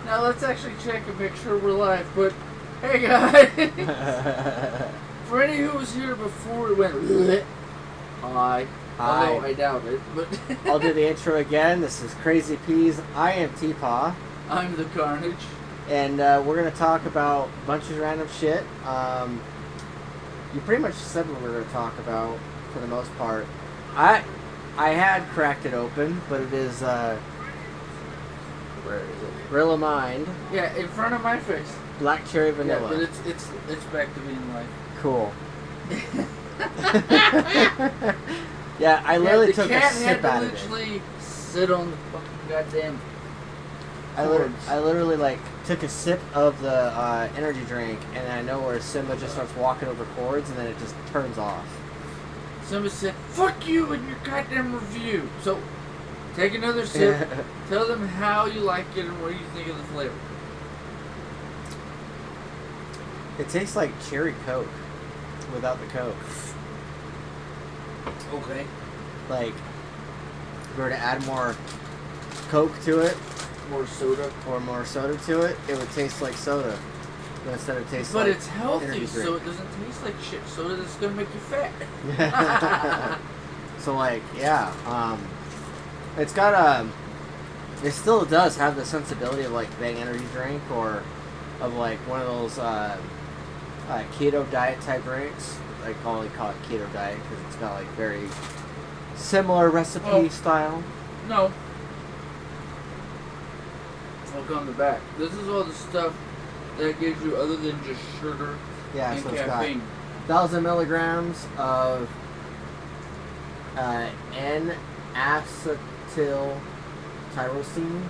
Now let's actually check and make sure we're live. But hey guys, for any who was here before it went hi. Although I doubt it, but I'll do the intro again. This is Crazy Peas. I am TPAW. I'm the Karnage. And we're going to talk about a bunch of random shit. You pretty much said what we were going to talk about for the most part. I had cracked it open, but it is, where is it? Grill of Mind. Yeah, in front of my face. Black cherry vanilla. Yeah, but it's back to being life. Cool. Yeah, I literally took a sip out of it. The cat had to literally sit on the fucking goddamn I literally like took a sip of the energy drink, and I know where Simba just starts walking over cords, and then it just turns off. Simba said, "Fuck you and your goddamn review." So, take another sip. Tell them how you like it and what you think of the flavor. It tastes like cherry Coke without the Coke. Okay. Like, if we were to add more Coke to it, more soda, or more soda to it, it would taste like soda. But instead of tasting but like it's healthy, so it doesn't taste like shit soda that's gonna make you fat. So like, yeah, it's got it still does have the sensibility of like the energy drink or of like one of those keto diet type drinks. I call it keto diet because it's got like very similar recipe style. No. Look on the back. This is all the stuff that gives you other than just sugar and so caffeine. It's got 1,000 milligrams of N-acetyl tyrosine,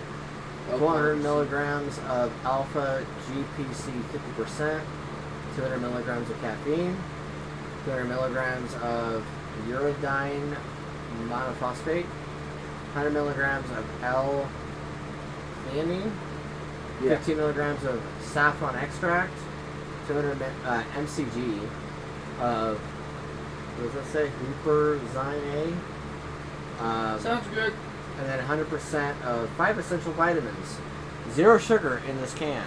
400 milligrams of alpha GPC 50%, 200 milligrams of caffeine, 200 milligrams of uridine monophosphate, 100 milligrams of L-theanine, 15 milligrams of saffron extract, 200 mcg of, what does that say, huperzine A? Sounds good. And then 100% of 5 essential vitamins. Zero sugar in this can.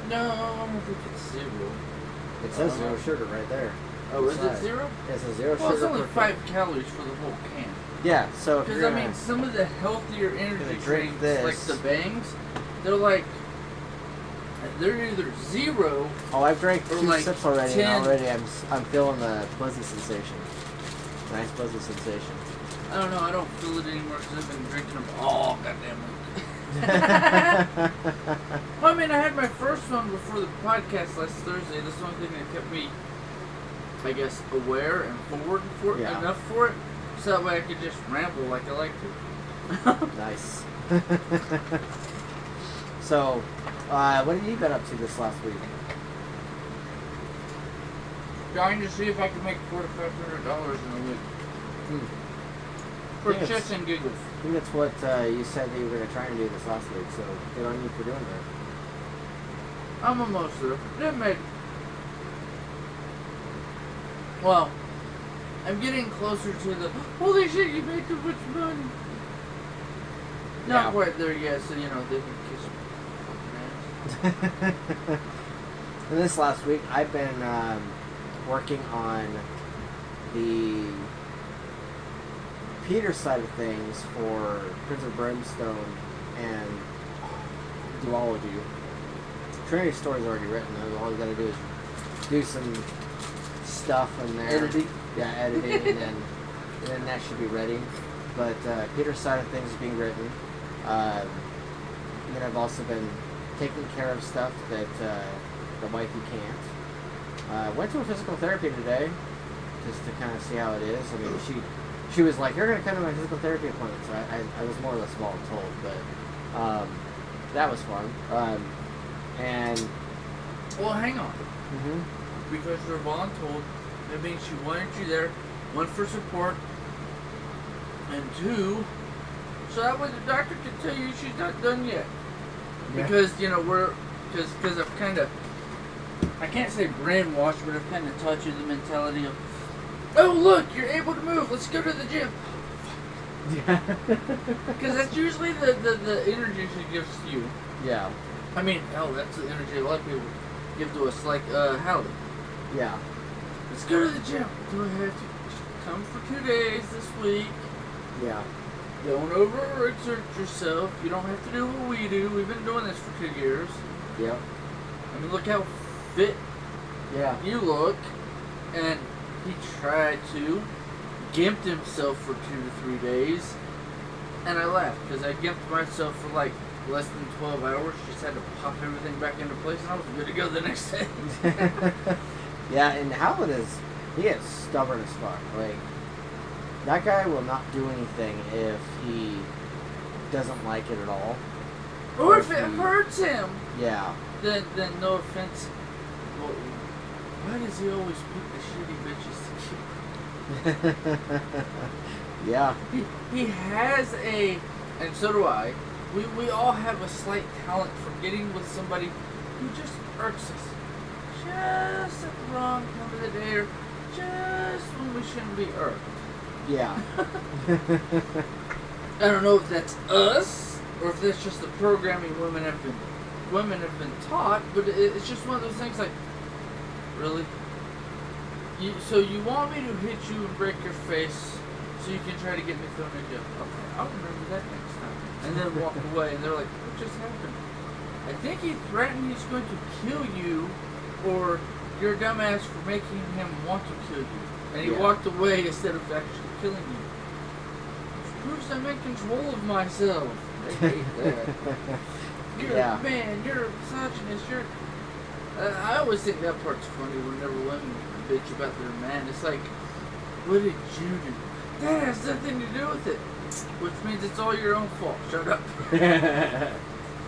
No, I don't think it's zero. It says zero sugar right there. Oh, is it zero? It says zero well, sugar. It's only 5 calories for the whole can. Yeah, so if because you're I mean, some of the healthier energy drinks, like the Bangs, they're either zero. Oh, I've drank 2 like sips already, 10. and already I'm feeling the buzzy sensation. Nice buzzy sensation. I don't know. I don't feel it anymore because I've been drinking them all goddamn week. Well, I mean, I had my first one before the podcast last Thursday. That's the only thing that kept me, I guess, aware and forward for it, enough for it, so that way I could just ramble like I like to. Nice. So, what have you been up to this last week? Trying to see if I can make $400 to $500 in a week. For shits and giggles. I think that's what you said that you were going to try and do this last week, so good on you for doing that. I'm almost there. Didn't make. Well, I'm getting closer to the holy shit, you made too much money. Not quite there yet, so you know, they can kiss me. And this last week, I've been working on the Peter side of things for Prince of Brimstone and Duology. Trinity Story's already written. All you gotta do is do some stuff in there. Editing. Yeah, editing, and then that should be ready. But Peter's side of things is being written. And then I've also been taking care of stuff that the wifey can't. Went to a physical therapy today just to kind of see how it is. I mean, she was like, "You're going to come to my physical therapy appointment." So I was more or less voluntold, but that was fun. And well, hang on. Because you're voluntold, that means she wanted you there. 1, for support, and 2, so that way the doctor can tell you she's not done yet. Yeah. Because you know because I've kind of, I can't say brainwashed, but I've kind of taught you the mentality of, oh look, you're able to move. Let's go to the gym. Because that's usually the energy she gives to you. Yeah. I mean, hell, that's the energy a lot of people give to us. Like, Hallie. Yeah. Let's go to the gym. Do I have to just come for 2 days this week? Yeah. Don't overexert yourself. You don't have to do what we do. We've been doing this for 2 years. Yep. I mean, look how fit you look. And he tried to gimped himself for 2 to 3 days. And I laughed because I gimped myself for like less than 12 hours. Just had to pop everything back into place and I was good to go the next day. Yeah, and Howard he is stubborn as fuck. Like, that guy will not do anything if he doesn't like it at all. Or if it hurts him. Yeah. Then no offense. Well, why does he always pick the shitty bitches to keep? Yeah. He has and so do I. We all have a slight talent for getting with somebody who just irks us. Just at the wrong time of the day or just when we shouldn't be irked. Yeah. I don't know if that's us or if that's just the programming women have been taught, but it's just one of those things like, really? So you want me to hit you and break your face so you can try to get me thrown in jail? Okay, I'll remember that next time. And then walk away, and they're like, what just happened? I think he threatened he's going to kill you, or you're a dumbass for making him want to kill you. And he walked away instead of actually killing you. Which proves I'm in control of myself. I hate that. You're a man, you're a misogynist, I always think that part's funny whenever women bitch about their man. It's like, what did you do? That has nothing to do with it. Which means it's all your own fault. Shut up.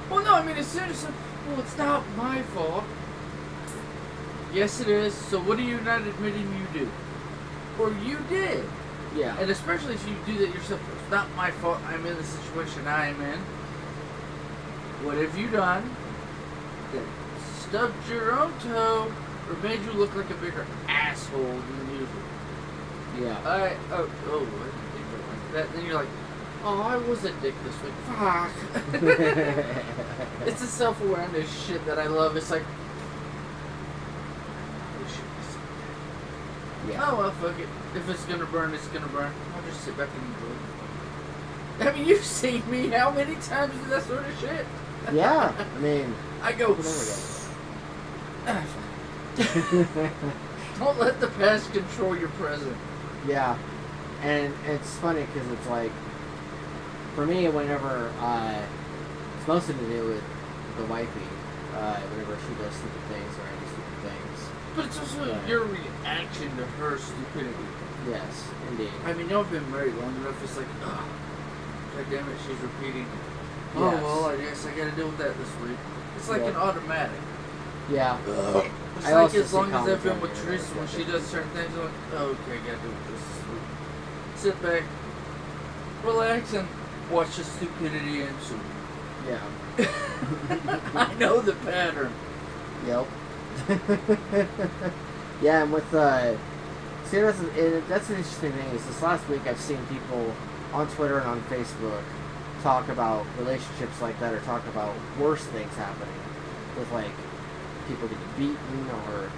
Well, no, I mean, as soon as, well, it's not my fault. Yes, it is. So what are you not admitting you do? Or you did. Yeah. And especially if you do that yourself. It's not my fault I'm in the situation I am in. What have you done that stubbed your own toe or made you look like a bigger asshole than usual? Yeah. I didn't think of it like that. Then you're like, oh, I was a dick this week. Fuck. It's the self-awareness shit that I love. It's like, oh well, fuck it. If it's gonna burn, it's gonna burn. I'll just sit back and enjoy it. I mean, you've seen me. How many times do that sort of shit? Yeah. I mean, I go. Don't let the past control your present. Yeah. And it's funny because it's like, for me, whenever it's mostly to do with the wifey, whenever she does stupid things or any stupid things. But it's also your reaction to her stupidity. Yes, indeed. I mean, y'all been married long enough. It's like, oh, god damn it, she's repeating. Oh well, I guess I gotta deal with that this week. It's like an automatic. Yeah. It's like as long as I've been with Teresa, when she does certain things, I'm like, oh, okay, I gotta do this week. Sit back, relax, and watch the stupidity ensue. Yeah. I know the pattern. Yep. Yeah, and with see, that's an interesting thing. Is this last week I've seen people on Twitter and on Facebook talk about relationships like that, or talk about worse things happening with like people getting beaten or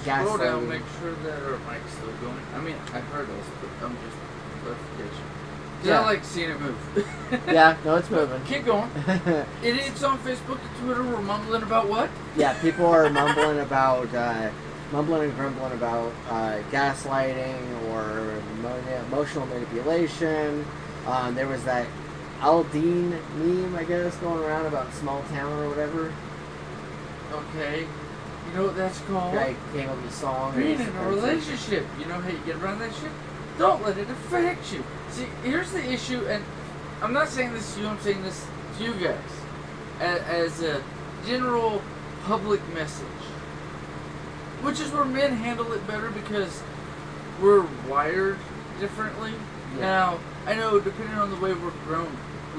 scroll down, gaslighting. make sure that our mic's still going. I mean, I heard us, but I'm just clarification. Yeah. I like seeing it move. Yeah, no, it's moving. Keep going. Idiots on Facebook and Twitter were mumbling about what? Yeah, people are mumbling about, mumbling and grumbling about gaslighting or emotional manipulation. There was that Aldine meme, I guess, going around about small town or whatever. Okay. You know what that's called? Guy came up with a song. Being in a relationship. You know how you get around that shit? Don't let it affect you. See, here's the issue, and I'm not saying this to you, I'm saying this to you guys. As a general public message. Which is where men handle it better because we're wired differently. Yeah. Now, I know depending on the way we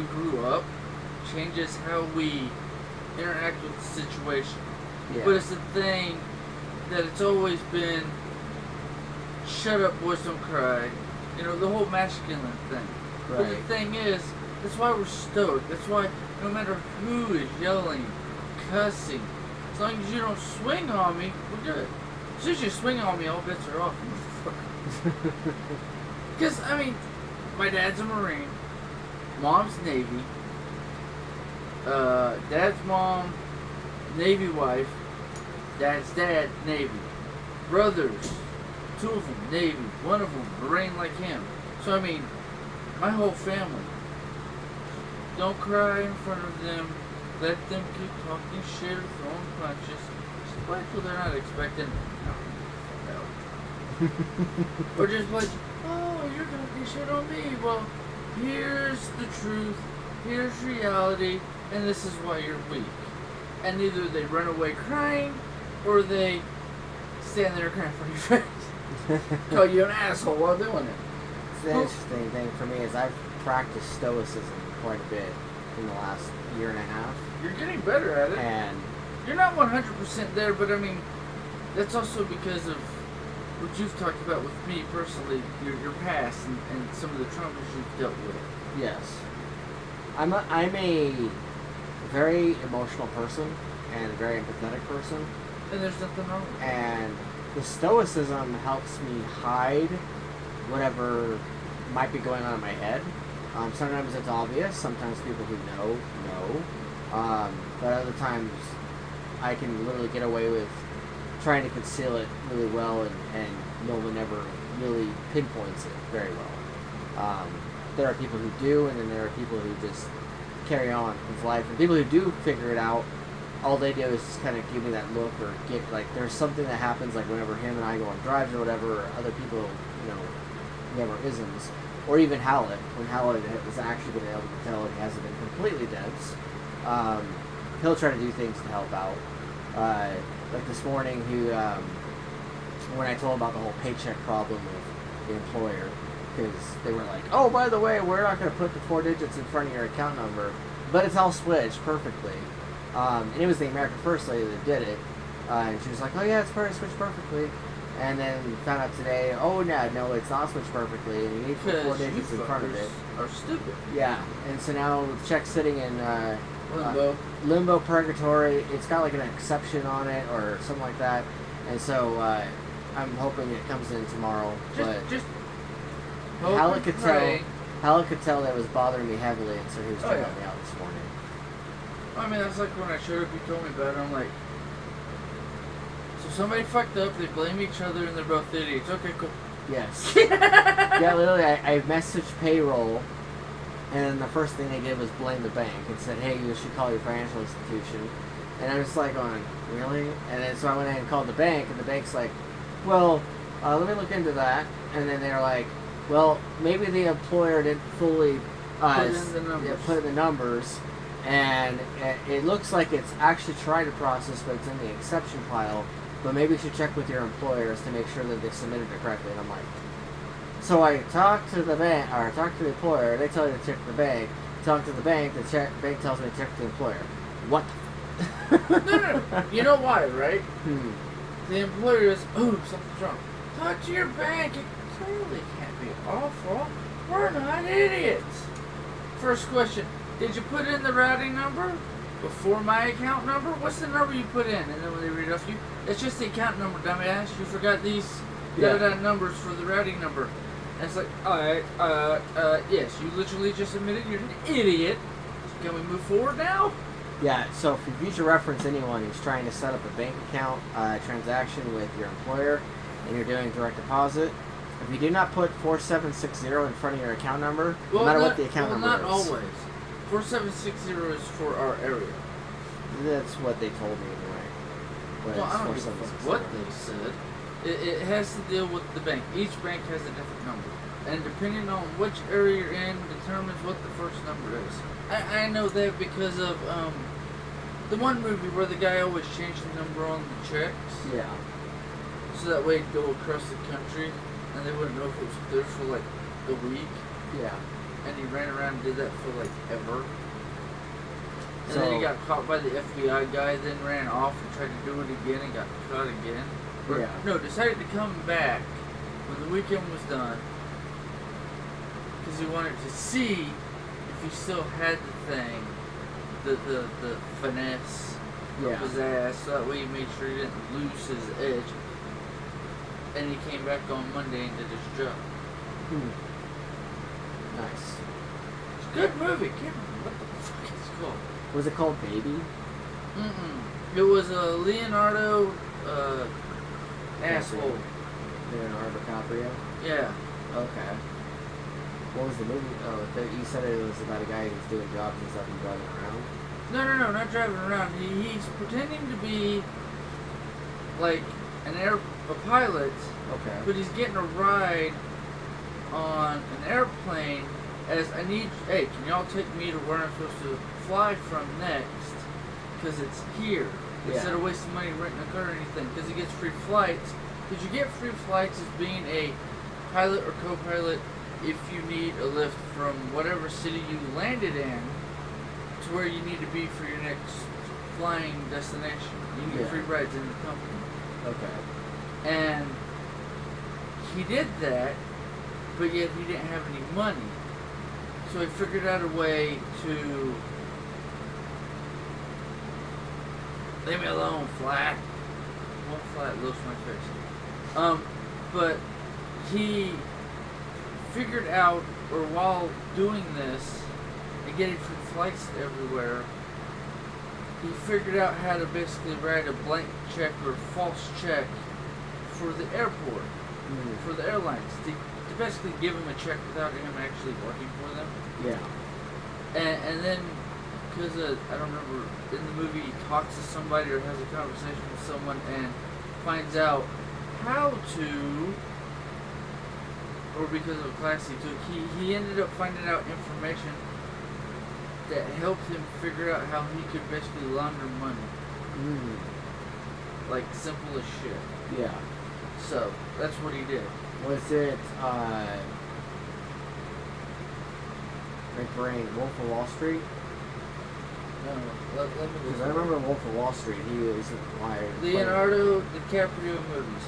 grew up, changes how we interact with the situation. Yeah. But it's the thing that it's always been, shut up, boys don't cry. You know, the whole masculine thing. But the Right. thing is, that's why we're stoked. That's why no matter who is yelling, cussing, as long as you don't swing on me, we're good. As soon as you swing on me, all bets are off. Because, I mean, my dad's a Marine, mom's Navy, dad's mom, Navy wife, dad's dad, Navy. Brothers, 2 of them, Navy, 1 of them, Marine like him. So, I mean, my whole family. Don't cry in front of them. Let them keep talking shit or throwing punches. Just wait till they're not expecting. No. Or just like, oh, you're talking shit on me. Well, here's the truth. Here's reality. And this is why you're weak. And either they run away crying, or they stand there crying for your face. Call you an asshole while doing it. The interesting thing for me is I've practiced stoicism quite a bit in the last year and a half. You're getting better at it. And You're not 100% there, but I mean, that's also because of what you've talked about with me personally, your past and some of the traumas you've dealt with. yes, I'm a very emotional person and a very empathetic person. And there's nothing wrong with it. And the stoicism helps me hide whatever might be going on in my head. Sometimes it's obvious. Sometimes people who know. But other times I can literally get away with trying to conceal it really well, and no one ever really pinpoints it very well. There are people who do, and then there are people who just carry on with life. And people who do figure it out, all they do is just kind of give me that look, or get like there's something that happens, like whenever him and I go on drives or whatever, or other people, whoever isms, or even Howlett, when Howlett has actually been able to tell he hasn't been completely dense, he'll try to do things to help out. Like this morning, when I told him about the whole paycheck problem with the employer, because they were like, oh, by the way, we're not going to put the 4 digits in front of your account number, but it's all switched perfectly. And it was the American First lady that did it, and she was like, oh yeah, it's switched perfectly. And then found out today, oh no, it's not switched perfectly, and you need to put 4 digits in front of it. Are stupid. Yeah, and so now the check's sitting in Limbo. purgatory. It's got like an exception on it or something like that, and so I'm hoping it comes in tomorrow. Just Howlett could tell that it was bothering me heavily, and so he was checking me out this morning. I mean, that's like when I showed up, you told me about it, I'm like, so somebody fucked up, they blame each other, and they're both idiots. Okay, cool. Yes. Yeah, literally, I messaged payroll, and the first thing they did was blame the bank and said, hey, you should call your financial institution. And I was like going, really? And then so I went ahead and called the bank, and the bank's like, well, let me look into that. And then they're like, well, maybe the employer didn't fully put in the numbers. And it looks like it's actually trying to process, but it's in the exception pile. But maybe you should check with your employers to make sure that they submitted it correctly. And I'm like, so I talked to the bank, or talked to the employer. They tell you to check the bank. Talk to the bank. The bank tells me to check the employer. What? No. You know why, right? The employer is, oh, something's wrong. Talk to your bank. It clearly can't be awful. We're not idiots. First question. Did you put in the routing number before my account number? What's the number you put in? And then when they read it off you, it's just the account number, dumbass. You forgot these numbers for the routing number. And it's like, alright, yes, you literally just admitted you're an idiot. Can we move forward now? Yeah, so for future reference, anyone who's trying to set up a bank account transaction with your employer and you're doing direct deposit, if you do not put 4760 in front of your account number, no matter what the account number is. Not always. 4760 is for our area. That's what they told me anyway. But Well, I don't give a fuck what they said. It has to deal with the bank. Each bank has a different number. And depending on which area you're in determines what the first number is. I know that because of the one movie where the guy always changed the number on the checks. Yeah. So that way it'd go across the country and they wouldn't know if it was there for like a week. Yeah. And he ran around and did that for like ever. And So, then he got caught by the FBI guy, then ran off and tried to do it again and got caught again. Or, yeah. No, decided to come back when the weekend was done. because he wanted to see if he still had the thing, the finesse Yeah. of his ass, so that way he made sure he didn't lose his edge. And he came back on Monday and did his job. Nice. It's a good movie. Can't remember what the fuck it's called. Was it called Baby? It was a Leonardo asshole. Leonardo DiCaprio? Yeah. Okay. What was the movie? Oh, you said it was about a guy who's doing jobs and stuff and driving around? No, not driving around. He's pretending to be like a pilot, Okay. but he's getting a ride on an airplane as hey, can y'all take me to where I'm supposed to fly from next? Because it's here. Instead of wasting money renting a car or anything. Because he gets free flights. Because you get free flights as being a pilot or co-pilot if you need a lift from whatever city you landed in to where you need to be for your next flying destination. You get free rides in the company. Okay. And he did that, but yet he didn't have any money. So he figured out a way to leave me alone, fly. Won't fly, it looks my face. But he figured out, or while doing this and getting free flights everywhere, he figured out how to basically write a blank check or false check for the airport, for the airlines, to basically give him a check without him actually working for them. Yeah. And then, because I don't remember, in the movie he talks to somebody or has a conversation with someone and finds out how to, or because of a class he took, he ended up finding out information that helped him figure out how he could basically launder money. Like, simple as shit. Yeah. So, that's what he did. Was it, my brain, Wolf of Wall Street? No, let me Because I remember Wolf of Wall Street, he was wired. Leonardo DiCaprio movies.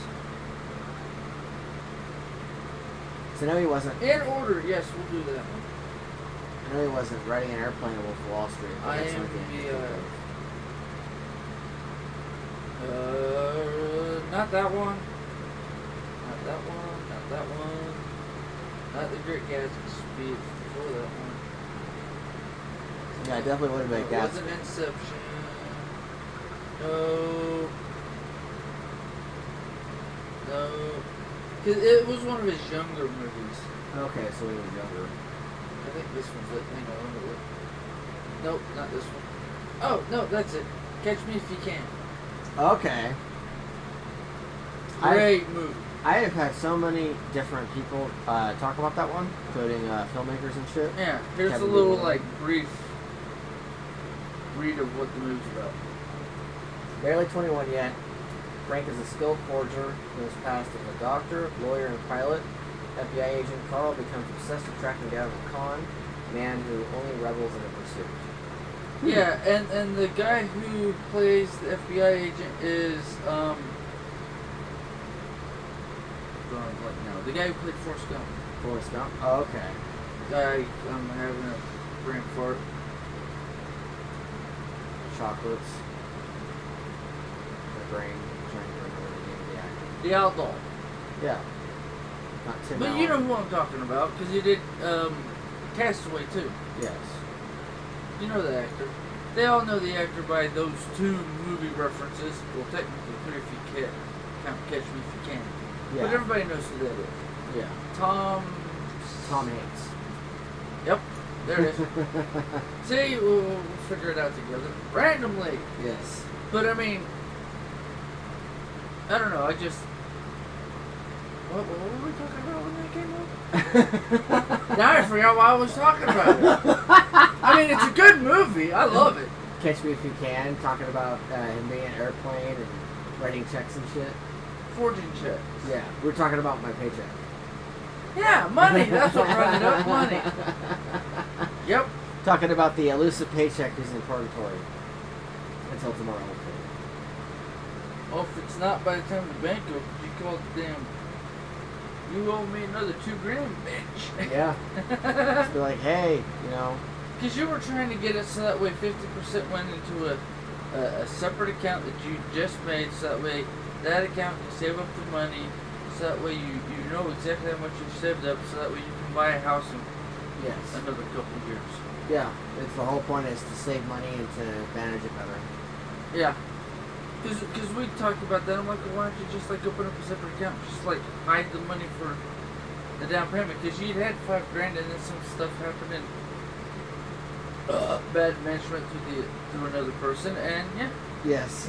So no, he wasn't. In order, yes, we'll do that. I know he wasn't riding an airplane in Wolf of Wall Street. But I that's am something the, to think of. not that one. Not that one. Not that one. Not the Great Gatsby. Speed before that one. Yeah, it definitely would have been It Gatsby. wasn't Inception. No. No. 'Cause it was one of his younger movies. Okay, so he was younger. I think this one's it. Hang on, let me look. Nope, not this one. Oh, no, that's it. Catch Me If You Can. Okay. Great movie. I have had so many different people talk about that one, including filmmakers and shit. Yeah, here's Kevin a little, Bacon. like, brief read of what the movie's about. Barely 21 yet, Frank is a skilled forger who is passed as a doctor, lawyer, and pilot. FBI agent Carl becomes obsessed with tracking down a con man who only rebels in a pursuit. Yeah, and the guy who plays the FBI agent is, drawing a blank now. The guy who played Forrest Gump. Forrest Gump? Oh, okay. Guy, I'm having a brain fart. Chocolates. My brain trying to remember the name of the actor. The Outlaw. Yeah. Not Tim But Allen. you know who I'm talking about, because he did Castaway too. Yes. You know the actor. They all know the actor by those two movie references. Well, technically, three if you can. Count Catch Me If You Can. Yeah. But everybody knows who that is. Yeah. Tom Hanks. Yep, there it is. See, we'll figure it out together. Randomly. Yes. But I mean, I don't know, I just... What were we talking about when that came up? Now I forgot why I was talking about it. I mean, it's a good movie. I love it. Catch Me If You Can, talking about him being an airplane and writing checks and shit. Forging checks. Yeah, we're talking about my paycheck. Yeah, money. That's what brought it up. Money. Yep. Talking about the elusive paycheck who's in purgatory. Until tomorrow, hopefully. Well, if it's not by the time the bank opens, you call the damn You owe me another $2,000, bitch. Yeah. Just be like, hey, you know. Because you were trying to get it so that way 50% went into a separate account that you just made, so that way that account can save up the money, so that way you know exactly how much you've saved up, so that way you can buy a house in another couple of years. Yeah, it's the whole point is to save money and to manage it better. Yeah. Because we talked about that. I'm like, well, why don't you just like open up a separate account, just like hide the money for the down payment? Because you'd had $5,000 and then some stuff happened and bad management through another person, and yeah. Yes.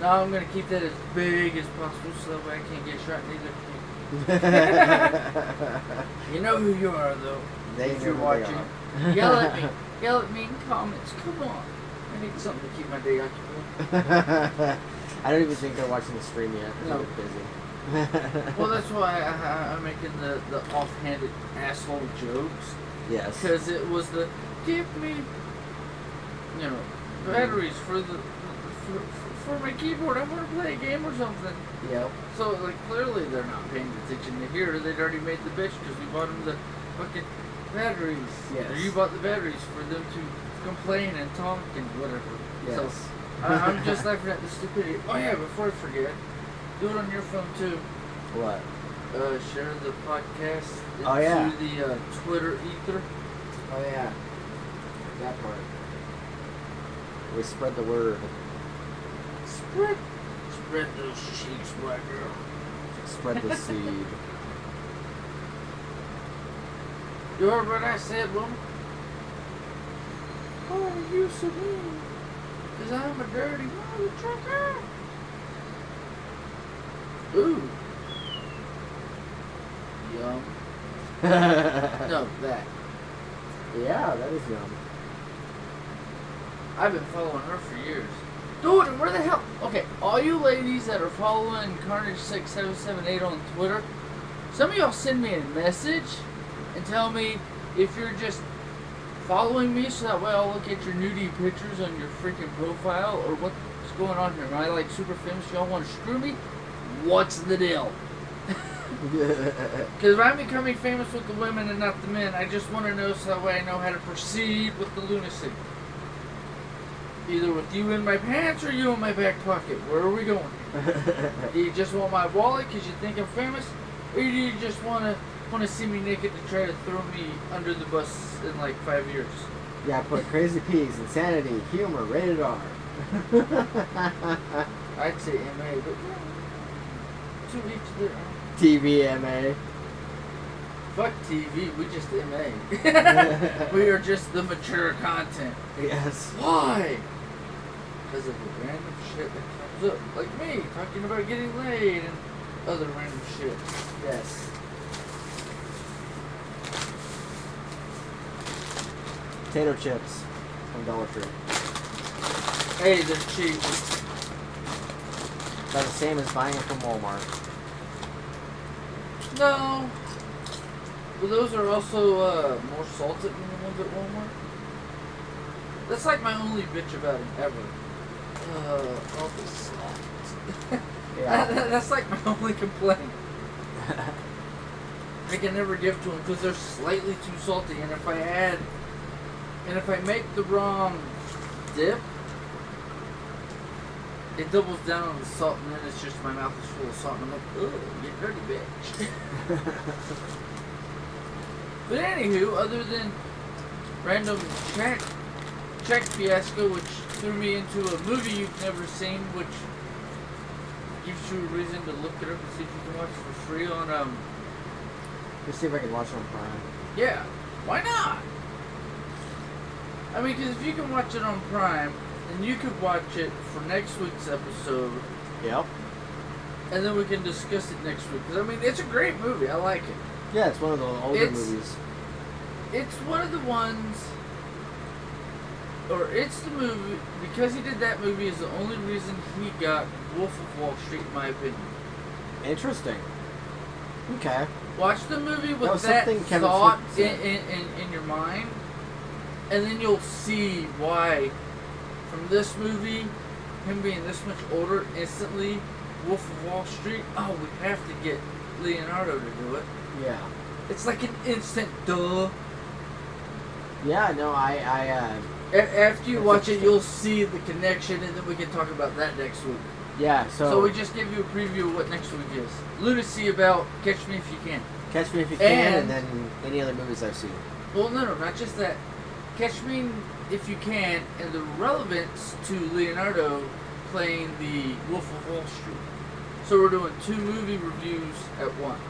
Now I'm gonna keep that as big as possible so that way I can't get shot neither. You know who you are though. If you're watching, yell at me. Yell at me in comments. Come on. I need something to keep my day occupied. I don't even think they're watching the stream yet. No. They're busy. Well, that's why I'm making the offhanded asshole jokes. Yes. Because it was the give me, batteries for my keyboard. I want to play a game or something. Yep. So like clearly they're not paying attention to here. They'd already made the bitch because we bought them the fucking batteries. Yes. Or you bought the batteries for them to complain and talk and whatever. Yes. So I'm just laughing at the stupidity. Oh yeah, before I forget, do it on your phone too. What? Share the podcast into Oh, yeah. the Twitter ether. Oh yeah. That part. We spread the word. Spread those cheeks, black girl. Spread the seed. You heard what I said, woman? Oh, you so mean. Because I'm a dirty mother trucker. Ooh. Yum. No, that. Yeah, that is yum. I've been following her for years. Dude, where the hell? Okay, all you ladies that are following Karnage6778 on Twitter, some of y'all send me a message and tell me if you're just following me so that way I'll look at your nudie pictures on your freaking profile, or what's going on here? Am I like super famous? Y'all want to screw me? What's the deal? Because if I'm becoming famous with the women and not the men, I just want to know so that way I know how to proceed with the lunacy. Either with you in my pants or you in my back pocket. Where are we going? Do you just want my wallet because you think I'm famous? Or do you just want to see me naked to try to throw me under the bus in like 5 years? Yeah, put Crazy Peas, Insanity, Humor, Rated R. I'd say MA, but to each their own. TVMA. Fuck TV, we just MA. We are just the mature content. Yes. Why? Because of the random shit that comes up. Like me, talking about getting laid and other random shit. Yes. Potato chips from Dollar Tree. Hey, they're cheap. About the same as buying it from Walmart. No. But those are also more salted than the ones at Walmart. That's like my only bitch about them ever. All the salt. Yeah. That's like my only complaint. I can never give to them because they're slightly too salty, and if I make the wrong dip, it doubles down on the salt, and then it's just my mouth is full of salt, and I'm like, ugh, you dirty bitch. But anywho, other than random check fiasco, which threw me into a movie you've never seen, which gives you a reason to look it up and see if you can watch it for free on Let's see if I can watch it on Prime. Yeah, why not? I mean, because if you can watch it on Prime, then you could watch it for next week's episode. Yep. And then we can discuss it next week. Because, I mean, it's a great movie. I like it. Yeah, it's one of the older movies. It's one of the ones, or it's the movie, because he did that movie is the only reason he got Wolf of Wall Street, in my opinion. Interesting. Okay. Watch the movie with that thought in your mind, and then you'll see why, from this movie, him being this much older, instantly, Wolf of Wall Street, oh, we have to get Leonardo to do it. Yeah. It's like an instant duh. Yeah, no, After you watch it, you'll see the connection, and then we can talk about that next week. Yeah, so we just give you a preview of what next week is. Lunacy about Catch Me If You Can. Catch Me If You Can, and then any other movies I've seen. Well, no, not just that. Catch Me If You Can, and the relevance to Leonardo playing the Wolf of Wall Street. So we're doing 2 movie reviews at once.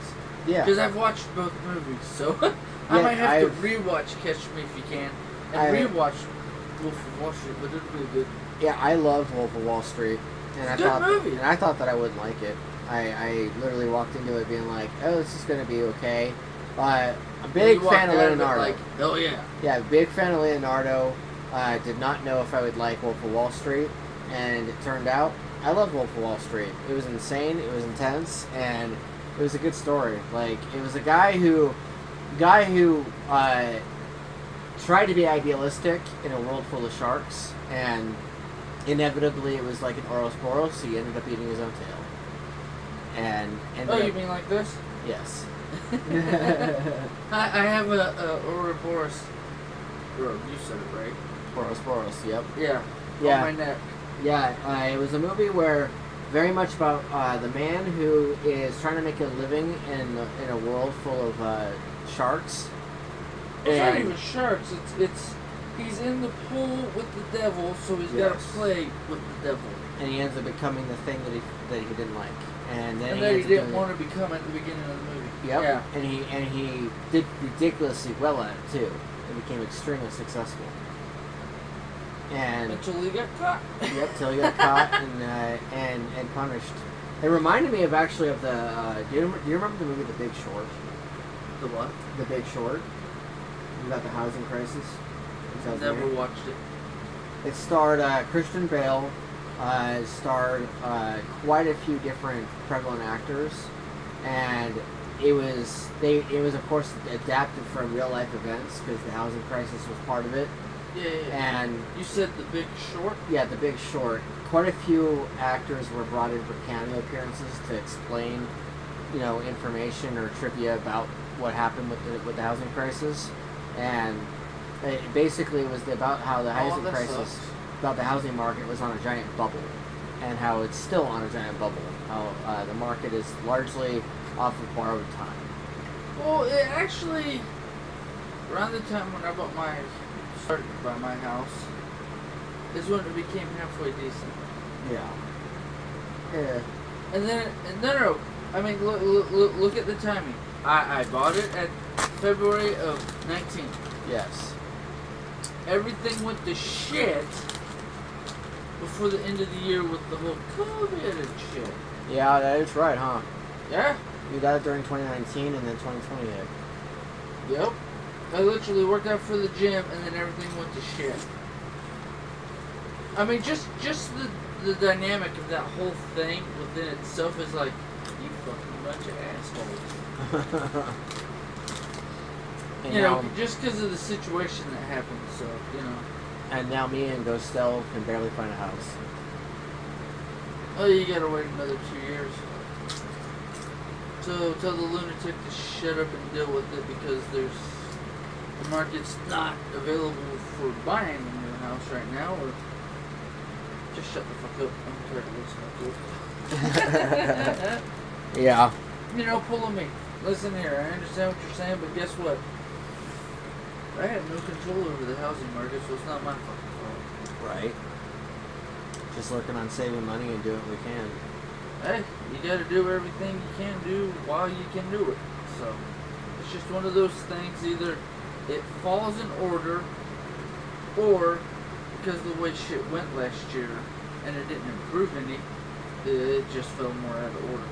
Yeah. Because I've watched both movies, so I might have to rewatch Catch Me If You Can and rewatch Wolf of Wall Street, but it'll be good. Yeah, I love Wolf of Wall Street. And it's a good movie. And I thought that I wouldn't like it. I literally walked into it being like, oh, this is going to be okay. A big fan of Leonardo. Like, oh yeah. Yeah, big fan of Leonardo. I did not know if I would like Wolf of Wall Street. And it turned out, I love Wolf of Wall Street. It was insane, it was intense, and it was a good story. Like, it was a guy who tried to be idealistic in a world full of sharks, and inevitably it was like an Ouroboros, so he ended up eating his own tail. And you mean like this? Yes. I have a Ouroboros. You said it right. Ouroboros, yep. Yeah. Yeah. On my neck. Yeah, it was a movie where very much about the man who is trying to make a living in a world full of sharks. It's not even sharks. It's he's in the pool with the devil, so he's got to play with the devil. And he ends up becoming the thing that he didn't like, and then he didn't want to become at the beginning of the movie. Yep. Yeah. And he did ridiculously well at it too. It became extremely successful. And until he got caught. Yep, till he got caught and punished. It reminded me of the. Do you remember the movie The Big Short? The what? The Big Short. About the housing crisis. Never watched it. It starred Christian Bale. Starred quite a few different prevalent actors, and it was of course adapted from real life events because the housing crisis was part of it. Yeah. And you said The Big Short? Yeah, The Big Short. Quite a few actors were brought in for cameo appearances to explain, information or trivia about what happened with the housing crisis, and it basically was about how the housing crisis, about the housing market was on a giant bubble, and how it's still on a giant bubble. How the market is largely off of borrowed time. Well, it actually, around the time when I started to buy my house, is when it became halfway decent. Yeah. Yeah. And then I mean, look at the timing. I bought it at February of 19. Yes. Everything went to shit before the end of the year with the whole COVID and shit. Yeah, that is right, huh? Yeah. You got it during 2019 and then 2020 hit. Yep. I literally worked out for the gym and then everything went to shit. I mean, just the dynamic of that whole thing within itself is like, you fucking bunch of assholes. Just because of the situation that happened, so, And now me and Ghostel can barely find a house. Oh, you gotta wait another 2 years. So tell the lunatic to shut up and deal with it because the market's not available for buying a new house right now, or just shut the fuck up. I'm tired of listening to it. Yeah. Pulling me. Listen here, I understand what you're saying, but guess what? I have no control over the housing market, so it's not my fucking fault. Right. Just working on saving money and doing what we can. Hey, you gotta do everything you can do while you can do it. So, it's just one of those things, either it falls in order, or because of the way shit went last year, and it didn't improve any, it just fell more out of order.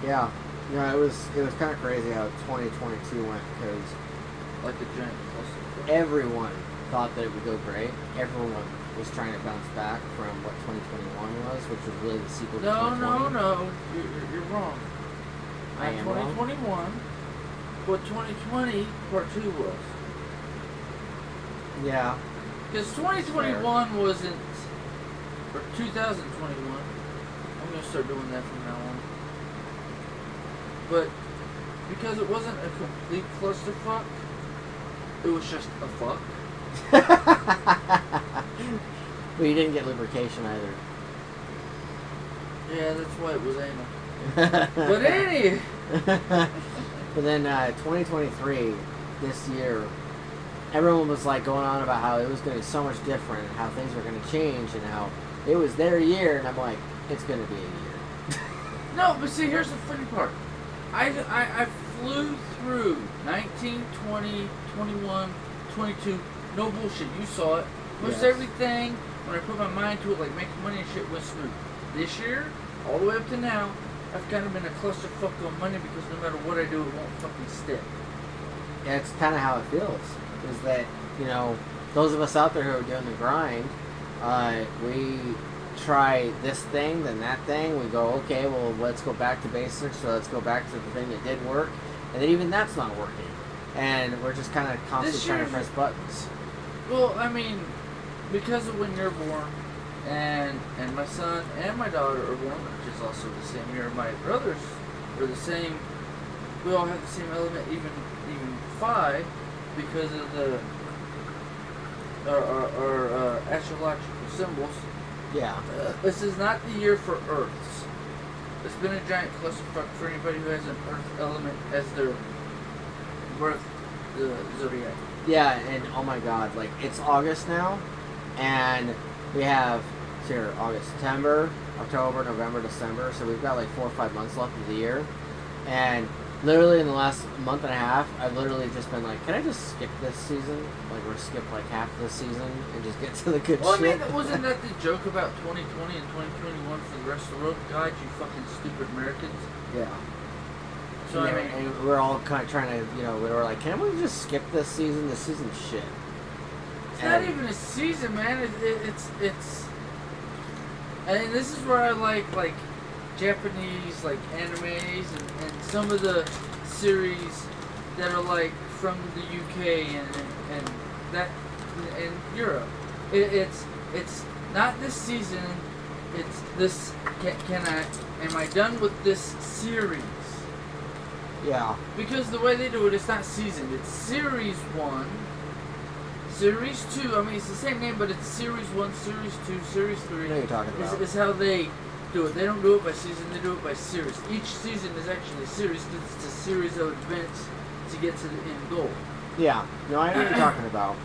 Yeah. It was kind of crazy how 2022 went, because like a giant cluster. Everyone thought that it would go great. Everyone was trying to bounce back from what 2021 was, which was really the sequel to 2020. No. You're wrong. I am 2021, wrong? what 2020 part 2 was. Yeah. Because 2021 wasn't, or 2021, I'm going to start doing that from now on. But because it wasn't a complete clusterfuck. It was just a fuck. But you didn't get lubrication either. Yeah, that's why it was anal. But anyway. But then 2023, this year, everyone was like going on about how it was going to be so much different and how things were going to change and how it was their year, and I'm like, it's going to be a year. No, but see, here's the funny part. I flew through 19, 20, 21, 22. No bullshit. You saw it. Most Yes. everything, when I put my mind to it, like making money and shit, went smooth. This year, all the way up to now, I've kind of been a clusterfuck on money because no matter what I do, it won't fucking stick. Yeah, it's kind of how it feels. Is that, you know, those of us out there who are doing the grind, we try this thing, then that thing. We go, okay, well, let's go back to basics, so let's go back to the thing that did work. And then even that's not working. And we're just kind of constantly trying to press buttons. Well, I mean, because of when you're born, and my son and my daughter are born, which is also the same year. My brothers are the same. We all have the same element, even phi, because of the our astrological symbols. Yeah. This is not the year for Earths. It's been a giant clusterfuck for anybody who has an Earth element as their birth zodiac. Yeah, and oh my god, like, it's August now, and we have, here, August, September, October, November, December, so we've got like 4 or 5 months left of the year, and literally in the last month and a half, I've literally just been like, can I just skip this season? Like, we're skip like half this season and just get to the good well, shit? I mean, wasn't that the joke about 2020 and 2021 for the rest of the world? God, you fucking stupid Americans. Yeah. So, yeah, I mean, and we're all kind of trying to, you know, we were like, can we just skip this season? This season's shit. it's not even a season, man. It's and this is where I like Japanese like animes and some of the series that are like from the UK and that and Europe. It's not this season. It's this. Am I done with this series? Yeah. Because the way they do it, it's not seasoned. It's series 1, series 2. I mean, it's the same name, but it's series 1, series 2, series 3. I know what you're talking about. Is how they do it. They don't do it by season, they do it by series. Each season is actually a series because it's a series of events to get to the end goal. Yeah. No, I know what you're talking about.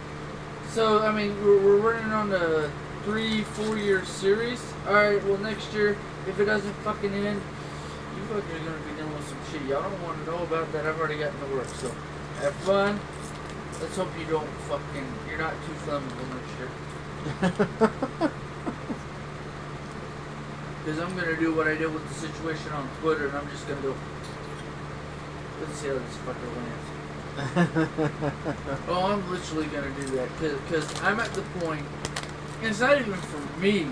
So, I mean, we're running on a 3-4 year series. Alright, well, next year, if it doesn't fucking end, you fuckers are going to be dealing with some shit. Y'all don't want to know about that. I've already gotten to work. So, have fun. Let's hope you don't you're not too flammable next year. Because I'm going to do what I did with the situation on Twitter, and I'm just going to go, let's see how this fucker lands. Oh, I'm literally going to do that. Because I'm at the point, and it's not even for me,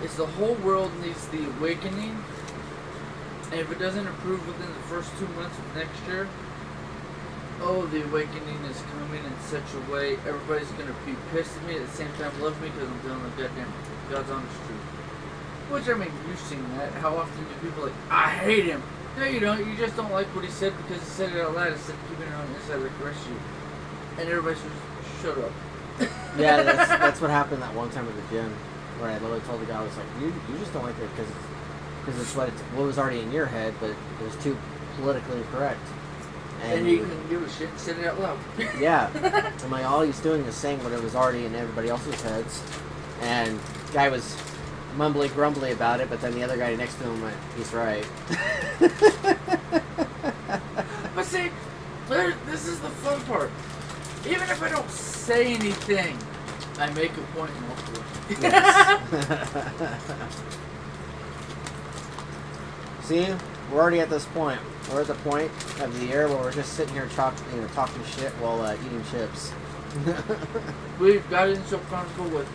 it's the whole world needs the awakening. And if it doesn't improve within the first 2 months of next year, oh, the awakening is coming in such a way, everybody's going to be pissed at me, at the same time love me because I'm telling the goddamn God's honest truth. Which, I mean, you've seen that. How often do people like, I hate him? No, you don't. You just don't like what he said because he said it out loud instead of keeping it on the inside like the rest of you. And everybody says, shut up. Yeah, that's what happened that one time at the gym, where I literally told the guy, I was like, you just don't like it because it's what was already in your head, but it was too politically correct. And you couldn't give a shit and said it out loud. Yeah. I'm like, all he's doing is saying what it was already in everybody else's heads. And the guy was mumbly grumbly about it, but then the other guy next to him went, he's right. But see, this is the fun part. Even if I don't say anything, I make a point and walk away. Yes. See, we're already at this point. We're at the point of the year where we're just sitting here talking shit while eating chips. We've gotten so comfortable with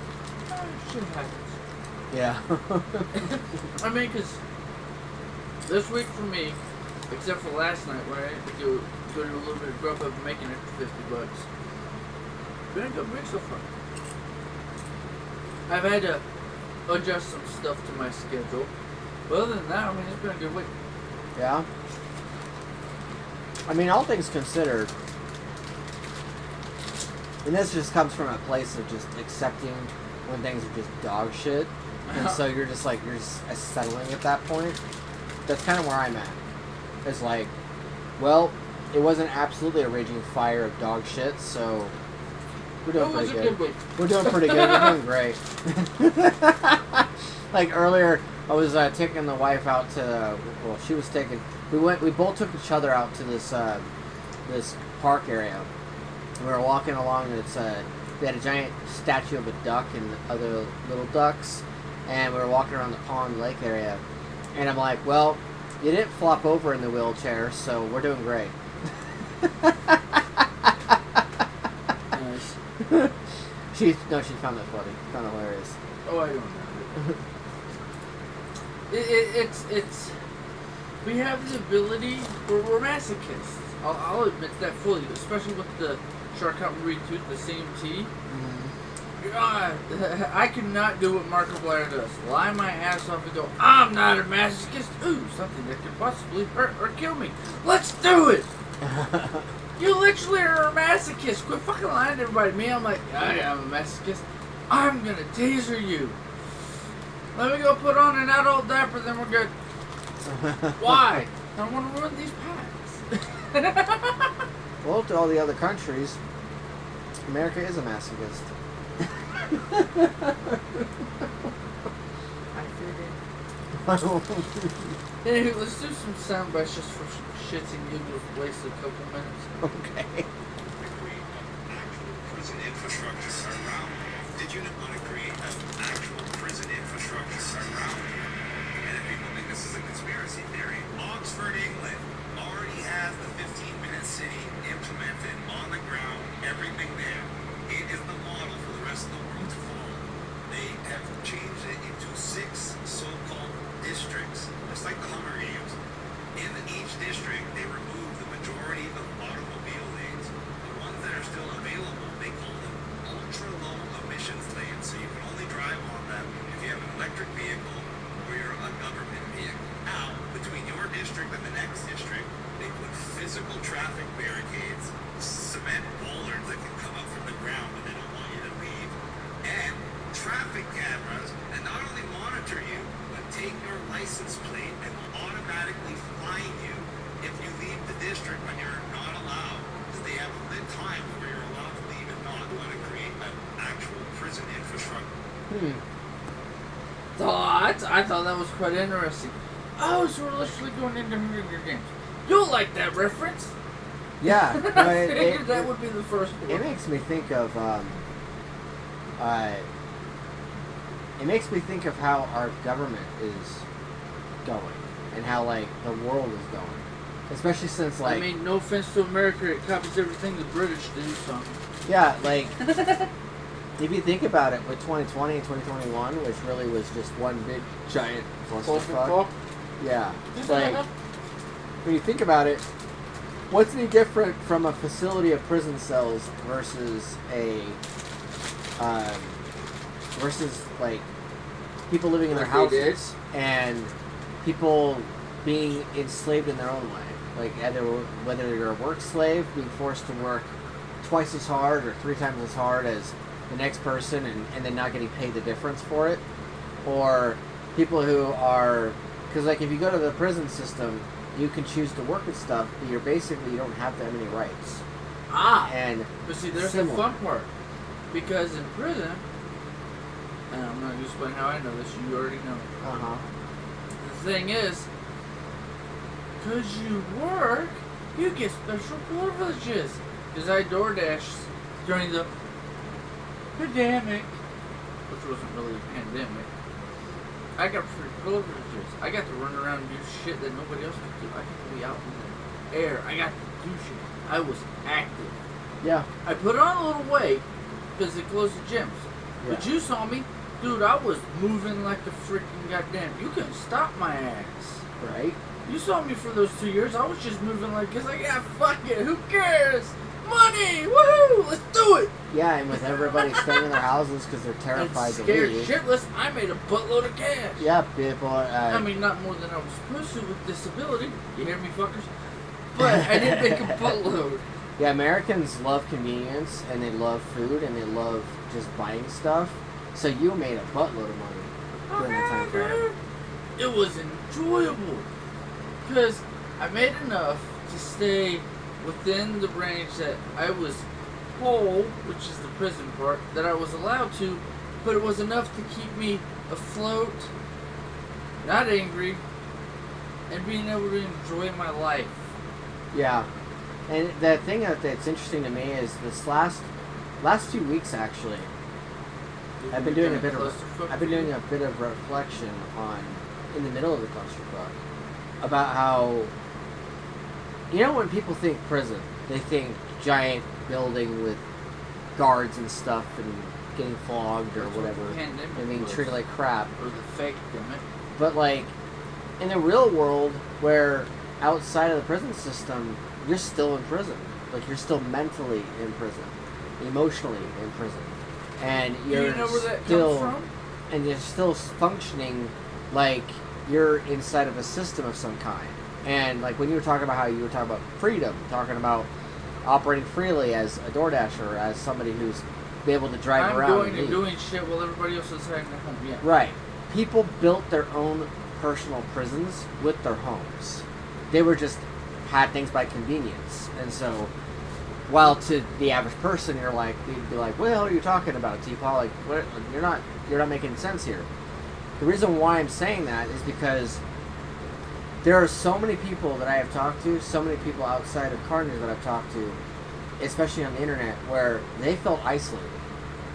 shit happens. Yeah. I mean, because this week for me, except for last night where I had to go do a little bit of grub up and make an extra $50, been a good week so far. I've had to adjust some stuff to my schedule. But other than that, I mean, it's been a good week. Yeah. I mean, all things considered, and this just comes from a place of just accepting when things are just dog shit, and so you're just settling at that point. That's kind of where I'm at. It's like, well, it wasn't absolutely a raging fire of dog shit, so we're doing pretty good. We're doing pretty good. We're doing great. Like earlier, I was taking the wife out to. Well, she was taking. We both took each other out to this this park area. We were walking along. We had a giant statue of a duck and other little ducks, and we were walking around the pond lake area. And I'm like, well, you didn't flop over in the wheelchair, so we're doing great. Nice. She found that funny. Found it hilarious. Oh, I don't know. It's we have the ability. We're masochists. I'll admit that fully, especially with the shark out retooth, the CMT. God, I cannot do what Markiplier does. Lie my ass off and go, I'm not a masochist. Ooh, something that could possibly hurt or kill me. Let's do it. You literally are a masochist. Quit fucking lying to everybody. Me, I'm like, I am a masochist. I'm gonna taser you. Let me go put on an adult diaper, then we're good. Why? I don't want to ruin these pads. Well, to all the other countries, America is a masochist. I figured. Hey, let's do some sound bites just for shits and giggles. Waste a couple minutes. Okay. Prison infrastructure around. Did you not want to create an actual prison infrastructure around? And if people think this is a conspiracy theory, Oxford, England already has the 15-minute city implemented on the ground, everything there. It is the model for the rest of the world to follow. They have changed it into 6 so-called districts, just like the Hunger Games. In each district, they remove the majority of automobile lanes. The ones that are still available, they call them ultra-low emissions lanes, so you can only drive on them if you have an electric vehicle or you're a government vehicle. Now, between your district and the next district, they put physical traffic barricades, cement bollards that can come up from the ground when they don't want you to leave, and traffic cameras that not only monitor you, but take your license plate and will automatically fine you if you leave the district when you're not allowed, because they have lit times where you're allowed to leave and not want to create an actual prison infrastructure. I thought that was quite interesting. Oh, so we're literally going into Hunger Games. You'll like that reference. Yeah. No, I figured that would be the first one. It makes me think of it makes me think of how our government is going and how like the world is going, especially since like. I mean, no offense to America, it copies everything the British do. So. Yeah, like. If you think about it, with 2020 and 2021, which really was just one big giant clusterfuck. Yeah, like when you think about it, what's any different from a facility of prison cells versus a versus like people living in their houses and people being enslaved in their own way, like either whether you're a work slave being forced to work twice as hard or 3 times as hard as the next person and then not getting paid the difference for it, or people who are, because like if you go to the prison system, you can choose to work with stuff, but you don't have that many rights. And but see, there's the fun part, because in prison, and I'm not going to explain how I know this, you already know. The thing is, because you work, you get special privileges. Because I DoorDashed during the pandemic, which wasn't really a pandemic. I got free privileges. I got to run around and do shit that nobody else could do. I got to be out in the air. I got to do shit. I was active. Yeah. I put on a little weight because they closed the gyms. Yeah. But you saw me. Dude, I was moving like a freaking goddamn. You couldn't stop my ass. Right? You saw me for those 2 years. I was just moving like, cause like, yeah, fuck it. Who cares? Money! Woohoo! Let's do it! Yeah, and with everybody staying in their houses because they're terrified to scared leave. Shitless, I made a buttload of cash. Yeah, people. I mean, not more than I was supposed to with disability. You hear me, fuckers? but I didn't make a buttload. Yeah, Americans love convenience, and they love food, and they love just buying stuff. So you made a buttload of money during the time frame. It was enjoyable because I made enough to stay within the range that I was whole, which is the prison part, that I was allowed to, but it was enough to keep me afloat, not angry, and being able to enjoy my life. Yeah. And the thing that's interesting to me is this last 2 weeks actually, I've been doing a bit of reflection on in the middle of the clusterfuck about how, you know, when people think prison, they think giant building with guards and stuff and getting flogged or whatever and being treated like crap. Or the fake pandemic. But like in the real world, where outside of the prison system, you're still in prison. Like you're still mentally in prison, emotionally in prison, and you're Do you know where that still comes from? and you're still functioning like you're inside of a system of some kind. And like when you were talking about how you were talking about freedom, talking about operating freely as a DoorDasher, as somebody who's be able to drive around. I'm going and doing shit while everybody else is hiding at home. Yeah. Right. People built their own personal prisons with their homes. They were just had things by convenience. And so, while to the average person, they'd be like, "What the hell are you talking about, TPAW? Like, what? You're not making sense here." The reason why I'm saying that is because there are so many people that I have talked to, so many people outside of Karnage that I've talked to, especially on the internet, where they felt isolated.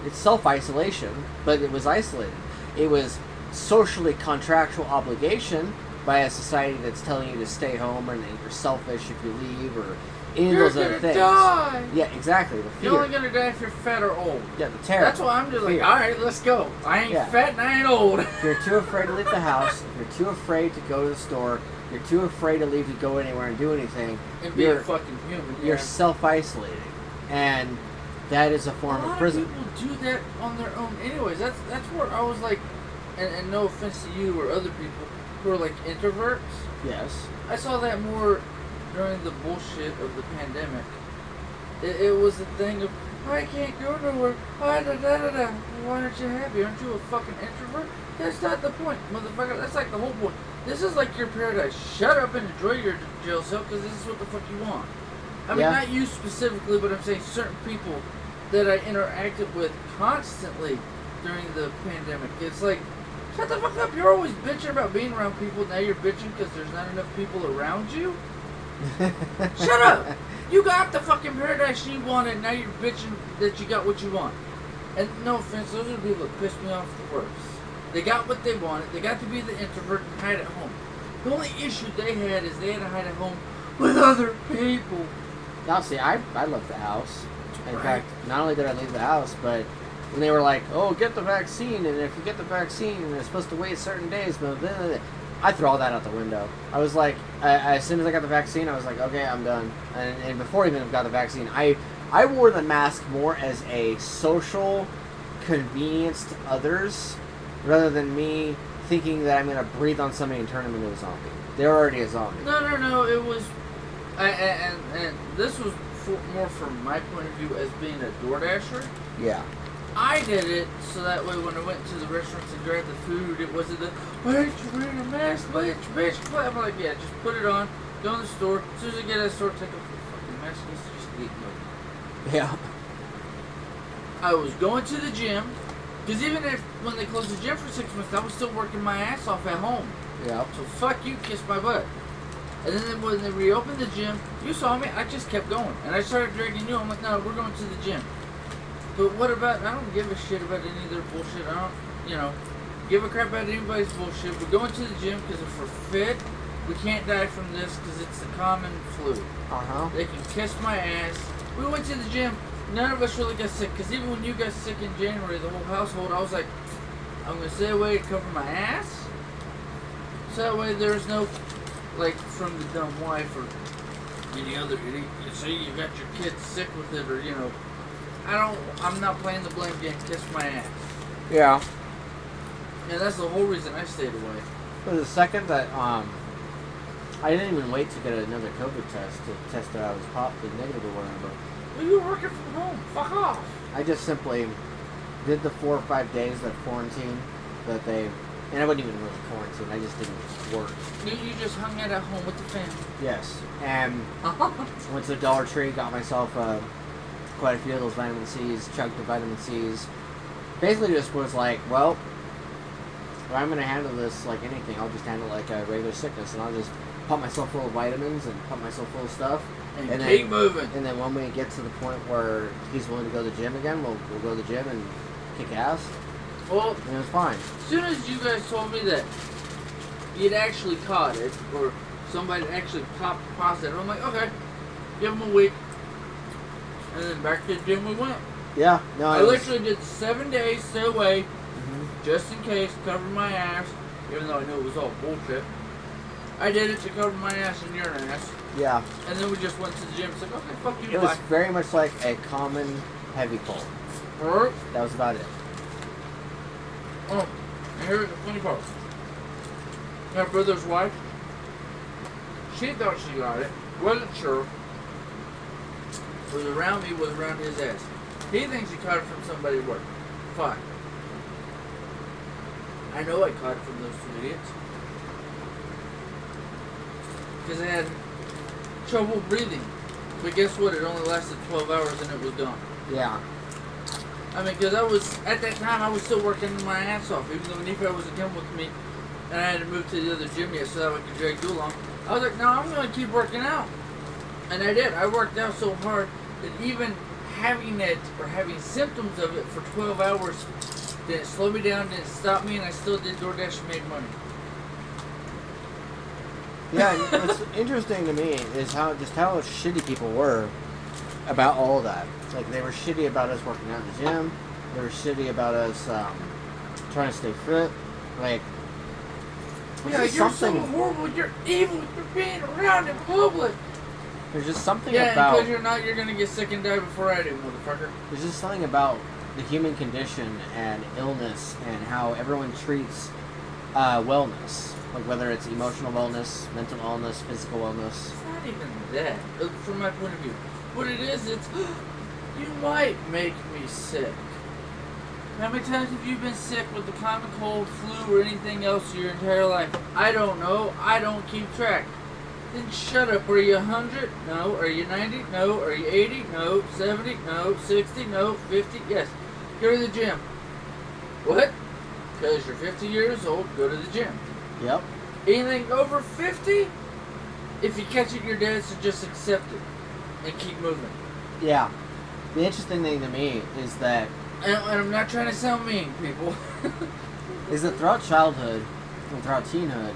It's self-isolation, but it was isolated. It was socially contractual obligation by a society that's telling you to stay home and that you're selfish if you leave or any of those other things. Die. Yeah, exactly. The fear. You're only gonna die if you're fat or old. Yeah, the terror. That's why I'm just like, Fear. alright, let's go. I ain't fat and I ain't old. If you're too afraid to leave the house, if you're too afraid to go to the store, you're too afraid to leave to go anywhere and do anything, And be a fucking human. you're self-isolating. And that is a form of prison. A lot of people do that on their own anyways. That's where I was like, and no offense to you or other people who are like introverts. Yes. I saw that more during the bullshit of the pandemic. It was the thing of, I can't go nowhere. Why aren't you happy? Aren't you a fucking introvert? That's not the point, motherfucker. That's like the whole point. This is like your paradise. Shut up and enjoy your jail cell because this is what the fuck you want. I mean, not you specifically, but I'm saying certain people that I interacted with constantly during the pandemic. It's like, shut the fuck up. You're always bitching about being around people. Now you're bitching because there's not enough people around you. Shut up. You got the fucking paradise you wanted. Now you're bitching that you got what you want. And no offense, those are the people that piss me off the worst. They got what they wanted. They got to be the introvert and hide at home. The only issue they had is they had to hide at home with other people. Now, see, I left the house. In fact, not only did I leave the house, but when they were like, "Oh, get the vaccine," and if you get the vaccine, you're supposed to wait certain days, but then I threw all that out the window. I was like, as soon as I got the vaccine, I was like, "Okay, I'm done." And before I even got the vaccine, I wore the mask more as a social convenience to others, rather than me thinking that I'm going to breathe on somebody and turn them into a zombie. They're already a zombie. No. It was, and this was more from my point of view as being a DoorDasher. Yeah. I did it so that way when I went to the restaurants and grabbed the food, it wasn't the, why aren't you wearing a mask, bitch? I'm like, yeah, just put it on, go in the store. As soon as I get out of the store, take off the fucking mask and just eat milk. Yeah. I was going to the gym, because even if when they closed the gym for 6 months, I was still working my ass off at home. Yeah. So fuck you, kiss my butt. And then when they reopened the gym, you saw me, I just kept going. And I started dragging you. I'm like, no, we're going to the gym. But what about, I don't give a shit about any of their bullshit. I don't, give a crap about anybody's bullshit. We're going to the gym because if we're fit, we can't die from this because it's the common flu. Uh-huh. They can kiss my ass. We went to the gym. None of us really got sick because even when you got sick in January, the whole household, I was like, I'm going to stay away to cover my ass. So that way there's no, like, from the dumb wife or any other idiot. You say you got your kid sick with it or, I'm not playing the blame game. Kiss my ass. Yeah. And that's the whole reason I stayed away. For the second that I I didn't even wait to get another COVID test to test that I was negative or whatever. Well, you were working from home. Fuck off. I just simply did the 4 or 5 days of quarantine that they, and I wasn't even really quarantine. I just didn't work. You just hung out at home with the family. Yes, and went to the Dollar Tree, got myself quite a few of those vitamin C's, chugged the vitamin C's. Basically, just was like, well, if I'm gonna handle this like anything, I'll just handle it like a regular sickness, and I'll just pump myself full of vitamins and pump myself full of stuff. And then, keep moving. And then when we get to the point where he's willing to go to the gym again, we'll go to the gym and kick ass. Well, and it was fine. As soon as you guys told me that you'd actually caught it, or somebody actually popped positive, I'm like, okay, give him a week. And then back to the gym we went. Yeah, no, I literally did 7 days, stay away, just in case, cover my ass, even though I knew it was all bullshit. I did it to cover my ass and your ass. Yeah. And then we just went to the gym. It's like, okay, fuck you, It was very much like a common heavy cold. Alright. That was about it. Oh, and here's the funny part. My brother's wife, she thought she got it, wasn't sure. Was around me, was around his ass. He thinks he caught it from somebody at work. Fine. I know I caught it from those two idiots. Because I had trouble breathing. But guess what? It only lasted 12 hours and it was gone. Yeah. I mean, because I was, at that time, I was still working my ass off. Even though Nephi wasn't coming with me, and I had to move to the other gym yet so that I could drag you along. I was like, no, I'm going to keep working out. And I did. I worked out so hard that even having it, or having symptoms of it for 12 hours, didn't slow me down, didn't stop me, and I still did DoorDash and made money. Yeah, what's interesting to me is how shitty people were about all of that. Like, they were shitty about us working out in the gym. They were shitty about us trying to stay fit. Like, yeah, you're so horrible. You're evil. You're being around in public. There's just something about... about... Yeah, because you're not, you're going to get sick and die before I do, motherfucker. There's just something about the human condition and illness and how everyone treats wellness. Like, whether it's emotional wellness, mental wellness, physical wellness. It's not even that, from my point of view. What it is, it's, you might make me sick. How many times have you been sick with the common cold, flu, or anything else your entire life? I don't know. I don't keep track. Then shut up. Are you 100? No. Are you 90? No. Are you 80? No. 70? No. 60? No. 50? Yes. Go to the gym. What? Because you're 50 years old, go to the gym. Yep. Anything over 50? If you catch it, you're dead, so just accept it. And keep moving. Yeah. The interesting thing to me is that... And I'm not trying to sound mean, people. is that throughout childhood and throughout teenhood,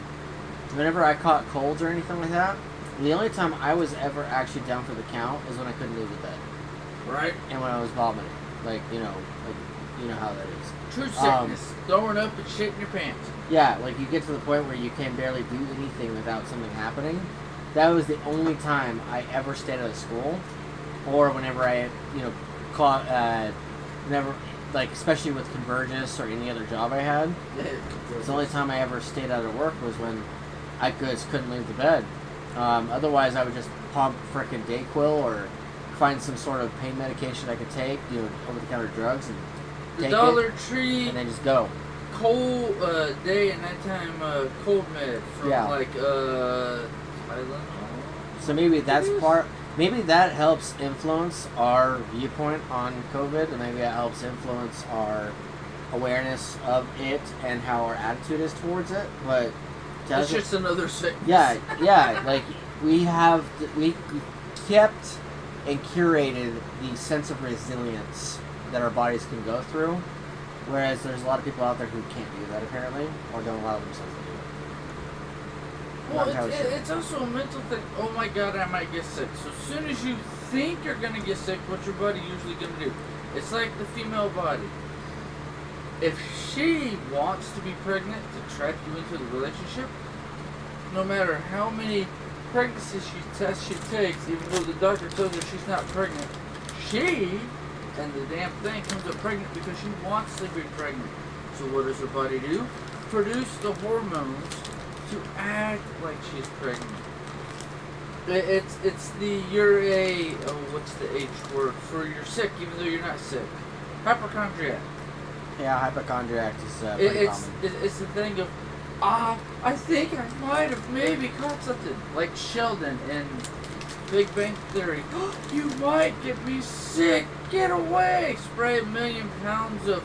whenever I caught colds or anything like that, the only time I was ever actually down for the count is when I couldn't leave the bed. Right. And when I was vomiting. Like, you know how that is. True sickness. Throwing up and shit in your pants. Yeah, like you get to the point where you can barely do anything without something happening. That was the only time I ever stayed out of school. Or whenever I, caught, whenever, like, especially with Convergence or any other job I had. It's the only time I ever stayed out of work was when I couldn't leave the bed. Otherwise, I would just pump frickin' Dayquil or find some sort of pain medication I could take, over-the-counter drugs, and the Dollar Tree, and then just go. Cold day and nighttime cold med from Thailand. So maybe that's maybe that helps influence our viewpoint on COVID, and maybe that helps influence our awareness of it and how our attitude is towards it. But it's just another sickness. Yeah. Like we kept and curated the sense of resilience that our bodies can go through, whereas there's a lot of people out there who can't do that apparently, or don't allow themselves to do it. Well, it's also a mental thing. Oh my God, I might get sick. So as soon as you think you're gonna get sick, what's your body usually gonna do? It's like the female body. If she wants to be pregnant to trap you into the relationship, no matter how many pregnancy tests she takes, even though the doctor tells her she's not pregnant, she and the damn thing comes up pregnant because she wants to be pregnant. So what does her body do? Produce the hormones to act like she's pregnant. It's the you're a what's the H word for you're sick even though you're not sick. Hypochondriac. Yeah, hypochondriac is pretty common. It's the thing of I think I might have maybe caught something like Sheldon in Big Bang Theory. You might get me sick. Get away! Spray 1 million pounds of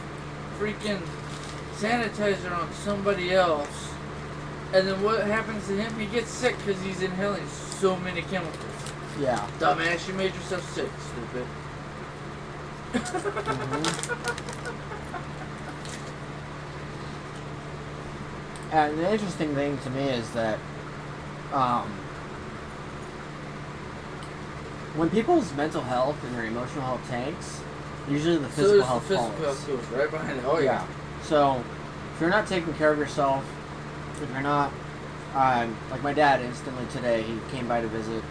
freaking sanitizer on somebody else. And then what happens to him? He gets sick because he's inhaling so many chemicals. Yeah. Dumbass, you made yourself sick, stupid. And the interesting thing to me is that when people's mental health and their emotional health tanks, usually the physical health follows. Goes right behind it. Oh yeah. So if you're not taking care of yourself, if you're not, like my dad instantly today, he came by to visit,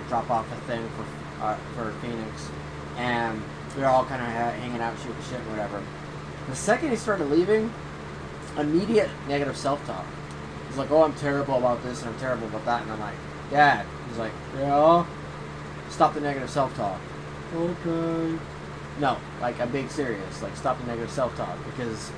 drop off a thing for Phoenix, and we were all kind of hanging out, shooting shit and whatever. The second he started leaving, immediate negative self-talk. He's like, oh, I'm terrible about this and I'm terrible about that, and I'm like, Dad. He's like, yeah. Stop the negative self-talk. Okay. No, like I'm being serious. Like, stop the negative self-talk, because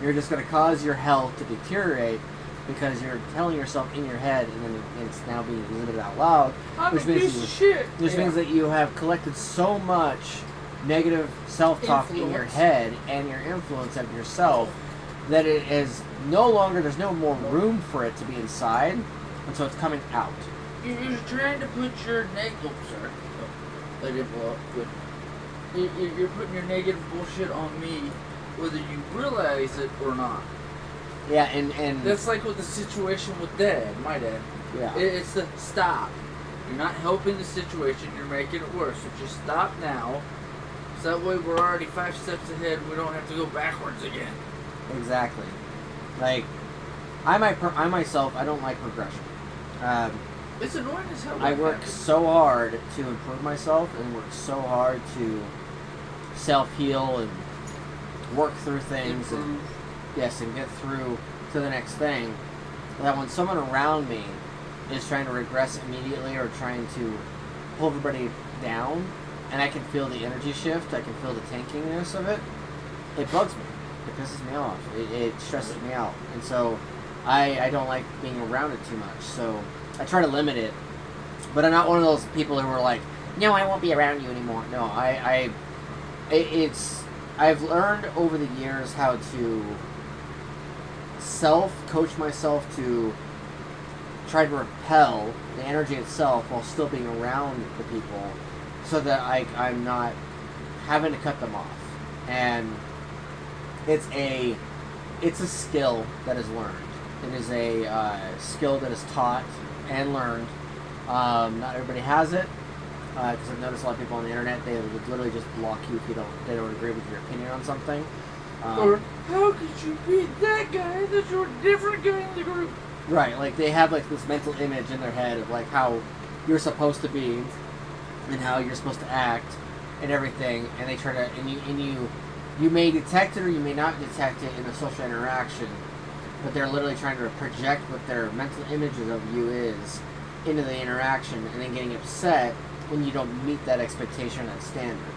you're just going to cause your health to deteriorate because you're telling yourself in your head, and then it's now being exhibited out loud, which means that you have collected so much negative self-talk in your head and your influence of yourself that it is no longer, there's no more room for it to be inside, and so it's coming out. You're trying to put your negative, sorry, let it blow up. You're putting your negative bullshit on me, whether you realize it or not. Yeah, and that's like with the situation with my dad. Yeah. It's the stop. You're not helping the situation, you're making it worse. So just stop now. So that way we're already 5 steps ahead and we don't have to go backwards again. Exactly. Like, I myself, I don't like regression. It's annoying as hell. I work so hard to improve myself and work so hard to self-heal and work through things and get through to the next thing, that when someone around me is trying to regress immediately or trying to pull everybody down, and I can feel the energy shift, I can feel the tankiness of it, it bugs me. It pisses me off. It stresses me out. And so I don't like being around it too much. So I try to limit it. But I'm not one of those people who are like, no, I won't be around you anymore. No, I've learned over the years how to self-coach myself to try to repel the energy itself while still being around the people, so that I'm not having to cut them off. And it's a skill that is learned. It is a skill that is taught and learned. Not everybody has it, because I've noticed a lot of people on the internet, they would literally just block you if they don't agree with your opinion on something. Or, how could you be that guy that you're a different guy in the group? Right, like they have like this mental image in their head of like how you're supposed to be and how you're supposed to act and everything, and they try to, and you may detect it or you may not detect it in a social interaction, but they're literally trying to project what their mental images of you is into the interaction, and then getting upset when you don't meet that expectation, that standard.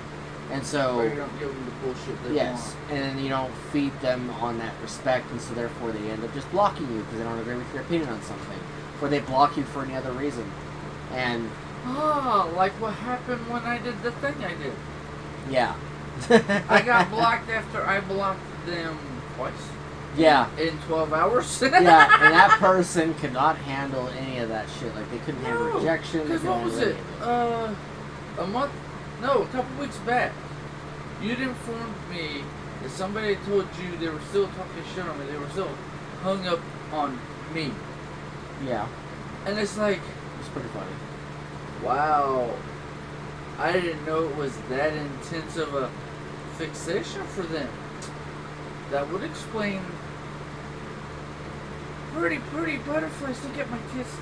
And so, or you don't give them the bullshit they want. And then you don't feed them on that respect, and so therefore they end up just blocking you because they don't agree with your opinion on something, or they block you for any other reason. And like what happened when I did the thing I did. Yeah. I got blocked after I blocked them twice. Yeah. In 12 hours. Yeah, and that person could not handle any of that shit. Like, they couldn't handle rejection. Because what was it? A couple weeks back, you'd informed me that somebody told you they were still talking shit on me. They were still hung up on me. Yeah. And it's like, it's pretty funny. Wow. I didn't know it was that intense of a fixation for them. That would explain pretty butterflies to get my kiss.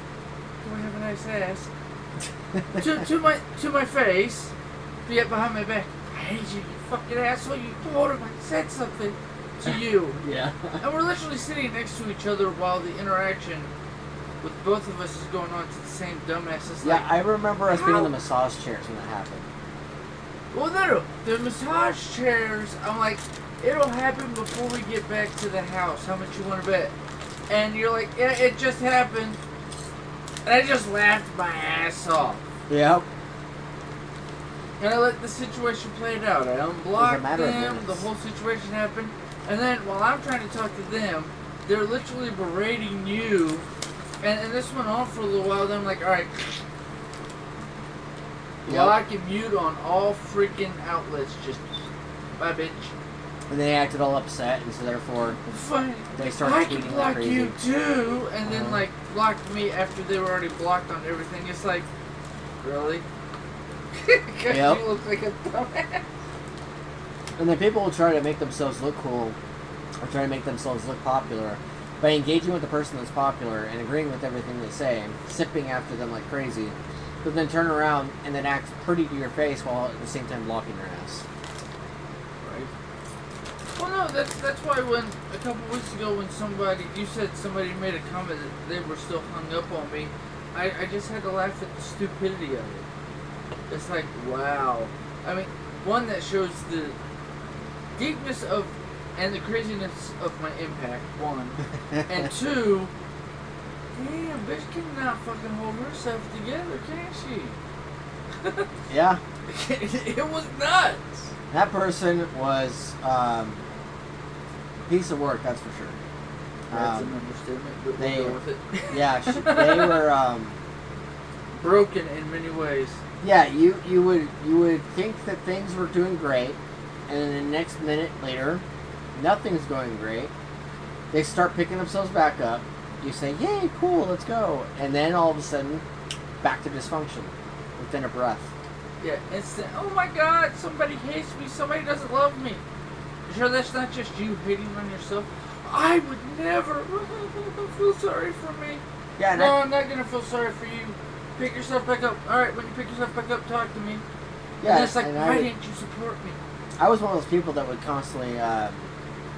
Do I have a nice ass? to my face. Yet behind my back, I hate you, you fucking asshole. You told him I said something to you. Yeah. And we're literally sitting next to each other while the interaction with both of us is going on to the same dumbass. It's Yeah, like, I remember us being how? in the massage chairs when that happened. Well, no, the massage chairs, I'm like, it'll happen before we get back to the house. How much you want to bet? And you're like, yeah, it just happened. And I just laughed my ass off. Yep. And I let the situation play it out. I It was a unblocked matter of them, minutes. the whole situation happened. And then while I'm trying to talk to them, they're literally berating you. And this went on for a little while. Then I'm like, alright. Block and mute on all freaking outlets. Just, bye, bitch. And they acted all upset, and so therefore Fine. they started I tweeting can like block crazy. you too, and then Uh-huh. like blocked me after they were already blocked on everything. It's like, really? Because Yep. you look like a dumbass. And then people will try to make themselves look cool, or try to make themselves look popular, by engaging with the person that's popular and agreeing with everything they say, sipping after them like crazy, but then turn around and then act pretty to your face while at the same time blocking your ass. Right. Well, no, that's why when a couple weeks ago when you said somebody made a comment that they were still hung up on me, I just had to laugh at the stupidity of it. It's like, wow. I mean, one that shows the deepness of and the craziness of my impact, one. And two, damn, bitch cannot fucking hold herself together, can she? Yeah, It was nuts. that person was piece of work, that's for sure. That's an understatement, but they- we'll go with it. Yeah, they were. Broken in many ways. Yeah, you would think that things were doing great, and then the next minute later, nothing's going great. They start picking themselves back up. You say, "Yay, cool, let's go," and then all of a sudden, back to dysfunction within a breath. Yeah, instant. Oh my God! Somebody hates me. Somebody doesn't love me. You sure that's not just you hating on yourself? I would never feel sorry for me. Yeah, and No, I'm not gonna feel sorry for you. Pick yourself back up. All right, when you pick yourself back up, talk to me. yeah, And it's like, and why didn't you support me? I was one of those people that would constantly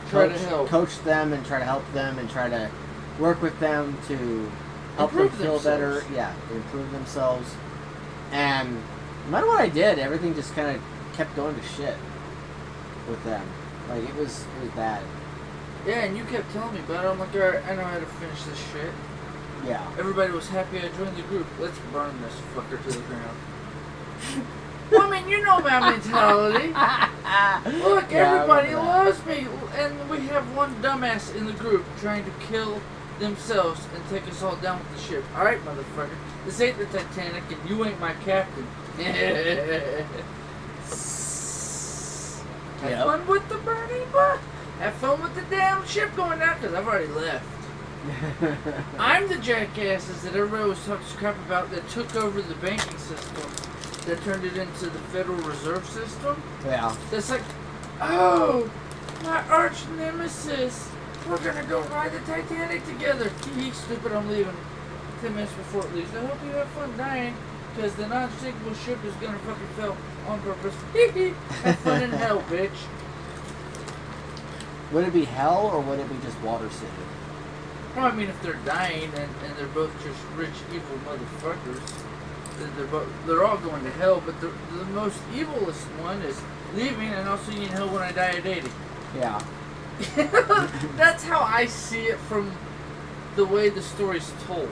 Try to help. coach them and try to help them and try to work with them to help them Improve feel better. themselves. Yeah, improve themselves. And no matter what I did, everything just kind of kept going to shit with them. Like it was bad. Yeah, and you kept telling me about it. I'm like, all right, I know how to finish this shit. Yeah. Everybody was happy I joined the group. Let's burn this fucker to the ground. Well, I mean, you know my mentality. Look, Yeah, I everybody remember that. loves me, and we have one dumbass in the group trying to kill themselves and take us all down with the ship. All right, motherfucker, this ain't the Titanic, and you ain't my captain. Have Yep. fun with the burning butt. Have fun with the damn ship going down, because I've already left. I'm the jackasses that everybody was talking crap about that took over the banking system, that turned it into the Federal Reserve System. Yeah. That's like, oh, my arch nemesis. We're gonna go ride the Titanic together. He's stupid. I'm leaving 10 minutes before it leaves. I hope you have fun dying, because the non-sinkable ship is gonna fucking fail on purpose. Have fun in hell, bitch. Would it be hell or would it be just Water City? No, I mean if they're dying and they're both just rich, evil motherfuckers, then they're all going to hell. But the most evilest one is leaving and I'll see you in hell when I die of dating. Yeah. That's how I see it from the way the story's told.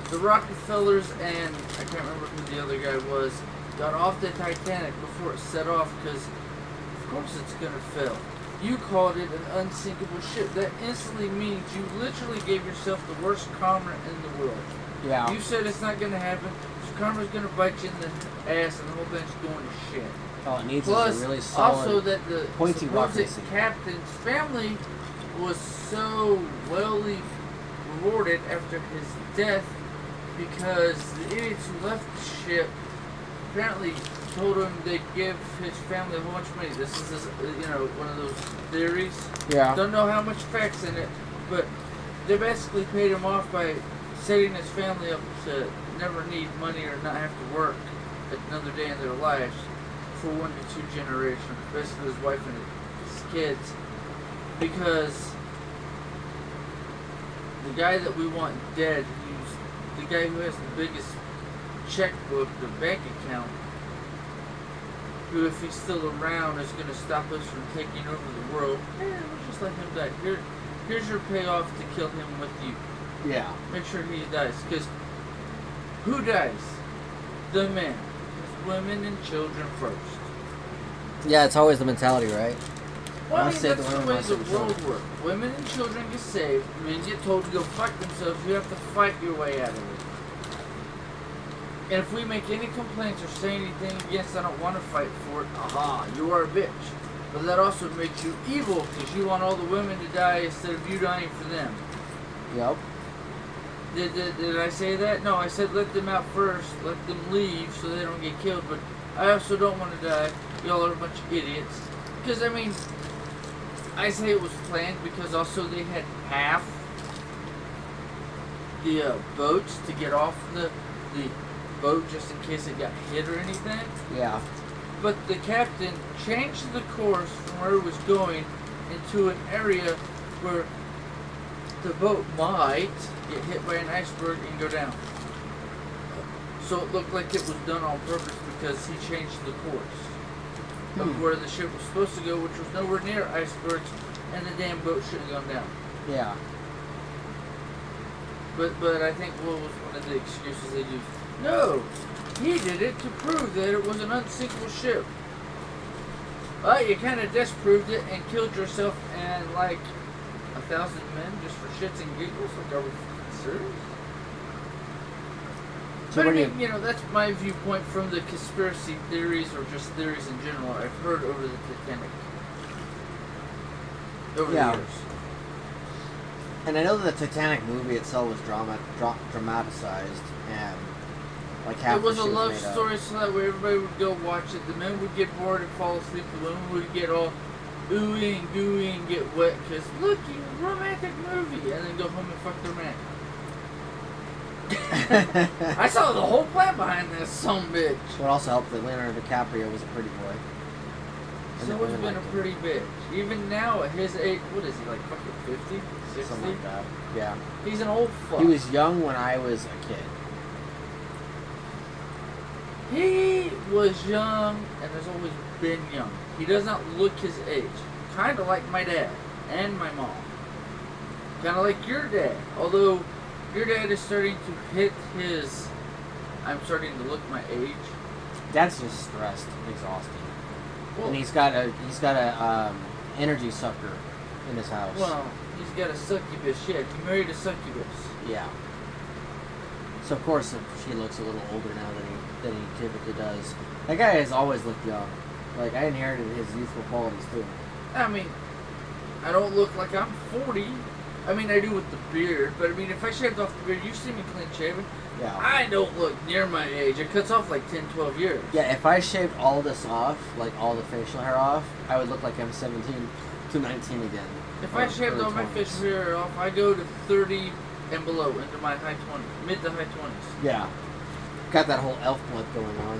The Rockefellers and I can't remember who the other guy was got off the Titanic before it set off because of course it's gonna fail. You called it an unsinkable ship. That instantly means you literally gave yourself the worst karma in the world. Yeah. You said it's not going to happen, so karma's going to bite you in the ass and the whole thing's going to shit. All it needs Plus, is a really solid, also that the pointy rock supposed racing. captain's family was so wellly rewarded after his death because the idiots who left the ship apparently told him they'd give his family a whole bunch of money. This is, one of those theories. Yeah. Don't know how much facts in it, but they basically paid him off by setting his family up to never need money or not have to work another day in their lives for 1 to 2 generations. Basically his wife and his kids. Because the guy that we want dead, who's the guy who has the biggest checkbook, the bank account, who, if he's still around, is going to stop us from taking over the world. We'll just let him die. Here's your payoff to kill him with you. Yeah. Make sure he dies. Because who dies? The men. Because women and children first. Yeah, it's always the mentality, right? Well, I I'll mean, save that's the the women, way I'll save the the world children. works. Women and children get saved. Men get told to go fuck themselves. You have to fight your way out of it. And if we make any complaints or say anything against, I don't want to fight for it. Aha, you are a bitch. But that also makes you evil because you want all the women to die instead of you dying for them. Yep. Did I say that? No, I said let them out first. Let them leave so they don't get killed. But I also don't want to die. Y'all are a bunch of idiots. Because, I mean, I say it was planned because also they had half the boats to get off the boat just in case it got hit or anything. Yeah. But the captain changed the course from where it was going into an area where the boat might get hit by an iceberg and go down. So it looked like it was done on purpose because he changed the course of where the ship was supposed to go, which was nowhere near icebergs, and the damn boat shouldn't have gone down. Yeah. But I think what was one of the excuses they used? No, he did it to prove that it was an unsinkable ship. Well, you kind of disproved it and killed yourself and like 1,000 men just for shits and giggles. Like, are we serious? So But I what do mean, you know, that's my viewpoint from the conspiracy theories or just theories in general I've heard over the Titanic. Over the years. And I know that the Titanic movie itself was dramatized and like half It was the a shit love made up. story so that way everybody would go watch it. The men would get bored and fall asleep. The women would get all ooey and gooey and get wet because, look, you romantic movie. And then go home and fuck their man. I saw the whole plan behind this bitch. What also helped that Leonardo DiCaprio was a pretty boy. And So the he's women been a liked him. pretty bitch. Even now at his age, what is he, like fucking 50? 60? Something like that. Yeah. He's an old fuck. He was young when I was a kid. He was young and has always been young. He does not look his age. Kind of like my dad and my mom. Kind of like your dad. Although your dad is starting to hit his, I'm starting to look my age. Dad's just stressed and exhausted. Well, And he's got a energy sucker in his house. well, he's got a succubus. Yeah, he married a succubus. Yeah. So of course she looks a little older now than he typically does. That guy has always looked young. Like, I inherited his youthful qualities too. I mean, I don't look like I'm 40. I mean, I do with the beard, but I mean, if I shaved off the beard, you see me clean shaven. Yeah. I don't look near my age. It cuts off like 10, 12 years. Yeah, if I shaved all this off, like all the facial hair off, I would look like I'm 17 to 19 again. If Or I shaved early all my 20s. facial hair off, I go to 30 and below, into my high 20s, mid to high 20s. Yeah. Got that whole elf blood going on.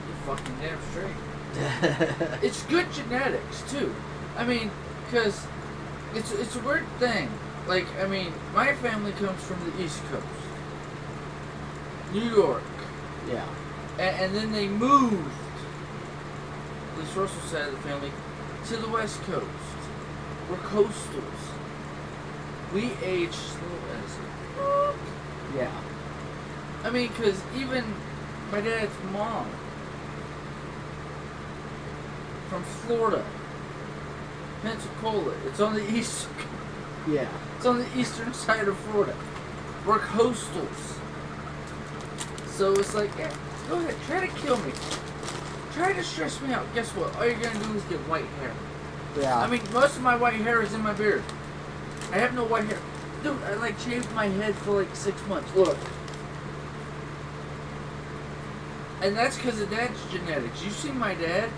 You're fucking damn straight. It's good genetics, too. I mean, because it's a weird thing. Like, I mean, my family comes from the East Coast. New York. Yeah. And then they moved, at least Russell's side of the family, to the West Coast. We're coastals. We age slow as fuck. Yeah. I mean, because even my dad's mom from Florida, Pensacola, it's on the east. Yeah. It's on the eastern side of Florida. We're coastals. So it's like, yeah, go ahead, try to kill me. Try to stress me out. Guess what? All you're gonna do is get white hair. Yeah. I mean, most of my white hair is in my beard. I have no white hair. Dude, I like shaved my head for like 6 months. Look. And that's because of dad's genetics. You see my dad?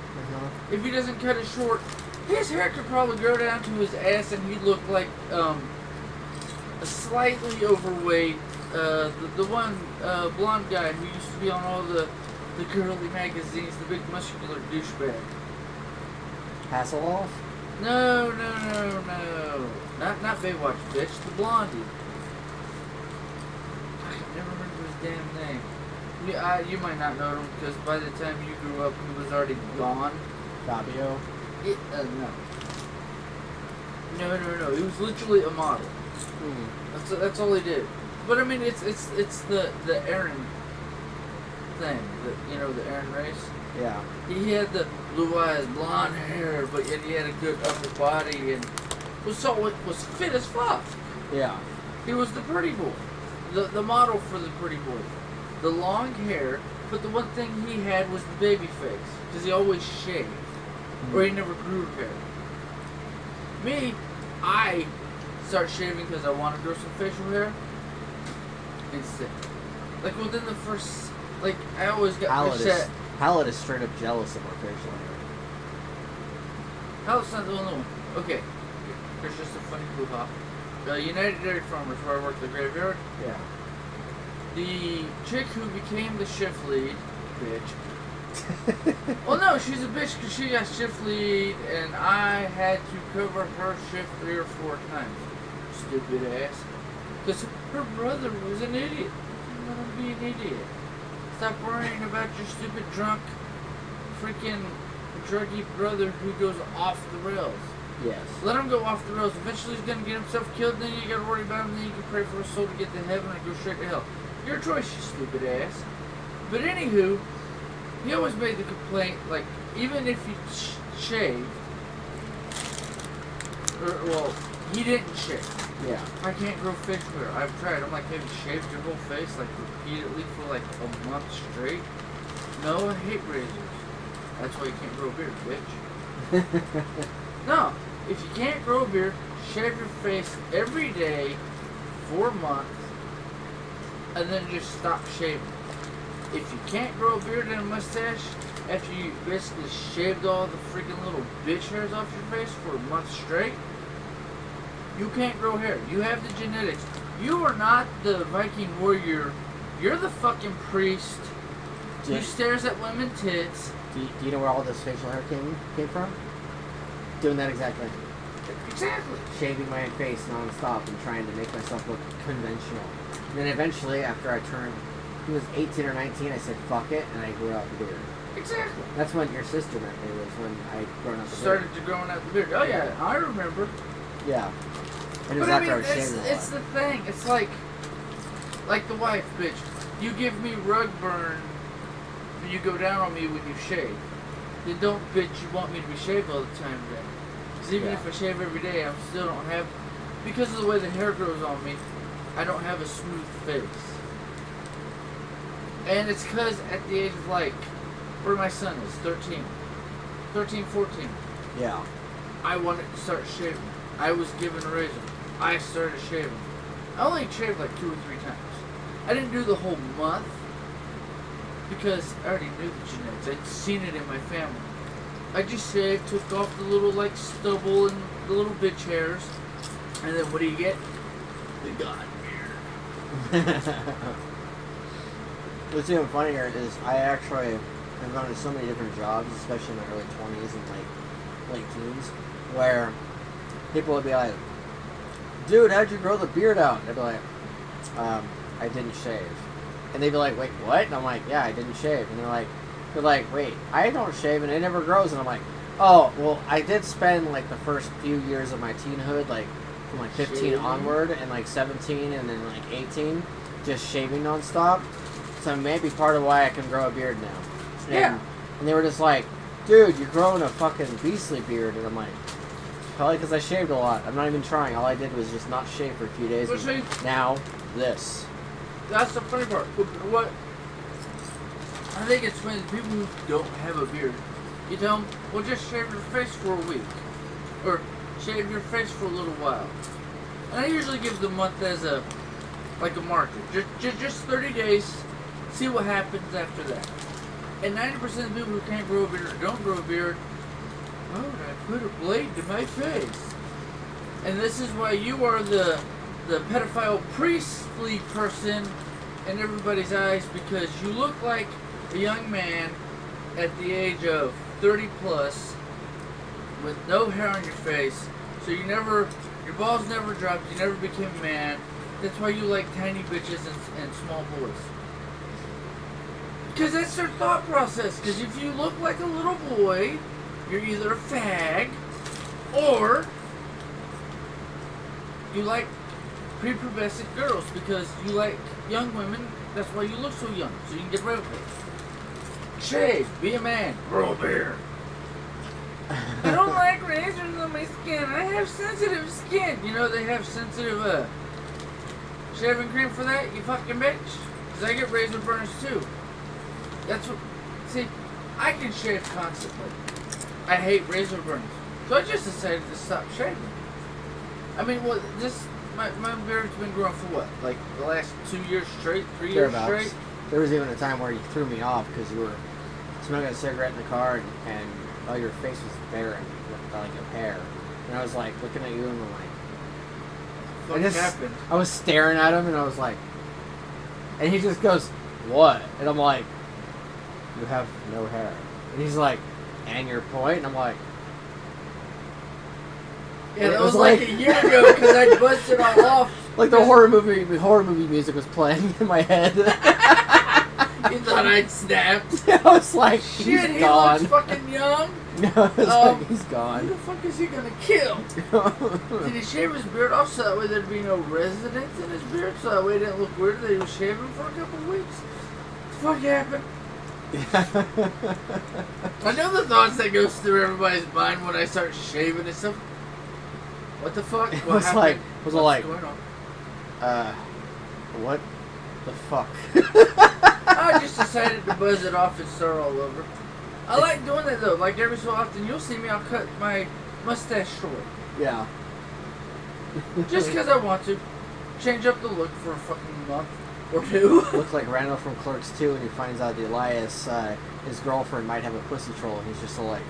If he doesn't cut it short, his hair could probably grow down to his ass and he'd look like a slightly overweight, the one blonde guy who used to be on all the girly magazines, the big muscular douchebag. Hasselhoff? No. Not Baywatch, bitch. The blondie. damn name? You might not know him because by the time you grew up, he was already gone. Fabio. No. No. He was literally a model. That's all he did. But I mean, it's the Aaron thing, the Aaron race. Yeah. He had the blue eyes, blonde hair, but yet he had a good upper body and was fit as fuck. Yeah. He was the pretty boy, the model for the pretty boy, the long hair. But the one thing he had was the baby face, because he always shaved, or he never grew hair. Me, I start shaving because I want to grow some facial hair. Instant. Like within the first, I always got upset. Hallett is straight up jealous of our facial hair. Hallett's not the only one. Okay, here's just a funny hoo-ha. United Dairy Farmers, where I work the graveyard. Yeah. The chick who became the shift lead, Bitch. well, no, she's a bitch because she got shift lead, and I had to cover her shift 3 or 4 times. Stupid ass. Because her brother was an idiot. Let him be an idiot. Stop worrying about your stupid drunk, freaking druggy brother who goes off the rails. Yes. Let him go off the rails. Eventually he's going to get himself killed, and then you got to worry about him, and then you can pray for his soul to get to heaven and go straight to hell. Your choice, you stupid ass. But anywho, he always made the complaint, even if he shaved, he didn't shave. Yeah. I can't grow facial hair. I've tried. I'm like, have you shaved your whole face, repeatedly for, a month straight? No, I hate razors. That's why you can't grow a beard, bitch. No, if you can't grow a beard, shave your face every day for a month, and then just stop shaving. If you can't grow a beard and a mustache, after you basically shaved all the freaking little bitch hairs off your face for a month straight, you can't grow hair. You have the genetics. You are not the Viking warrior. You're the fucking priest who stares at women's tits. Do you know where all this facial hair came from? Doing that exact thing. Exactly. Shaving my face non-stop and trying to make myself look conventional. And then eventually, after I turned, he was 18 or 19, I said, fuck it, and I grew out the beard. Exactly. That's when your sister met me, was when I grown out the beard. Started to growing out the beard. Oh yeah, I remember. Yeah. And it was But after I was shaving a lot. it's the thing. It's like the wife, bitch. You give me rug burn, and you go down on me when you shave. Then don't, bitch, you want me to be shaved all the time then. Because even if I shave every day, I still don't have, because of the way the hair grows on me, I don't have a smooth face. And it's because at the age of where my son is, 13, 14, Yeah. I wanted to start shaving. I was given a razor. I started shaving. I only shaved 2 or 3 times. I didn't do the whole month because I already knew the genetics. I'd seen it in my family. I just shaved, took off the little stubble and the little bitch hairs, and then what do you get? The god beard. What's even funnier is I actually have gone to so many different jobs, especially in my early 20s and late teens, where people would be like, dude, how'd you grow the beard out? And I'd be like, I didn't shave. And they'd be like, wait, what? And I'm like, yeah, I didn't shave. And they're like, wait, I don't shave and it never grows. And I'm like, oh, well, I did spend the first few years of my teenhood, from 15 shaving onward, and 17 and then 18, just shaving nonstop. So maybe part of why I can grow a beard now. Yeah. And they were just like, dude, you're growing a fucking beastly beard. And I'm like, probably because I shaved a lot. I'm not even trying. All I did was just not shave for a few days. Well, see, now, this. that's the funny part. What I think it's funny, the people who don't have a beard, you tell them, well, just shave your face for a week. Or shave your face for a little while. And I usually give the month as a marker. Just 30 days, see what happens after that. And 90% of the people who can't grow a beard or don't grow a beard, oh, I put a blade to my face. And this is why you are the pedophile priestly person in everybody's eyes, because you look like a young man at the age of 30 plus with no hair on your face, so your balls never dropped, you never became a man. That's why you like tiny bitches and small boys. Because that's their thought process. Because if you look like a little boy, you're either a fag or you like prepubescent girls because you like young women. That's why you look so young, so you can get away with it. Shave, be a man, grow a beard. I don't like razors on my skin. I have sensitive skin. You know they have sensitive shaving cream for that, you fucking bitch. Because I get razor burners too. That's what. See, I can shave constantly. I hate razor burners. So I just decided to stop shaving. I mean, well, my beard's been growing for what? Like the last 2 years straight? 3 years straight? There was even a time where you threw me off because you were smoking a cigarette in the car and all your face was barren with like a hair. And I was like looking at you and I'm like, What happened? I was staring at him and I was like, and he just goes, what? And I'm like, you have no hair. And he's like, and your point? And I'm like, yeah, that was like a year ago because I busted all off. Like the horror movie music was playing in my head. You thought I'd snapped? I was like, shit, he gone. looks fucking young. No, I was like, he's Who gone. the fuck is he gonna kill? Did he shave his beard off so that way there'd be no residence in his beard? So that way it didn't look weird that he was shaving for a couple of weeks? What the fuck happened? I know the thoughts that goes through everybody's mind when I start shaving and stuff. What the fuck? It What was happened? like, What's going on? what the fuck? I just decided to buzz it off and start all over. I like doing that though. Like every so often, you'll see me. I'll cut my mustache short, Yeah. just because I want to. Change up the look for a fucking month or two. Looks like Randall from Clerks 2 when he finds out that Elias, his girlfriend, might have a pussy troll, and he's just so like,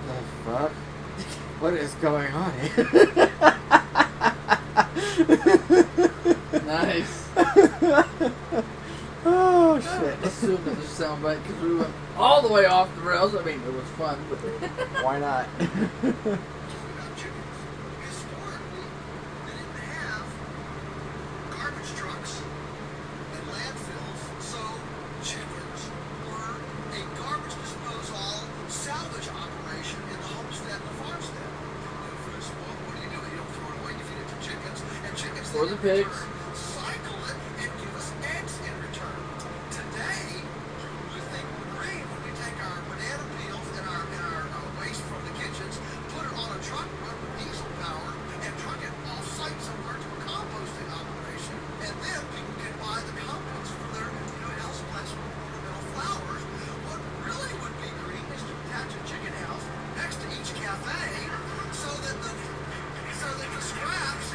the fuck? What is going on here? Nice. Oh shit! Let's zoom in this soundbite because we went all the way off the rails. I mean, it was fun, but Why not? About chickens. Historically, they didn't have garbage trucks and landfills, so chickens were a garbage disposal salvage operation in the homestead and the farmstead. What do? You don't throw it away, you feed it to chickens, and chickens for the then in pigs. return cycle it and give us eggs in return. Today, you think we're green when we take our banana peels and our waste from the kitchens, put it on a truck, run with diesel power, and truck it off-site somewhere to a composting operation, and then people can buy the compost for their houseplants with ornamental flowers. What really would be green is to attach a chicken house next to each cafe so that the scraps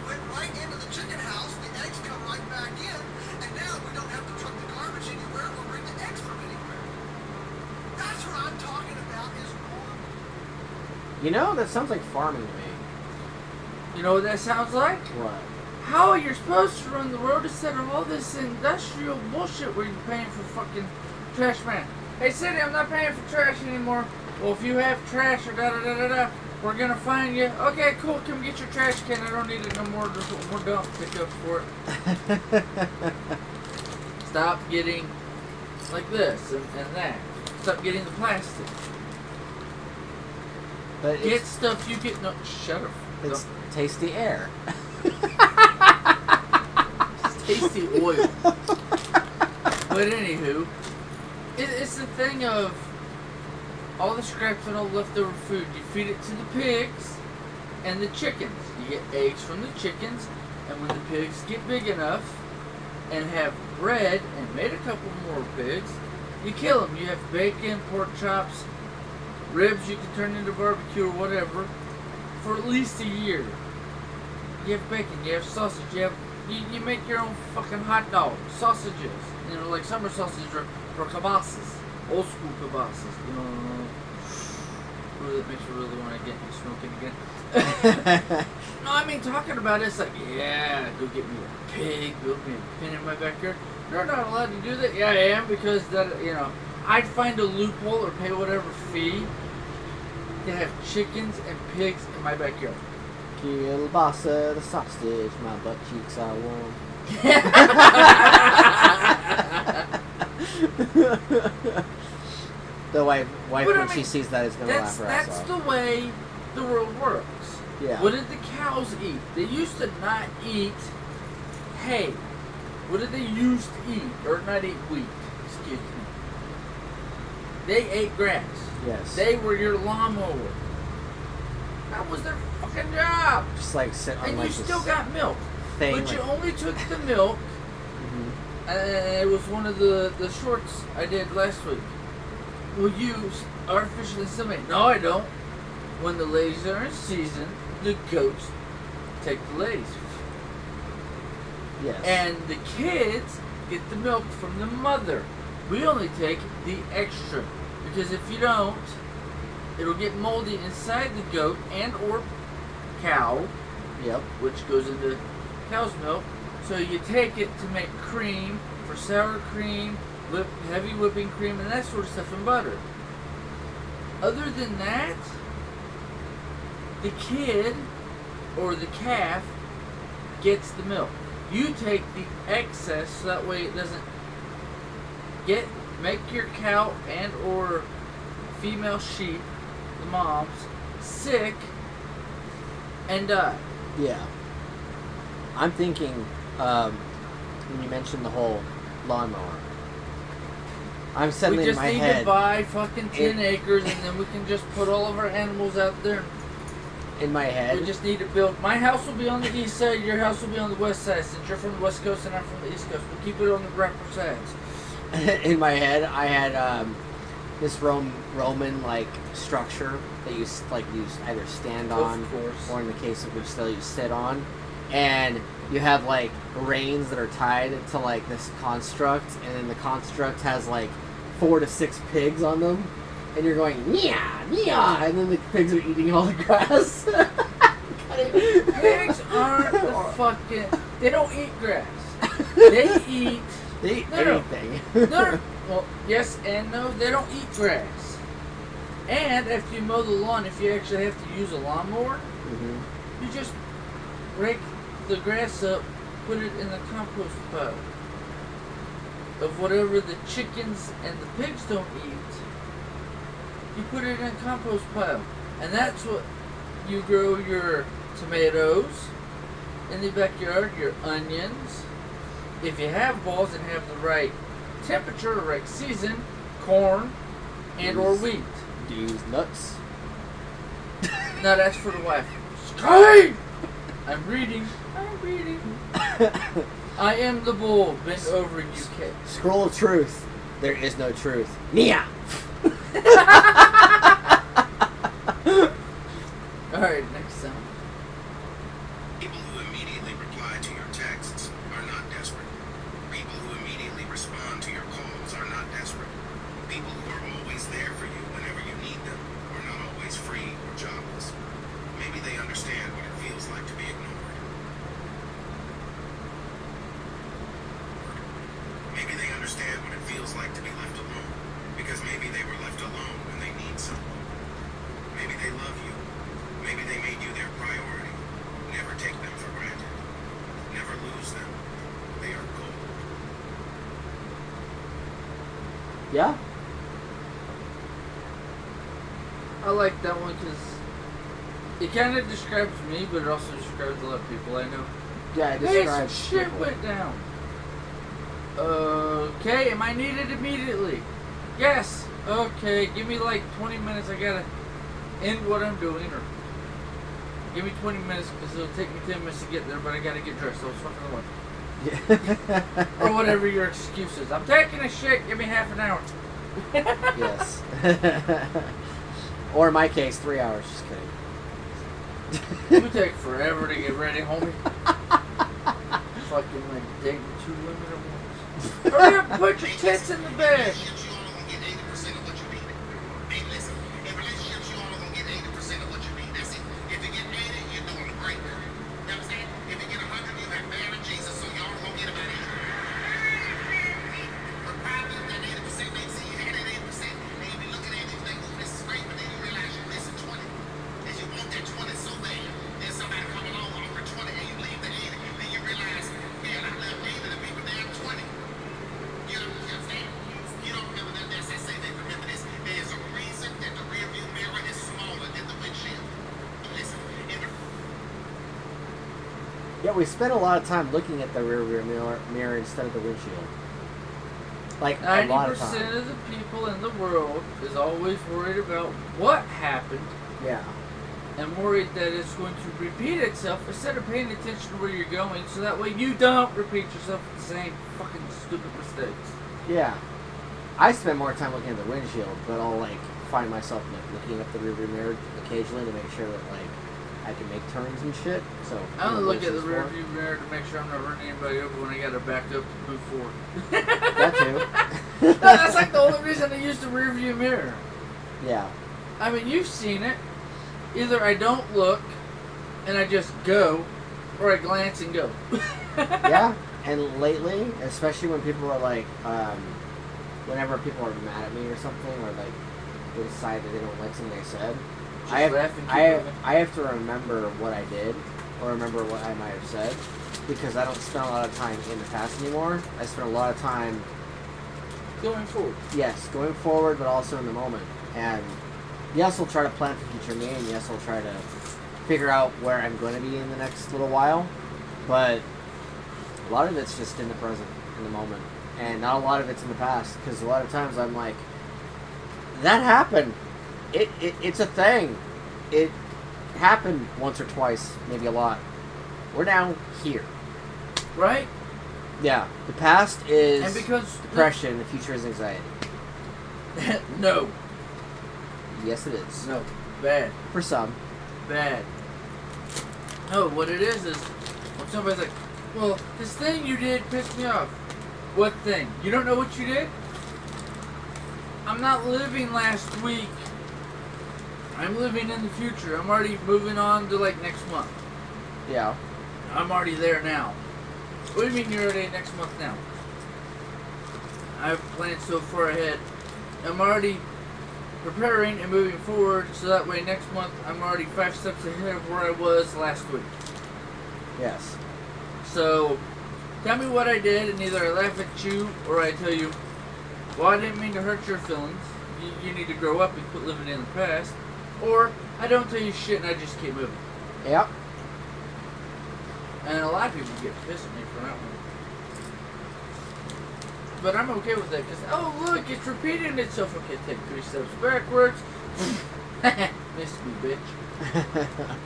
went right into the chicken house, the eggs come right back in, and now we don't have to truck the garbage anywhere or bring the eggs from anywhere. That's what I'm talking about is normal. You know, that sounds like farming to me. You know what that sounds like? What? How you're supposed to run the road instead of all this industrial bullshit where you're paying for fucking trash man. Hey city, I'm not paying for trash anymore. Well, if you have trash or da-da-da-da-da, we're gonna find you. Okay, cool, come get your trash can. I don't need it no more. Just one more dump pick up for it. Stop getting like this and that. Stop getting the plastic. But Get it's, stuff you get. No, shut up. it's tasty air. It's tasty oil. But anywho, it's the thing of all the scraps and all the leftover food. You feed it to the pigs and the chickens. You get eggs from the chickens, and when the pigs get big enough and have bred and made a couple more pigs, you kill them. You have bacon, pork chops, ribs you can turn into barbecue or whatever for at least a year. You have bacon, you have sausage, you make your own fucking hot dog, sausages. You know, like summer sausage or kibasas. Old school kibasas. You know, that makes you really want to get me smoking again. No, I mean, talking about it, it's like, yeah, go get me a pig, build me a pen in my backyard. You're not allowed to do that. Yeah, I am, because that, you know, I'd find a loophole or pay whatever fee to have chickens and pigs in my backyard. Kielbasa, the sausage, my butt cheeks are warm. The wife But when I she mean, sees that is gonna laugh her ass That's off. the way the world works. Yeah. What did the cows eat? They used to not eat hay. What did they used to eat? Or not eat wheat, excuse me. They ate grass. Yes. They were your lawnmower. That was their fucking job. Just like sit on And like you this still got milk. thing. But like, you only took the milk. Mhm. And it was one of the shorts I did last week. Will use artificial insemination. No, I don't. When the ladies are in season, the goats take the ladies. Yes. And the kids get the milk from the mother. We only take the extra. Because if you don't, it'll get moldy inside the goat and or cow, Yep. which goes into cow's milk. So you take it to make cream, for sour cream, heavy whipping cream, and that sort of stuff, and butter. Other than that, the kid or the calf gets the milk. You take the excess so that way it doesn't make your cow and or female sheep, the moms, sick and die. Yeah. I'm thinking, when you mentioned the whole lawnmower, I'm suddenly We in just my need head. to buy fucking 10 acres and then we can just put all of our animals out there. In my head. We just need to build. My house will be on the east side, your house will be on the west side. Since you're from the west coast and I'm from the east coast, we'll keep it on the proper sides. In my head, I had this Roman like structure that you either stand on, Of course. or in the case of which still you sit on, and you have like reins that are tied to like this construct, and then the construct has like 4 to 6 pigs on them, and you're going meow meow, and then the pigs are eating all the grass. Pigs aren't the fucking. They don't eat grass. They eat. They eat No. anything. No, well, yes and no. They don't eat grass. And after you mow the lawn, if you actually have to use a lawnmower, Mm-hmm. you just rake the grass up, put it in the compost pile of whatever the chickens and the pigs don't eat. You put it in a compost pile, and that's what you grow your tomatoes in the backyard, your onions. If you have balls and have the right temperature, right season, corn and or wheat. Do you use nuts? No, that's for the wife. Sky! I'm reading. I am the bull bent over UK. Scroll of truth. There is no truth. Nia. Alright, next sound. People who immediately reply to your texts are not desperate. People who immediately respond to your calls are not desperate. People who are always there for you whenever you need them are not always free or jobless. Maybe they understand what it feels like to be ignored. Maybe they understand what it feels like to be left alone, because maybe they were left alone when they need someone. Maybe they love you. Maybe they made you their priority. Never take them for granted. Never lose them. They are gold. Yeah. I like that one because it kind of describes me, but it also describes a lot of people I know. Yeah. It Hey, some describes shit people. went down. Okay, am I needed immediately? Yes. Okay, give me like 20 minutes. I gotta end what I'm doing, or give me 20 minutes because it'll take me 10 minutes to get there, but I gotta get dressed. So it's fucking away. Yeah. Or whatever your excuse is. I'm taking a shit. Give me half an hour. Yes. Or in my case, 3 hours. Just kidding. It would take forever to get ready, homie. Fucking like dating 2 women at once. Hurry up, put your tits in the bed. Relationships, you only gonna get 80% of what you need. Hey, listen, in relationships, you only gonna get 80% of what you need. That's it. If you get 80, you're doing great. You know what I'm saying? If you get 100, you have married Jesus, so y'all gonna get about 80. But probably that 80% may see you had that 80%, and you be looking at it and think, oh, this is great, but then you realize you're missing 20. And you want that 20 so bad. Then somebody come along offer 20 and you leave the 80. Then you realize, man, I love Yeah, we spend a lot of time looking at the rear mirror instead of the windshield. Like, a lot of 90% time. of the people in the world is always worried about what happened Yeah. and worried that it's going to repeat itself instead of paying attention to where you're going so that way you don't repeat yourself with the same fucking stupid mistakes. Yeah. I spend more time looking at the windshield, but I'll, like, find myself, like, looking at the rear mirror occasionally to make sure that, like, I can make turns and shit. So I only look at the rear for. view mirror to make sure I'm not running anybody over when I got to back up to move forward. That too. No, that's like the only reason I use the rear view mirror. Yeah. I mean, you've seen it. Either I don't look and I just go, or I glance and go. Yeah. And lately, especially when people are like, whenever people are mad at me or something, or like they decide that they don't like something I said, I have to remember what I did, or remember what I might have said, because I don't spend a lot of time in the past anymore. I spend a lot of time going forward. Yes, going forward, but also in the moment. And yes, I'll try to plan for future me, and yes, I'll try to figure out where I'm going to be in the next little while, but a lot of it's just in the present, in the moment, and not a lot of it's in the past, because a lot of times I'm like, that happened. It's a thing. It happened once or twice, maybe a lot. We're now here. Right? Yeah. The past is and because depression, the future is anxiety. No. Yes, it is. No. Bad. For some. Bad. No, what it is when somebody's like, well, this thing you did pissed me off. What thing? You don't know what you did? I'm not living last week. I'm living in the future. I'm already moving on to like next month. Yeah. I'm already there now. What do you mean you're already next month now? I've planned so far ahead. I'm already preparing and moving forward so that way next month I'm already 5 steps ahead of where I was last week. Yes. So, tell me what I did and either I laugh at you or I tell you, well, I didn't mean to hurt your feelings. You need to grow up and quit living in the past. Or, I don't tell you shit and I just keep moving. Yep. And a lot of people get pissed at me for that one. But I'm okay with that because, oh, look, it's repeating itself. Okay, take 3 steps backwards. Missed me, bitch.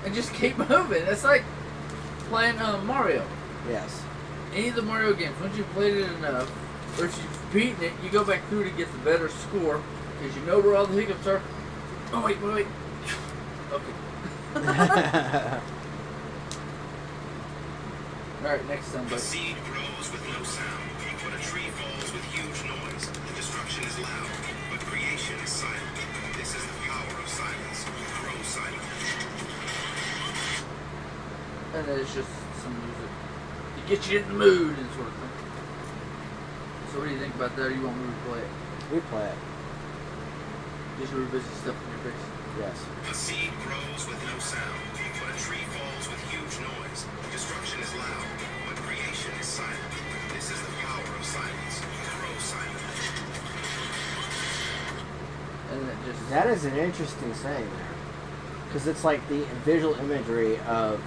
And just keep moving. It's like playing Mario. Yes. Any of the Mario games, once you've played it enough, or if you've beaten it, you go back through to get the better score because you know where all the hiccups are. Oh, wait. Okay. Alright, next time, A buddy. seed grows with no sound, but a tree falls with huge noise. Destruction is loud, but creation is silent. This is the power of silence. Grow silent. And then it's just some music to get you in the mood and sort of thing. So what do you think about that? Or you want me to play it? We play it. Just revisit stuff in your face. Yes. A seed grows with no sound, but a tree falls with huge noise. Destruction is loud, but creation is silent. This is the power of silence. Grow silent. And then just That is an interesting saying there. Because it's like the visual imagery of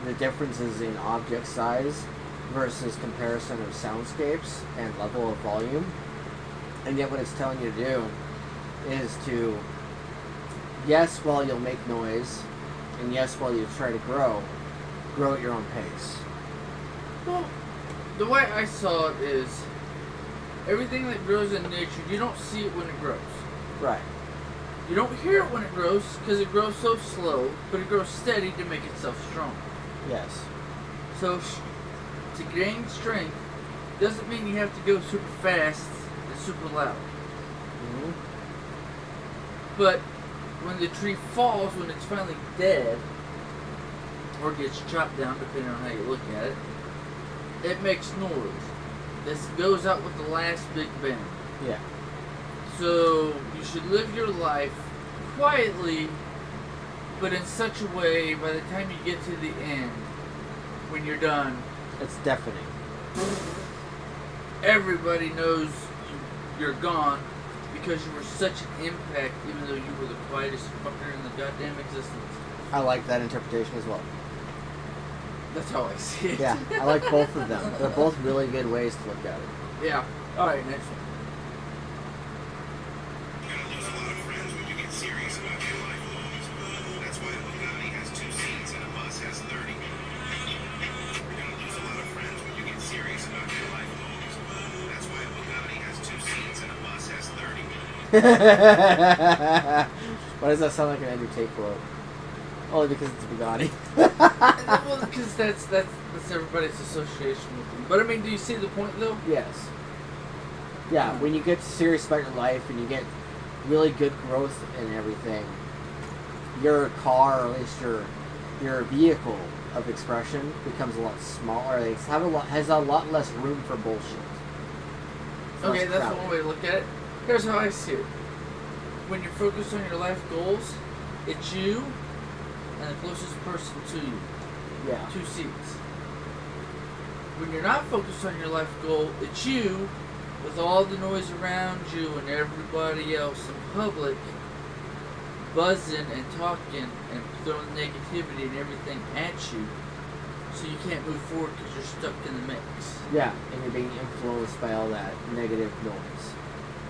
the differences in object size versus comparison of soundscapes and level of volume. And yet what it's telling you to do is to, yes, while you'll make noise, and yes, while you try to grow at your own pace. well, the way I saw it is everything that grows in nature, you don't see it when it grows. Right. You don't hear it when it grows because it grows so slow, but it grows steady to make itself strong. Yes. So to gain strength doesn't mean you have to go super fast and super loud. Mm-hmm. But when the tree falls, when it's finally dead, or gets chopped down, depending on how you look at it, it makes noise. This goes out with the last big bang. Yeah. So you should live your life quietly, but in such a way, by the time you get to the end, when you're done, It's deafening. everybody knows you're gone because you were such an impact, even though you were the quietest fucker in the goddamn existence. I like that interpretation as well. That's how I see it. Yeah, I like both of them. They're both really good ways to look at it. Yeah. All right, next one. You're gonna lose a lot of friends when you get serious about your life goals. That's why a Bugatti has 2 seats and a bus has 30. You're gonna lose a lot of friends when you get serious about your life goals. That's why a Bugatti has 2 seats and a bus has 30. Why does that sound like an Andrew Tate quote? Only because it's a Bugatti. Well, because that's everybody's association with them. But I mean, do you see the point though? Yes. Yeah, when you get serious about your life and you get really good growth and everything, your car, or at least your vehicle of expression, becomes a lot smaller. It has a lot less room for bullshit. It's Okay, less that's crowded. one way to look at it. Here's how I see it. When you're focused on your life goals, it's you and the closest person to you. Yeah. 2 seats. When you're not focused on your life goal, it's you with all the noise around you and everybody else in public buzzing and talking and throwing negativity and everything at you, so you can't move forward because you're stuck in the mix. Yeah, and you're being influenced by all that negative noise.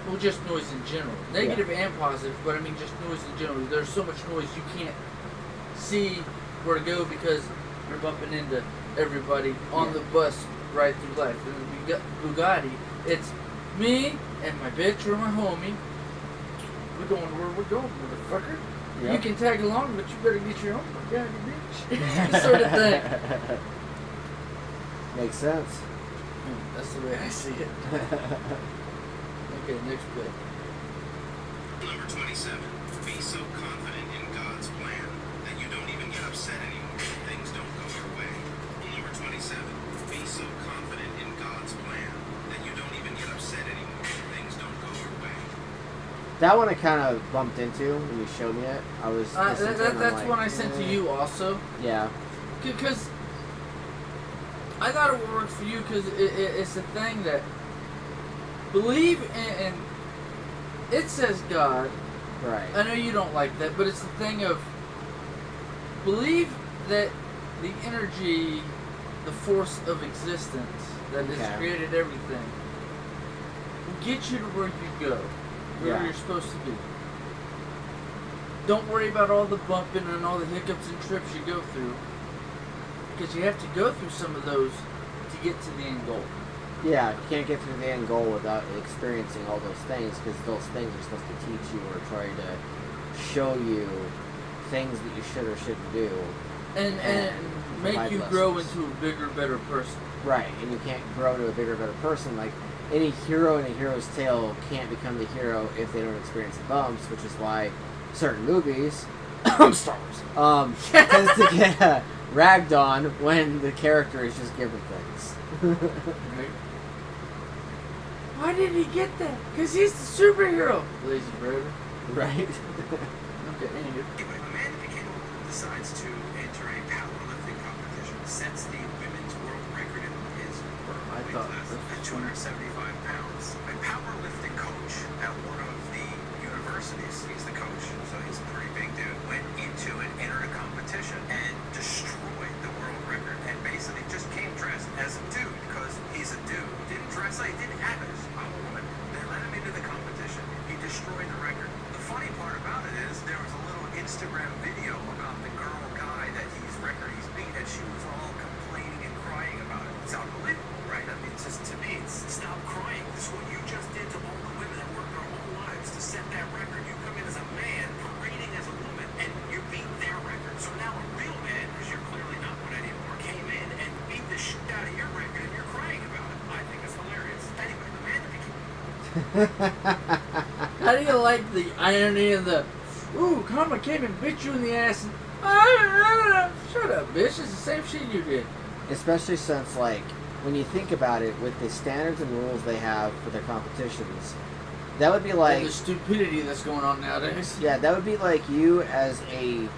Well, just noise in general. Negative and positive, but I mean just noise in general. There's so much noise you can't see where to go because you're bumping into everybody on the bus right through life. And the Bugatti, it's me and my bitch or my homie. We're going where we're going, motherfucker. Yep. You can tag along, but you better get your own Bugatti, bitch. Sort of thing. Makes sense. That's the way I see it. Okay, next play. Number 27. Be so confident in God's plan that you don't even get upset anymore when things don't go your way. Number 27. Be so confident in God's plan that you don't even get upset anymore when things don't go your way. That one I kind of bumped into when you showed me it. I was listening to it and I'm That's like, one I sent to you also. Yeah. Because I thought it would work for you because it's the thing that believe in it says God. Right. I know you don't like that, but it's the thing of believe that the energy, the force of existence that has created everything will get you to where you go, where you're supposed to be. Don't worry about all the bumping and all the hiccups and trips you go through, because you have to go through some of those to get to the end goal. Yeah, you can't get through the end goal without experiencing all those things, because those things are supposed to teach you or try to show you things that you should or shouldn't do. And make you grow into a bigger, better person. Right, and you can't grow to a bigger, better person. Like, any hero in a hero's tale can't become the hero if they don't experience the bumps, which is why certain movies, Star Wars, tends to get ragged on when the character is just given things. Right? Why did he get that? Because he's the superhero. Lazy brother. Right? Okay, anyway. Anyway, Amanda Buchanan decides to enter a powerlifting competition, sets the women's world record in his weight class at 275 pounds. A powerlifting coach at one of the universities, he's the coach, so he's a pretty big dude, went into and entered a competition and destroyed the world record and basically just came dressed as a dude because he's a dude. Didn't dress like, didn't have it. I'm a woman. They let him into the competition. He destroyed the record. The funny part about it is there was a little Instagram video about the girl guy that he's beat, and she was all complaining and crying about it. It's unbelievable, right? I mean, just to me, it's stop crying. This is what you just did to all the women that worked their whole lives to set that record. You come in as a man, parading as a woman, and you beat their record. So now a real man, because you're clearly not one anymore, came in and beat the shit out of your record, and you're crying about it. I think it's hilarious. Anyway, the man became... How do you like the irony of the, ooh, karma came and bit you in the ass and, shut up, bitch, it's the same shit you did. Especially since, like, when you think about it, with the standards and rules they have for their competitions, that would be like... And the stupidity that's going on nowadays. Yeah, that would be like you as a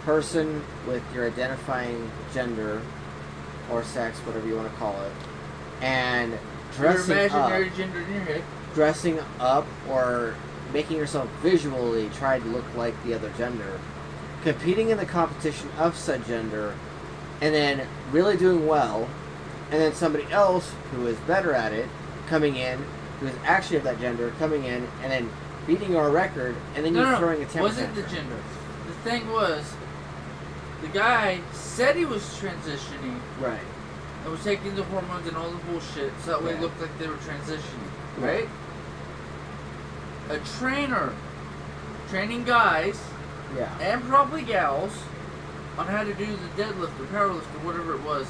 person with your identifying gender or sex, whatever you want to call it, and Your dressing imaginary up, gender in your head. dressing up or making yourself visually try to look like the other gender, competing in the competition of said gender, and then really doing well, and then somebody else who is better at it coming in, who is actually of that gender, coming in, and then beating our record, and then you're throwing a temper wasn't the tantrum. gender. The thing was, the guy said he was transitioning Right. and was taking the hormones and all the bullshit, so that way it looked like they were transitioning, right? A trainer training guys Yeah. and probably gals on how to do the deadlift or powerlift or whatever it was,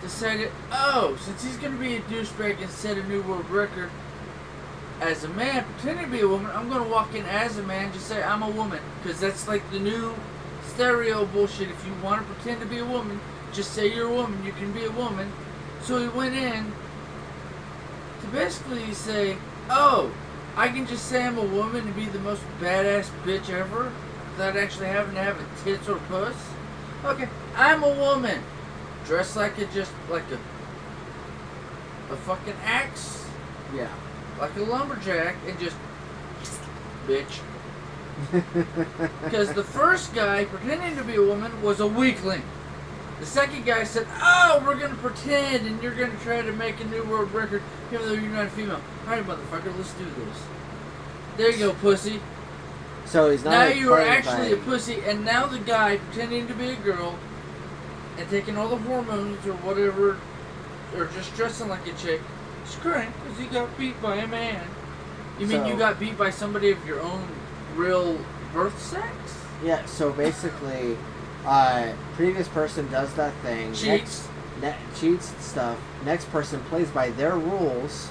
decided, oh, since he's going to be a douchebag and set a new world record as a man, pretending to be a woman, I'm going to walk in as a man, just say I'm a woman, because that's like the new stereo bullshit. If you want to pretend to be a woman, just say you're a woman, you can be a woman. So he went in to basically say, oh, I can just say I'm a woman and be the most badass bitch ever without actually having to have a tits or puss. Okay, I'm a woman. Dressed like a fucking axe, Yeah. like a lumberjack, and just bitch. Because the first guy pretending to be a woman was a weakling. The second guy said, oh, we're going to pretend and you're going to try to make a new world record even though you're not a female. Alright, motherfucker, let's do this. There you go, pussy. So he's not. Now you are playing actually a by- pussy, and now the guy pretending to be a girl and taking all the hormones or whatever, or just dressing like a chick, is crying because he got beat by a man. You mean So- you got beat by somebody of your own real birth sex? Yeah. So basically, previous person does that thing. Cheats. Cheats and stuff. Next person plays by their rules,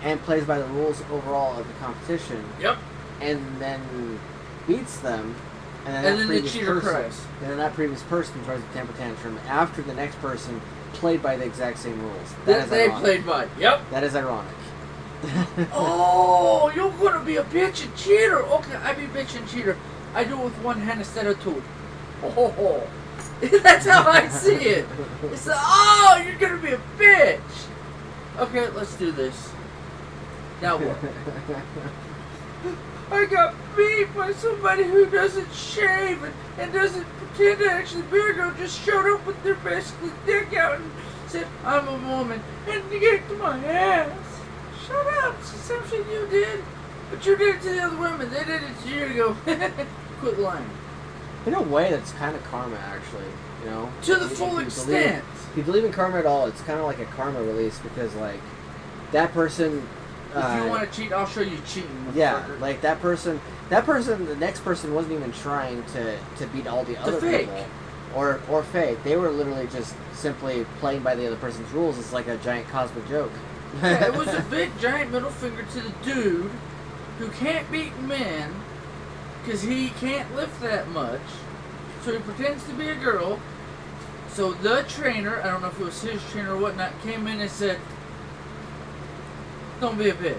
and plays by the rules overall of the competition. Yep. And then beats them, and then, And that then the previous cheater person, cries. and then that previous person throws a temper tantrum after the next person played by the exact same rules. That they ironic. played by. Yep. That is ironic. Oh, you're gonna be a bitch and cheater. Okay, I be bitch and cheater. I do it with one hand instead of two. Oh, that's how I see it. It's like, oh, you're gonna be a bitch. Okay, let's do this. Now what? I got beat by somebody who doesn't shave and doesn't pretend to actually be a girl, just showed up with their basically dick out and said, I'm a woman, and yanked my ass. Shut up, it's the same shit you did. But you did it to the other women, they did it to you to go, quit lying. In a way, that's kind of karma, actually. You know, To the If full you extent. If you believe in karma at all, it's kind of like a karma release because, like, that person. If you want to cheat, I'll show you cheating. Yeah, motherfucker. like that person, the next person wasn't even trying to beat all the other fake. people, or fake. They were literally just simply playing by the other person's rules. It's like a giant cosmic joke. Yeah, it was a big giant middle finger to the dude who can't beat men because he can't lift that much. So he pretends to be a girl. So the trainer, I don't know if it was his trainer or whatnot, came in and said, don't be a bitch.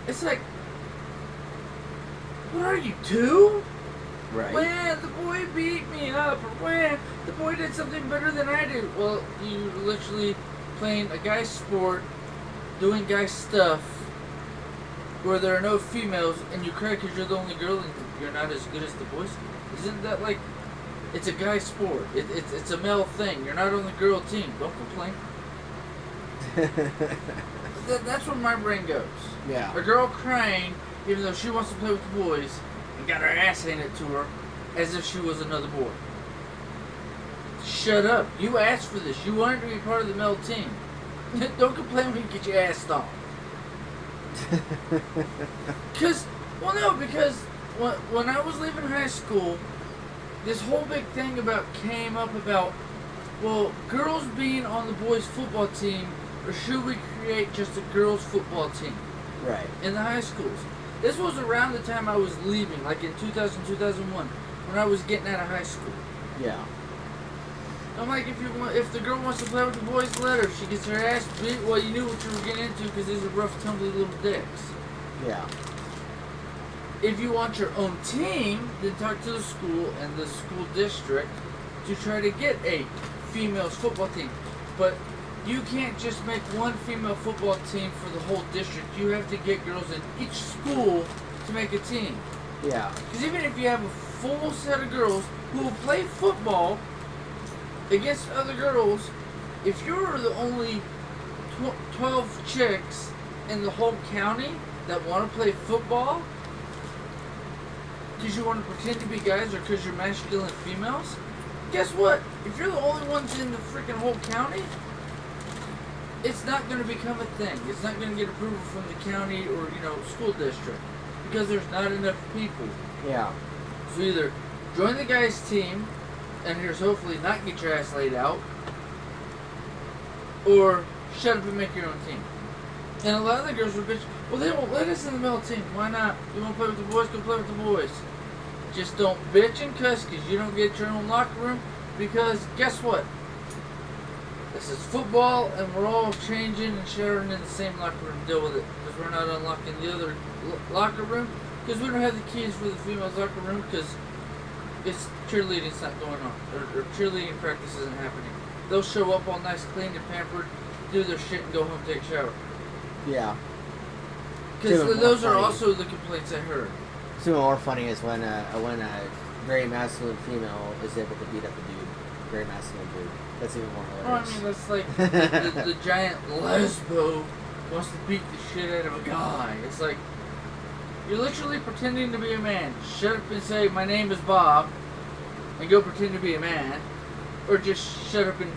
It's like, what are you, 2? Right. When the boy beat me up, or when the boy did something better than I did. Well, you literally playing a guy's sport, doing guy stuff, where there are no females, and you cry because you're the only girl and you're not as good as the boys. Isn't that like, it's a guy sport. It's a male thing. You're not on the girl team. Don't complain. That's where my brain goes. Yeah. A girl crying, even though she wants to play with the boys, and got her ass handed to her, as if she was another boy. Shut up. You asked for this. You wanted to be part of the male team. Don't complain when you get your ass stomped. Because when I was leaving high school, this whole big thing came up about, well, girls being on the boys' football team, or should we create just a girls' football team? Right. In the high schools. This was around the time I was leaving, like in 2000, 2001, when I was getting out of high school. Yeah. I'm like, if the girl wants to play with the boys, let her. If she gets her ass beat, well, you knew what you were getting into because these are rough, tumbly little dicks. Yeah. If you want your own team, then talk to the school and the school district to try to get a females football team. But you can't just make one female football team for the whole district. You have to get girls in each school to make a team. Yeah. Because even if you have a full set of girls who will play football against other girls. If you're the only 12 chicks in the whole county that want to play football because you want to pretend to be guys or because you're masculine females, guess what? If you're the only ones in the freaking whole county, it's not going to become a thing. It's not going to get approval from the county or, school district because there's not enough people. Yeah. So either join the guys' team and here's hopefully not get your ass laid out, or shut up and make your own team. And a lot of the girls were bitch. Well, they won't let us in the male team. Why not? You want to play with the boys? Go play with the boys. Just don't bitch and cuss because you don't get your own locker room. Because guess what? This is football, and we're all changing and sharing in the same locker room. Deal with it, because we're not unlocking the other locker room because we don't have the keys for the females' locker room because it's cheerleading's not going on, or cheerleading practice isn't happening. They'll show up all nice, clean, and pampered, do their shit, and go home take a shower. Yeah. Because those are also the complaints I heard. What's even more funny is when a very masculine female is able to beat up a dude, very masculine dude. That's even more hilarious. Well, I mean, that's like the giant lesbo wants to beat the shit out of a guy. It's like, you're literally pretending to be a man. Shut up and say, my name is Bob, and go pretend to be a man. Or just shut up and,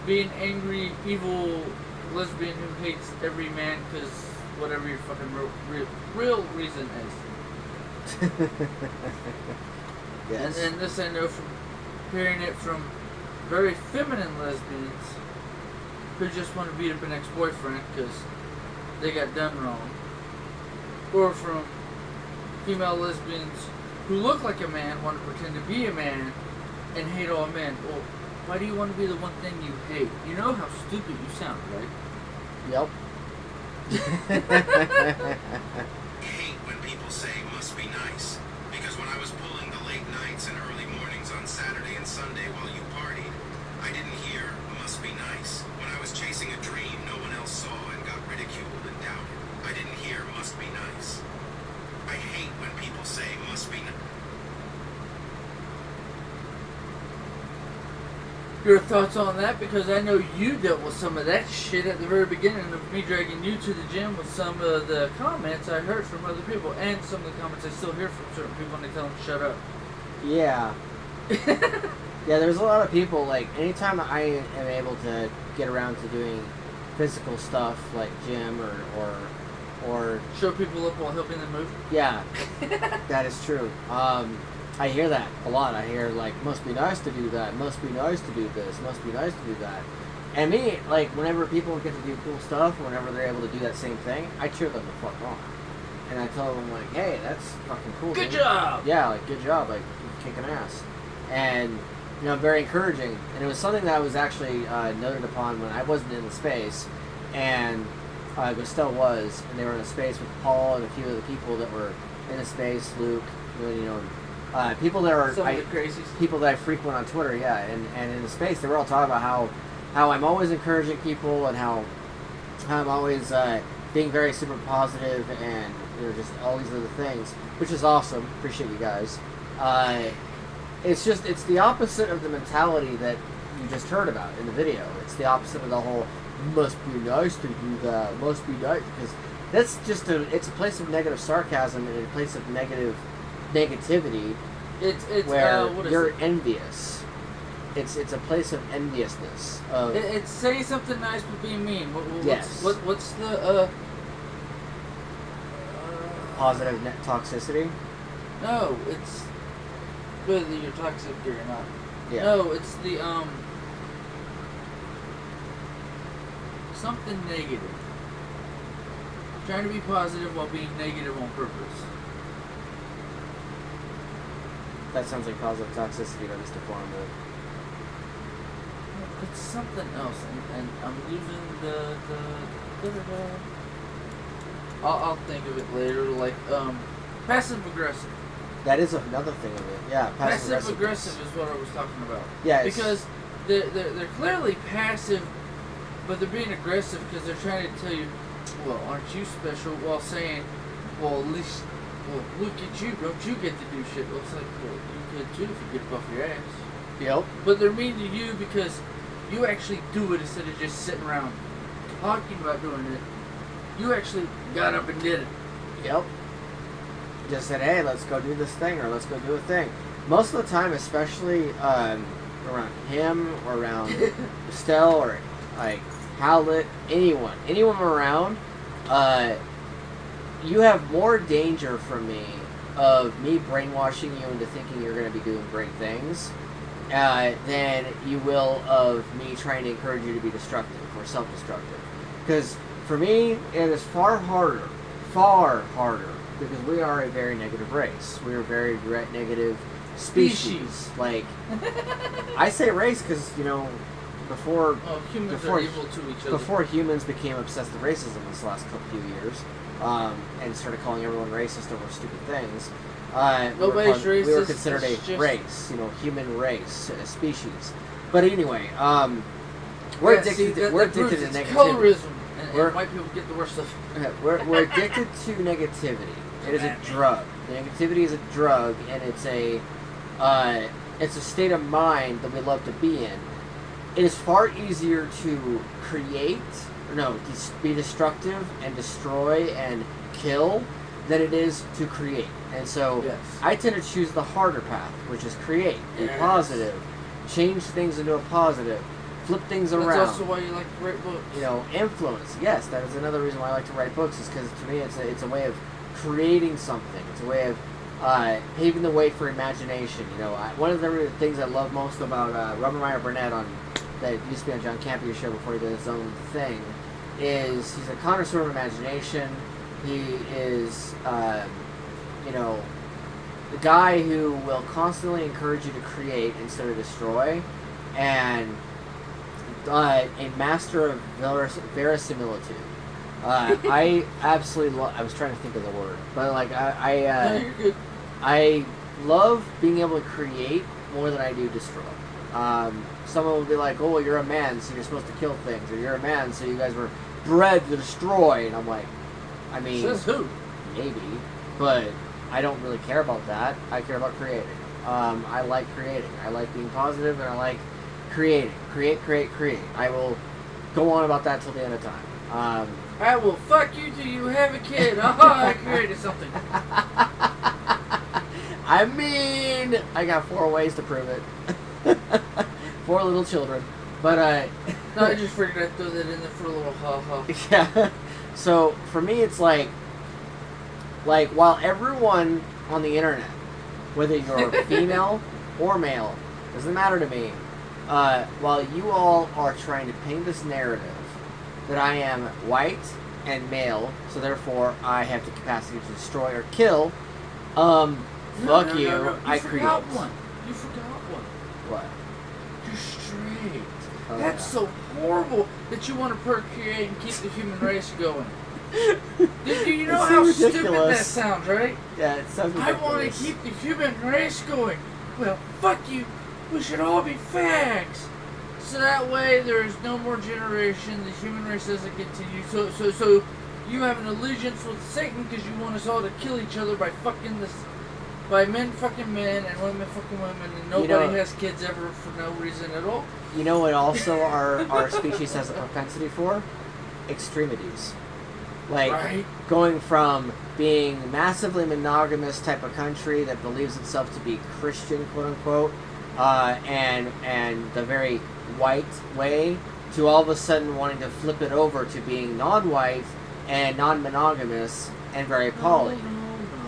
be an angry, evil lesbian who hates every man because whatever your fucking real reason is. Yes. And this I know from hearing it from very feminine lesbians who just want to beat up an ex-boyfriend because they got done wrong. Or from female lesbians who look like a man, want to pretend to be a man, and hate all men. Well, why do you want to be the one thing you hate? You know how stupid you sound, right? Yep. I hate when people say must be nice. Because when I was pulling the late nights and early mornings on Saturday and Sunday while you partied, I didn't hear must be nice. When I was chasing a dream no one else saw and got ridiculed and doubted, I didn't hear must be nice. I hate when people say must be nice. Your thoughts on that? Because I know you dealt with some of that shit at the very beginning of me dragging you to the gym with some of the comments I heard from other people, and some of the comments I still hear from certain people when they tell them to shut up. Yeah. Yeah, there's a lot of people, like, anytime I am able to get around to doing physical stuff, like gym or Show people up while helping them move? yeah, that is true. I hear that a lot. I hear, like, must be nice to do that, must be nice to do this, must be nice to do that. And me, like, whenever people get to do cool stuff, whenever they're able to do that same thing, I cheer them the fuck on. And I tell them, like, hey, that's fucking cool. Good dude. job! Yeah, like, good job, like, you're kicking ass. And, very encouraging. And it was something that I was actually noted upon when I wasn't in the space, and Gustelle was, and they were in a space with Paul and a few of the people that were in the space, Luke, people that are Some of the crazies. people that I frequent on Twitter, yeah, and in the space, they were all talking about how I'm always encouraging people and how I'm always being very super positive and just all these other things, which is awesome. Appreciate you guys. It's the opposite of the mentality that you just heard about in the video. It's the opposite of the whole must be nice to do that, must be nice, because that's just it's a place of negative sarcasm and a place of negativity. It's where you're envious. It's a place of enviousness. It's saying something nice but being mean. Yes. What's the positive net toxicity? No, it's whether you're toxic or you're not. Yeah. No, it's the something negative. Trying to be positive while being negative on purpose. That sounds like positive toxicity, but it's deformed. It's something else, and I'm losing the I'll think of it later. Like passive aggressive. That is another thing of it. Yeah, Passive aggressive is what I was talking about. Yeah, because they're clearly passive, but they're being aggressive because they're trying to tell you, well, aren't you special? While saying, well, at least well, look at you, don't you get to do shit? Well, it's like, well, you could too if you get up off your ass. Yep. But they're mean to you because you actually do it instead of just sitting around talking about doing it. You actually got up and did it. Yep. Just said, hey, let's go do this thing, or let's go do a thing. Most of the time, especially around him or around Estelle or like Howlett, anyone around, you have more danger from me of me brainwashing you into thinking you're going to be doing great things than you will of me trying to encourage you to be destructive or self-destructive. Because for me, it is far harder, because we are a very negative race. We are a very negative species. Like, I say race because, you know, before are evil to each other. Before humans became obsessed with racism this last few years, and started calling everyone racist over stupid things, Nobody's racist. We were considered a race, you know, human race, a species. But anyway, we're addicted to negativity. Colorism, and white people get the worst stuff. We're addicted to negativity. It is a drug. The negativity is a drug, and it's a state of mind that we love to be in. It is far easier to be destructive and destroy and kill than it is to create. And so I tend to choose the harder path, which is create, be positive, change things into a positive, flip things around. That's also why you like to write books. You know, influence. Yes, that is another reason why I like to write books, is because to me it's a way of creating something. It's a way of paving the way for imagination. You know, one of the things I love most about Robert Meyer Burnett that used to be on John Campion's show before he did his own thing is he's a connoisseur of imagination. He is, you know, the guy who will constantly encourage you to create instead of destroy, and a master of verisimilitude. I absolutely love. I was trying to think of the word, but like I love being able to create more than I do destroy. Someone will be like, "Oh, well, you're a man, so you're supposed to kill things," or "You're a man, so you guys were bred to destroy." And I'm like, I mean, says who? Maybe, but I don't really care about that. I care about creating. I like creating. I like being positive, and I like creating. Create. I will go on about that till the end of time. I will fuck you till you have a kid. Aha, I created something. I mean, I got 4 ways to prove it. 4 little children. But, no, I just figured I'd throw that in there for a little ha-ha. Yeah. So, for me, it's like, while everyone on the internet, whether you're female or male, doesn't matter to me, while you all are trying to paint this narrative that I am white and male, so therefore I have the capacity to destroy or kill, fuck you, I create. You forgot one. What? You're straight. Oh, That's so horrible that you want to procreate and keep the human race going. Do you know how stupid that sounds, right? Yeah, it sounds ridiculous. I want to keep the human race going. Well, fuck you. We should all be fags. So that way there is no more generation. The human race doesn't continue. So you have an allegiance with Satan because you want us all to kill each other by men fucking men and women fucking women, and nobody has kids ever for no reason at all. You know what also our species has a propensity for? Extremities. Like, going from being massively monogamous type of country that believes itself to be Christian, quote unquote, and the very white way, to all of a sudden wanting to flip it over to being non-white and non-monogamous and very poly.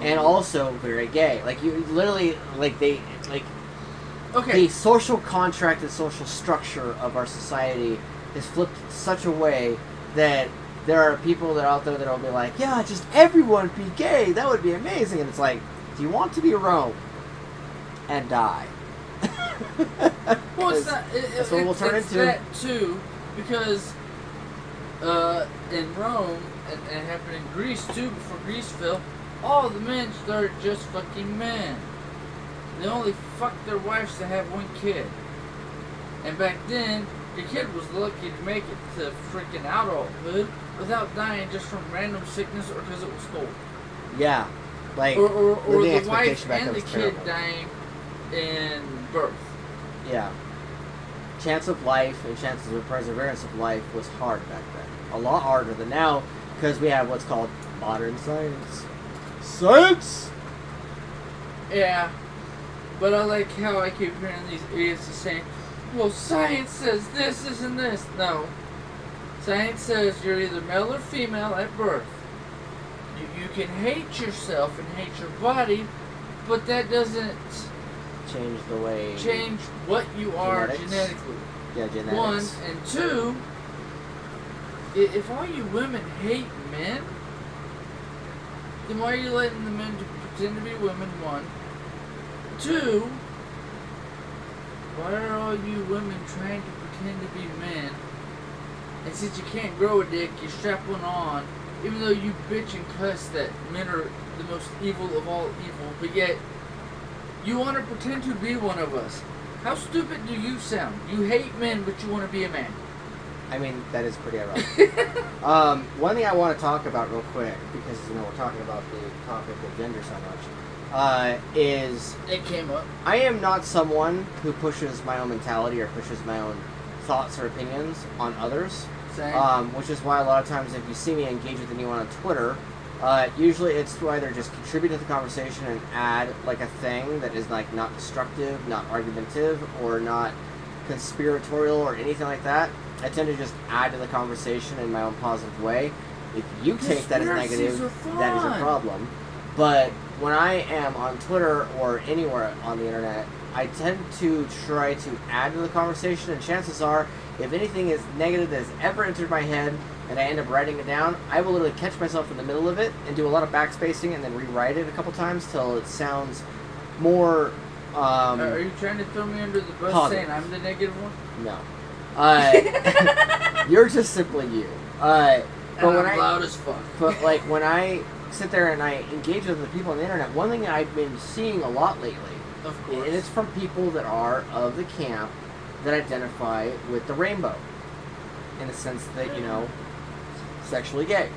And also very gay. Like, you literally, the social contract and social structure of our society is flipped such a way that there are people that are out there that will be like, yeah, just everyone be gay, that would be amazing. And it's like, do you want to be Rome and die? Well, it's not. That's what we'll turn into. That too, because in Rome, and it happened in Greece too, before Greece fell, all the men started just fucking men. They only fucked their wives to have one kid. And back then, the kid was lucky to make it to freaking adulthood without dying just from random sickness or because it was cold. Yeah. Like, or living the wife expectation back and then the was kid terrible. dying in birth. Yeah. Chance of life and chances of perseverance of life was hard back then. A lot harder than now, because we have what's called modern science. Science? Yeah, but I like how I keep hearing these idiots saying, well, science says this isn't this. No. Science says you're either male or female at birth. You can hate yourself and hate your body, but that doesn't Change the way... change what you are Genetics? genetically. Yeah, genetics. One, and two, if all you women hate men, then why are you letting the men pretend to be women? One. Two, why are all you women trying to pretend to be men? And since you can't grow a dick, you strap one on, even though you bitch and cuss that men are the most evil of all evil, but yet you want to pretend to be one of us. How stupid do you sound? You hate men, but you want to be a man. I mean, that is pretty ironic. One thing I want to talk about real quick, because, you know, we're talking about the topic of gender so much, is... It came up. I am not someone who pushes my own mentality or pushes my own thoughts or opinions on others. Same. Which is why a lot of times if you see me engage with anyone on Twitter, usually it's to either just contribute to the conversation and add like a thing that is like not destructive, not argumentative, or not conspiratorial or anything like that. I tend to just add to the conversation in my own positive way. If you take that as negative, that is a problem. But when I am on Twitter or anywhere on the internet, I tend to try to add to the conversation, and chances are, if anything is negative that has ever entered my head and I end up writing it down, I will literally catch myself in the middle of it and do a lot of backspacing and then rewrite it a couple times till it sounds more... are you trying to throw me under the bus positive. saying I'm the negative one? No. You're just simply you. But And when I'm loud as fuck. But like when I sit there and I engage with the people on the internet, one thing I've been seeing a lot lately, Of course. and it's from people that are of the camp that identify with the rainbow, in the sense that, you know, sexually gay,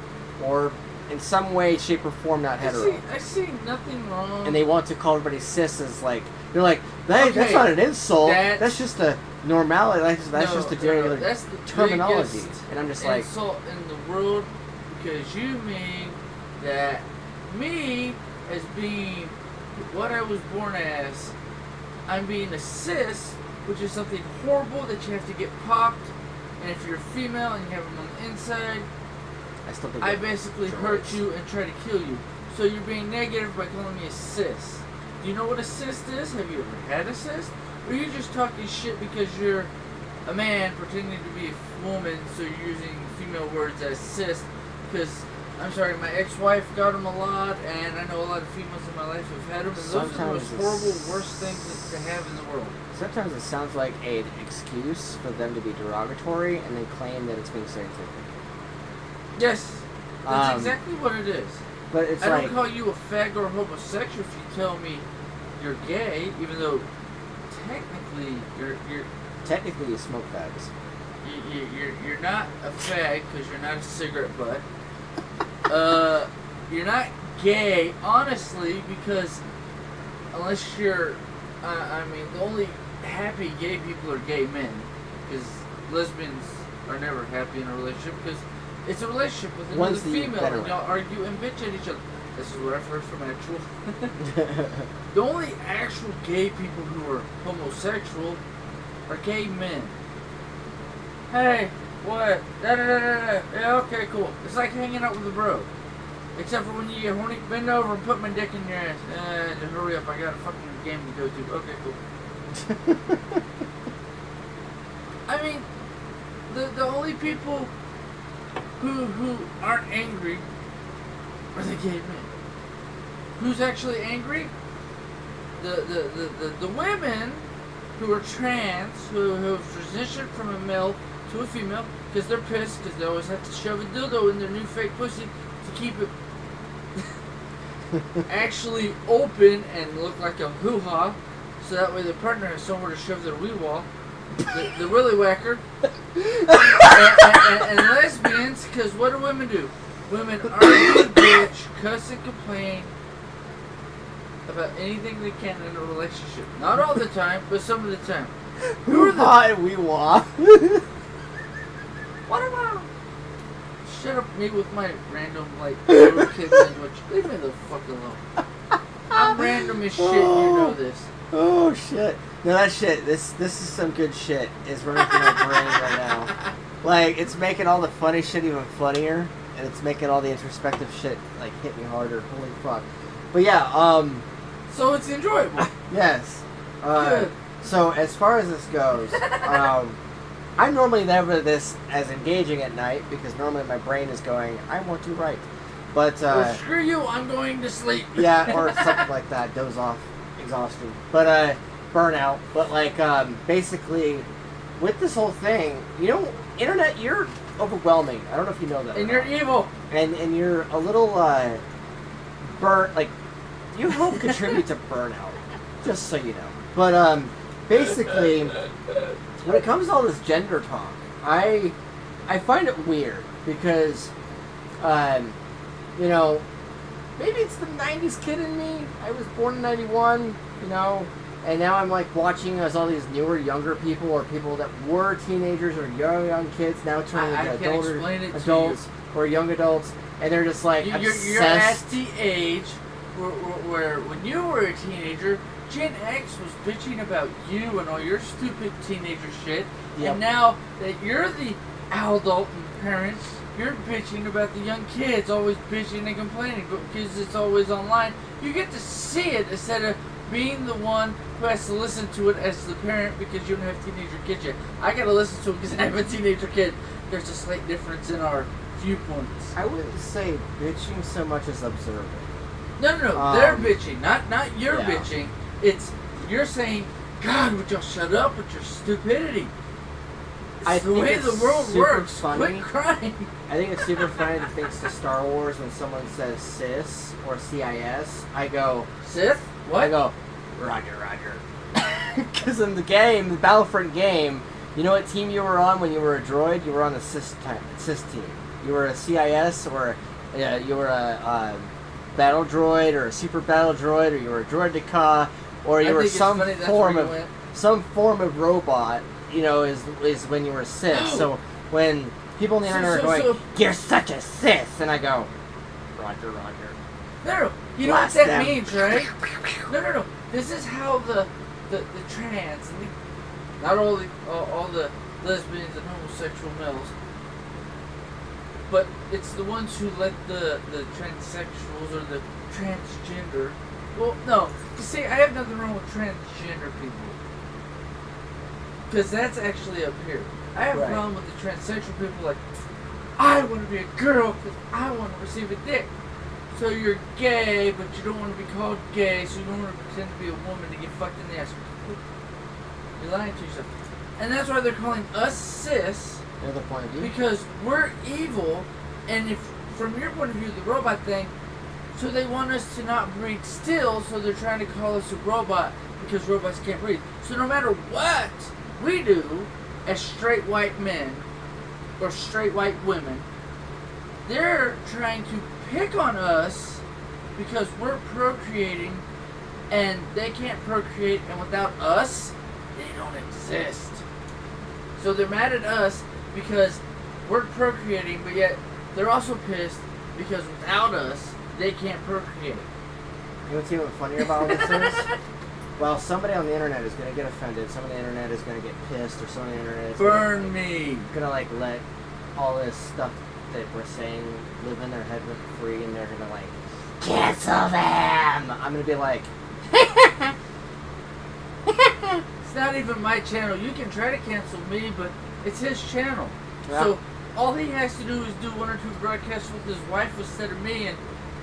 or in some way, shape, or form not hetero. I see nothing wrong. And they want to call everybody cis as like, they're like, hey, that's Okay, not an insult. that's- That's just a normality. That's just a regular that's the terminology. biggest And I'm just like, insult in the world, because you mean that me as being what I was born as, I'm being a cis, which is something horrible that you have to get popped, and if you're female and you have them on the inside, I still think I it- basically Sure. hurt you and try to kill you. So you're being negative by calling me a cis. Do you know what a cis is? Have you ever had a cis? Or are you just talking shit because you're a man pretending to be a woman, so you're using female words as cis? Because, I'm sorry, my ex-wife got them a lot, and I know a lot of females in my life have had them, and those are the Sometimes most horrible, worst things to have in the world. Sometimes it sounds like an excuse for them to be derogatory and then claim that it's being scientific. Yes, that's Um, exactly what it is. But it's I like, don't call you a fag or a homosexual if you tell me you're gay, even though technically you're technically you smoke fags. you're not a fag because you're not a cigarette butt. You're not gay, honestly, because unless you're, I mean, the only happy gay people are gay men, because lesbians are never happy in a relationship because it's a relationship with another One's the female, better and y'all one. argue and bitch at each other. This is what I've heard from actual. The only actual gay people who are homosexual are gay men. Hey, what? Da-da-da-da-da. Yeah, okay, cool. It's like hanging out with a bro. Except for when you get horny, bend over and put my dick in your ass. Just hurry up, I got a fucking game to go to. Okay, cool. I mean, the only people who aren't angry are the gay men. Who's actually angry? The women who are trans, who have transitioned from a male to a female, because they're pissed because they always have to shove a dildo in their new fake pussy to keep it actually open and look like a hoo-ha, so that way their partner has somewhere to shove their wee wall. The willy whacker. And lesbians, because what do women do? Women argue, bitch, cuss and complain, about anything they can in a relationship. Not all the time, but some of the time. Hoo-ha and wee-wah. What about? Shut up, me with my random, like, little kid language. Leave me the fuck alone. I'm random as shit, you know this. Oh, shit. No, that shit, this is some good shit. Is running through my brain right now. Like, it's making all the funny shit even funnier, and it's making all the introspective shit, like, hit me harder. Holy fuck. But yeah, So it's enjoyable. yes. Good. So, as far as this goes, I'm normally never this as engaging at night, because normally my brain is going, I want to write. But, Well, screw you, I'm going to sleep. yeah, or something like that, doze off, exhaustion. But, burnout. But, like, basically, with this whole thing, you know, internet, you're overwhelming. I don't know if you know that. And you're evil. And you're a little, burnt, like, you help contribute to burnout, just so you know. But, basically, when it comes to all this gender talk, I find it weird, because, you know, maybe it's the 90s kid in me. I was born in 91, you know, and now I'm like watching as all these newer, younger people, or people that were teenagers or young kids now turning into adults or young adults, and they're just like You're obsessed. at the age where when you were a teenager, Gen X was bitching about you and all your stupid teenager shit, Yep. and now that you're the adult and parents, you're bitching about the young kids, always bitching and complaining, but because it's always online, you get to see it instead of being the one who has to listen to it as the parent because you don't have teenager kids yet. I gotta listen to it because I have a teenager kid. There's a slight difference in our viewpoints. I wouldn't say bitching so much as observing. No, they're bitching, not you're Yeah. bitching. It's you're saying, God, would y'all shut up with your stupidity? It's I the think way it's the world super works. funny. Quit crying. I think it's super funny to thanks to Star Wars when someone says cis or CIS, I go, Sith? What? I go, Roger. Because in the game, the Battlefront game, you know what team you were on when you were a droid? You were on the cis team. You were a CIS, or you were a battle droid, or a super battle droid, or you were a droideka, or you were some form of robot. You know, is when you were a cis. So when people on the internet are going, "You're such a cis," and I go, Roger. No, you know what that means, right? No. This is how the trans, and not all the lesbians and homosexual males, but it's the ones who let the transsexuals or the transgender. Well, no, you see, I have nothing wrong with transgender people, because that's actually up here. I have a problem with the transsexual people. Like, I want to be a girl because I want to receive a dick. So you're gay, but you don't want to be called gay, so you don't want to pretend to be a woman to get fucked in the ass. You're lying to yourself. And that's why they're calling us cis. Another point of view. Because we're evil, and if, from your point of view, the robot thing, so they want us to not breed still, so they're trying to call us a robot, because robots can't breathe. So no matter what we do, as straight white men, or straight white women, they're trying to pick on us because we're procreating and they can't procreate, and without us they don't exist. So they're mad at us because we're procreating, but yet they're also pissed because without us they can't procreate. You know what's even funnier about all this is? Well, somebody on the internet is going to get offended, some on the internet is going to get pissed, or some on the internet is Burn me. Gonna like let all this stuff that we're saying live in their head rent free, and they're gonna like cancel them. I'm gonna be like, It's not even my channel. You can try to cancel me, but it's his channel. Yeah. So all he has to do is do 1 or 2 broadcasts with his wife instead of me, and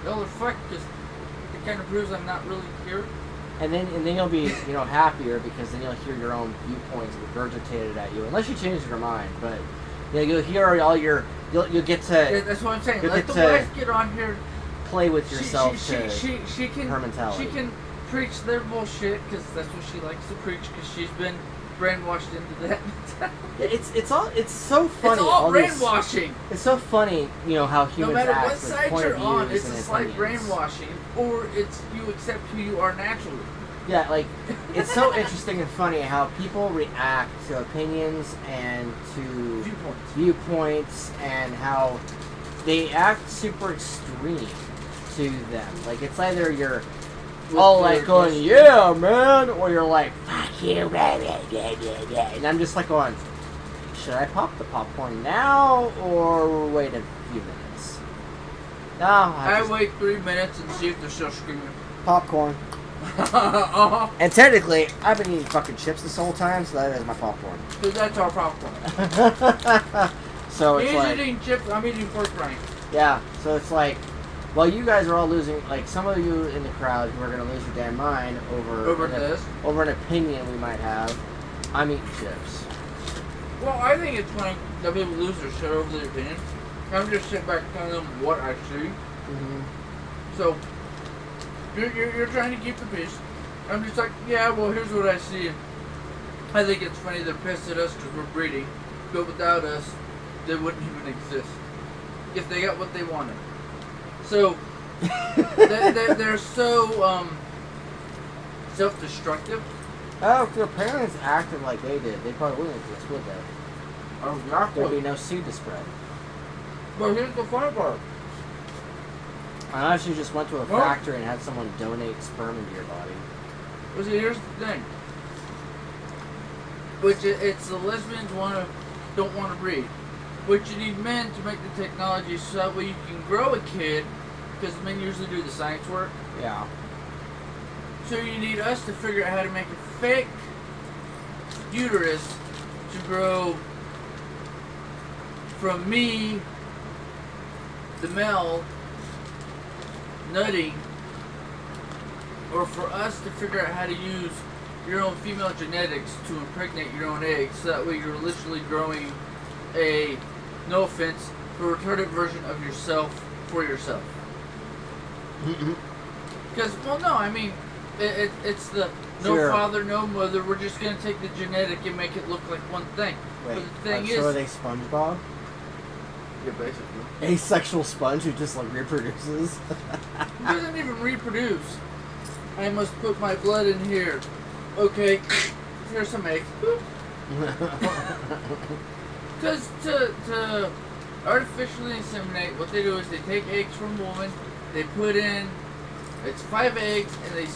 y'all are fucked because it kind of proves I'm not really here. and then you'll be happier, because then you'll hear your own viewpoints regurgitated at you, unless you change your mind. But you'll hear all your you'll get to. Yeah, that's what I'm saying. Let the wife get on here. Play with yourself She can her mentality. She can preach their bullshit because that's what she likes to preach, because she's been brainwashed into that. It's so funny. It's all It's brainwashing. so funny, how humans no matter act what with side point you're of on, views it's a and slight opinions. brainwashing. or it's you accept who you are naturally. Yeah, like, it's so interesting and funny how people react to opinions and to viewpoints and how they act super extreme to them. Like, it's either you're all like going, yeah, man, or you're like, fuck you, blah, blah, blah, blah, blah. And I'm just like going, should I pop the popcorn now or wait a few minutes? No, I wait 3 minutes and see if they're still screaming. Popcorn. Uh-huh. And technically, I've been eating fucking chips this whole time, so that is my popcorn. Because that's our popcorn. So it's He's like, eating chips, I'm eating pork rind. yeah, so it's like, well, you guys are all losing, like, some of you in the crowd who are going to lose your damn mind over an opinion we might have. I'm eating chips. Well, I think it's funny that people lose their shit over their opinion. I'm just sitting back telling them what I see. Mm-hmm. So, you're trying to keep the peace. I'm just like, yeah, well, here's what I see. I think it's funny they're pissed at us because we're breeding, but without us, they wouldn't even exist if they got what they wanted. So, they're so self-destructive. Oh, if your parents acted like they did, they probably wouldn't exist, would they? Oh, There'd be no seed to spread. But here's the funny part. Unless you just went to a factory and had someone donate sperm into your body. Well, see, here's the thing. Which it's the lesbians don't want to breed. Which you need men to make the technology so that way you can grow a kid, because men usually do the science work. Yeah. So you need us to figure out how to make a fake uterus to grow from me, the male, nutting, or for us to figure out how to use your own female genetics to impregnate your own eggs, so that way you're literally growing a, no offense, a retarded version of yourself for yourself. Because, well, no, I mean, it's the no father, no mother, we're just going to take the genetic and make it look like one thing. Wait, but the thing so are they SpongeBob? Yeah, basically. Asexual sponge who just, like, reproduces? He doesn't even reproduce. I must put my blood in here. Okay, here's some eggs. Because to artificially inseminate, what they do is they take eggs from a woman, they put in, it's 5 eggs, and they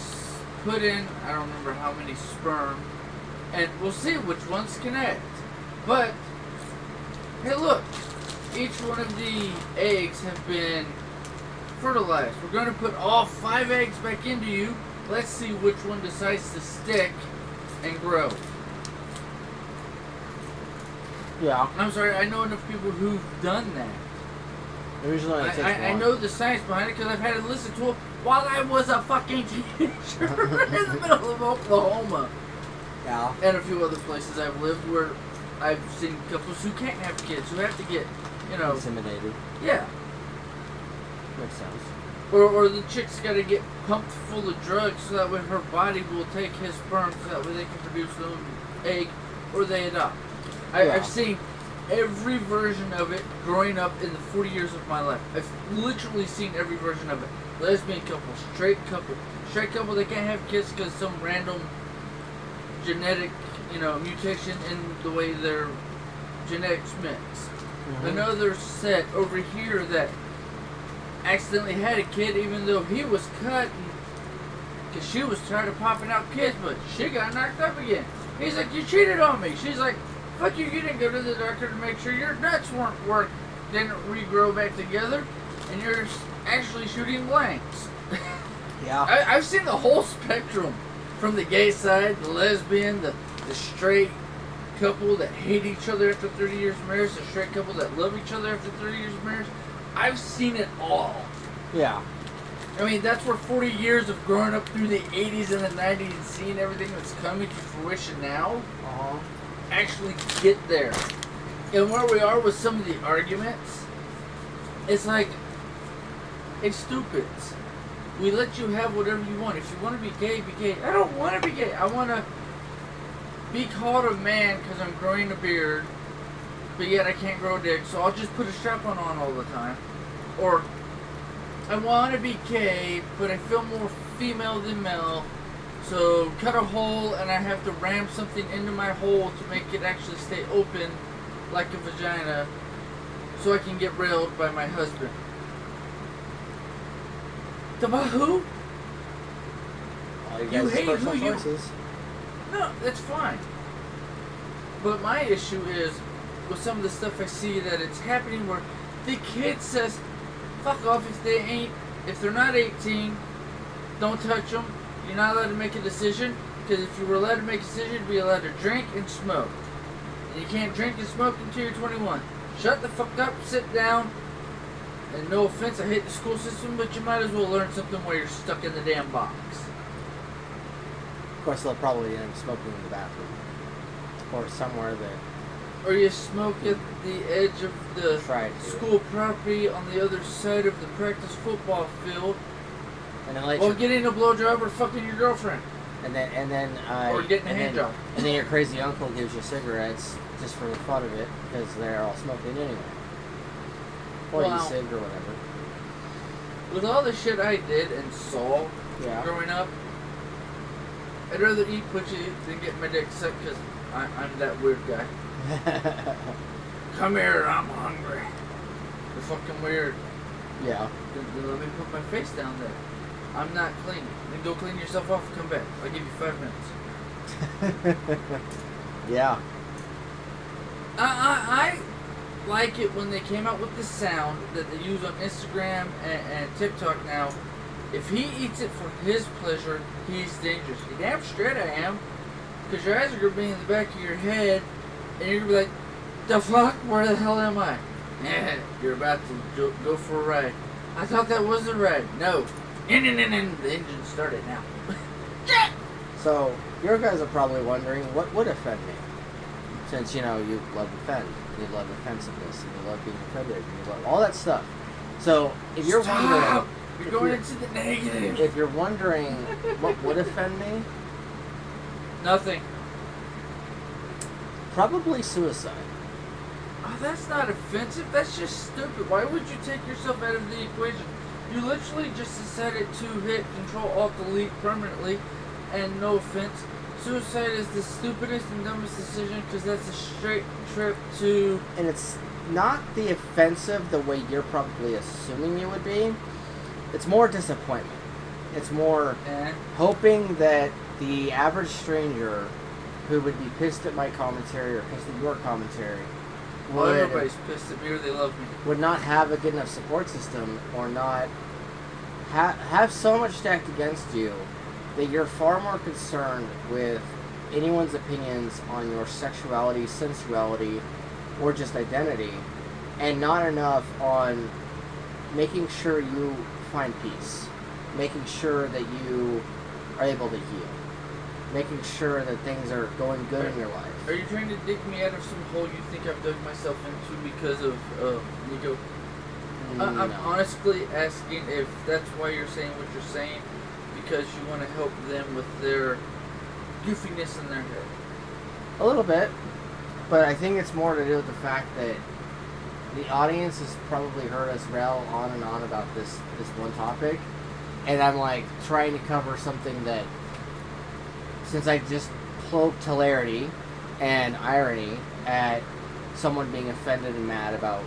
put in, I don't remember how many sperm, and we'll see which ones connect. But, hey look, each one of the eggs have been fertilized. We're going to put all 5 eggs back into you. Let's see which one decides to stick and grow. Yeah. I'm sorry, I know enough people who've done that. Usually it takes I know the science behind it because I've had to listen to it while I was a fucking teenager in the middle of Oklahoma. Yeah. And a few other places I've lived where I've seen couples who can't have kids, who have to get, intimidated. Yeah. Makes sense. Or the chick's got to get pumped full of drugs so that way her body will take his sperm so that way they can produce their own egg or they adopt. I've seen every version of it growing up in the 40 years of my life. I've literally seen every version of it. Lesbian couple, straight couple. Straight couple, they can't have kids because some random genetic, mutation in the way their genetics mix. Mm-hmm. Another set over here that accidentally had a kid even though he was cut because she was tired of popping out kids, but she got knocked up again. He's like, you cheated on me. She's like, fuck you didn't go to the doctor to make sure your nuts didn't regrow back together, and you're actually shooting blanks. Yeah. I've seen the whole spectrum, from the gay side, the lesbian, the straight couple that hate each other after 30 years of marriage, the straight couple that love each other after 30 years of marriage. I've seen it all. Yeah. I mean, that's where 40 years of growing up through the 80s and the 90s and seeing everything that's coming to fruition now actually get there. And where we are with some of the arguments, it's like, it's stupid. We let you have whatever you want. If you want to be gay, be gay. I don't want to be gay. I want to be called a man because I'm growing a beard, but yet I can't grow a dick, so I'll just put a strap-on all the time. Or I want to be gay, but I feel more female than male. So cut a hole and I have to ram something into my hole to make it actually stay open like a vagina so I can get railed by my husband. The who? All you You guys' hate personal who you- choices. No, that's fine. But my issue is with some of the stuff I see that it's happening where the kid says, fuck off if they're not 18, don't touch them. You're not allowed to make a decision, because if you were allowed to make a decision, you'd be allowed to drink and smoke. And you can't drink and smoke until you're 21. Shut the fuck up, sit down, and no offense, I hate the school system, but you might as well learn something while you're stuck in the damn box. Of course, they'll probably end up smoking in the bathroom. Or somewhere that... Or you smoke at the edge of the Tried to. school property on the other side of the practice football field And then let while your, getting a blowjob or fucking your girlfriend. and then Or getting a hand job. And then your crazy uncle gives you cigarettes just for the fun of it because they're all smoking anyway. Or you Well, cig or whatever. With all the shit I did and saw Yeah. growing up, I'd rather eat pussy than get my dick sucked because I'm that weird guy. Come here, I'm hungry. You're fucking weird. Yeah. Then let me put my face down there. I'm not clean. Then go clean yourself off and come back. I'll give you 5 minutes. Yeah. I like it when they came out with the sound that they use on Instagram and TikTok now. If he eats it for his pleasure, he's dangerous. You damn straight I am. Because your eyes are going to be in the back of your head, and you're going to be like, the fuck? Where the hell am I? Yeah, you're about to go for a ride. I thought that was a ride. No. The engine started now. So, your guys are probably wondering, what would offend me? Since, you know, you love offend, you love offensiveness, and you love being offended, and you love all that stuff. So, if you're wondering... You're going into the negative. If you're wondering what would offend me, Nothing. probably suicide. Oh, that's not offensive. That's just stupid. Why would you take yourself out of the equation? You literally just decided to hit Control-Alt-Delete permanently, and no offense, suicide is the stupidest and dumbest decision because that's a straight trip to... And it's not the offensive the way you're probably assuming it would be. It's more disappointment. It's more hoping that the average stranger who would be pissed at my commentary or pissed at your commentary Well, everybody's pissed at me or they love me. would not have a good enough support system or not have so much stacked against you that you're far more concerned with anyone's opinions on your sexuality, sensuality, or just identity, and not enough on making sure you find peace, making sure that you are able to heal, making sure that things are going good in your life. Are you trying to dig me out of some hole you think I've dug myself into because of ego? I'm No. honestly asking if that's why you're saying what you're saying, because you want to help them with their goofiness in their head. A little bit, but I think it's more to do with the fact that the audience has probably heard us rail on and on about this one topic, and I'm like trying to cover something that, since I just cloaked hilarity and irony at someone being offended and mad about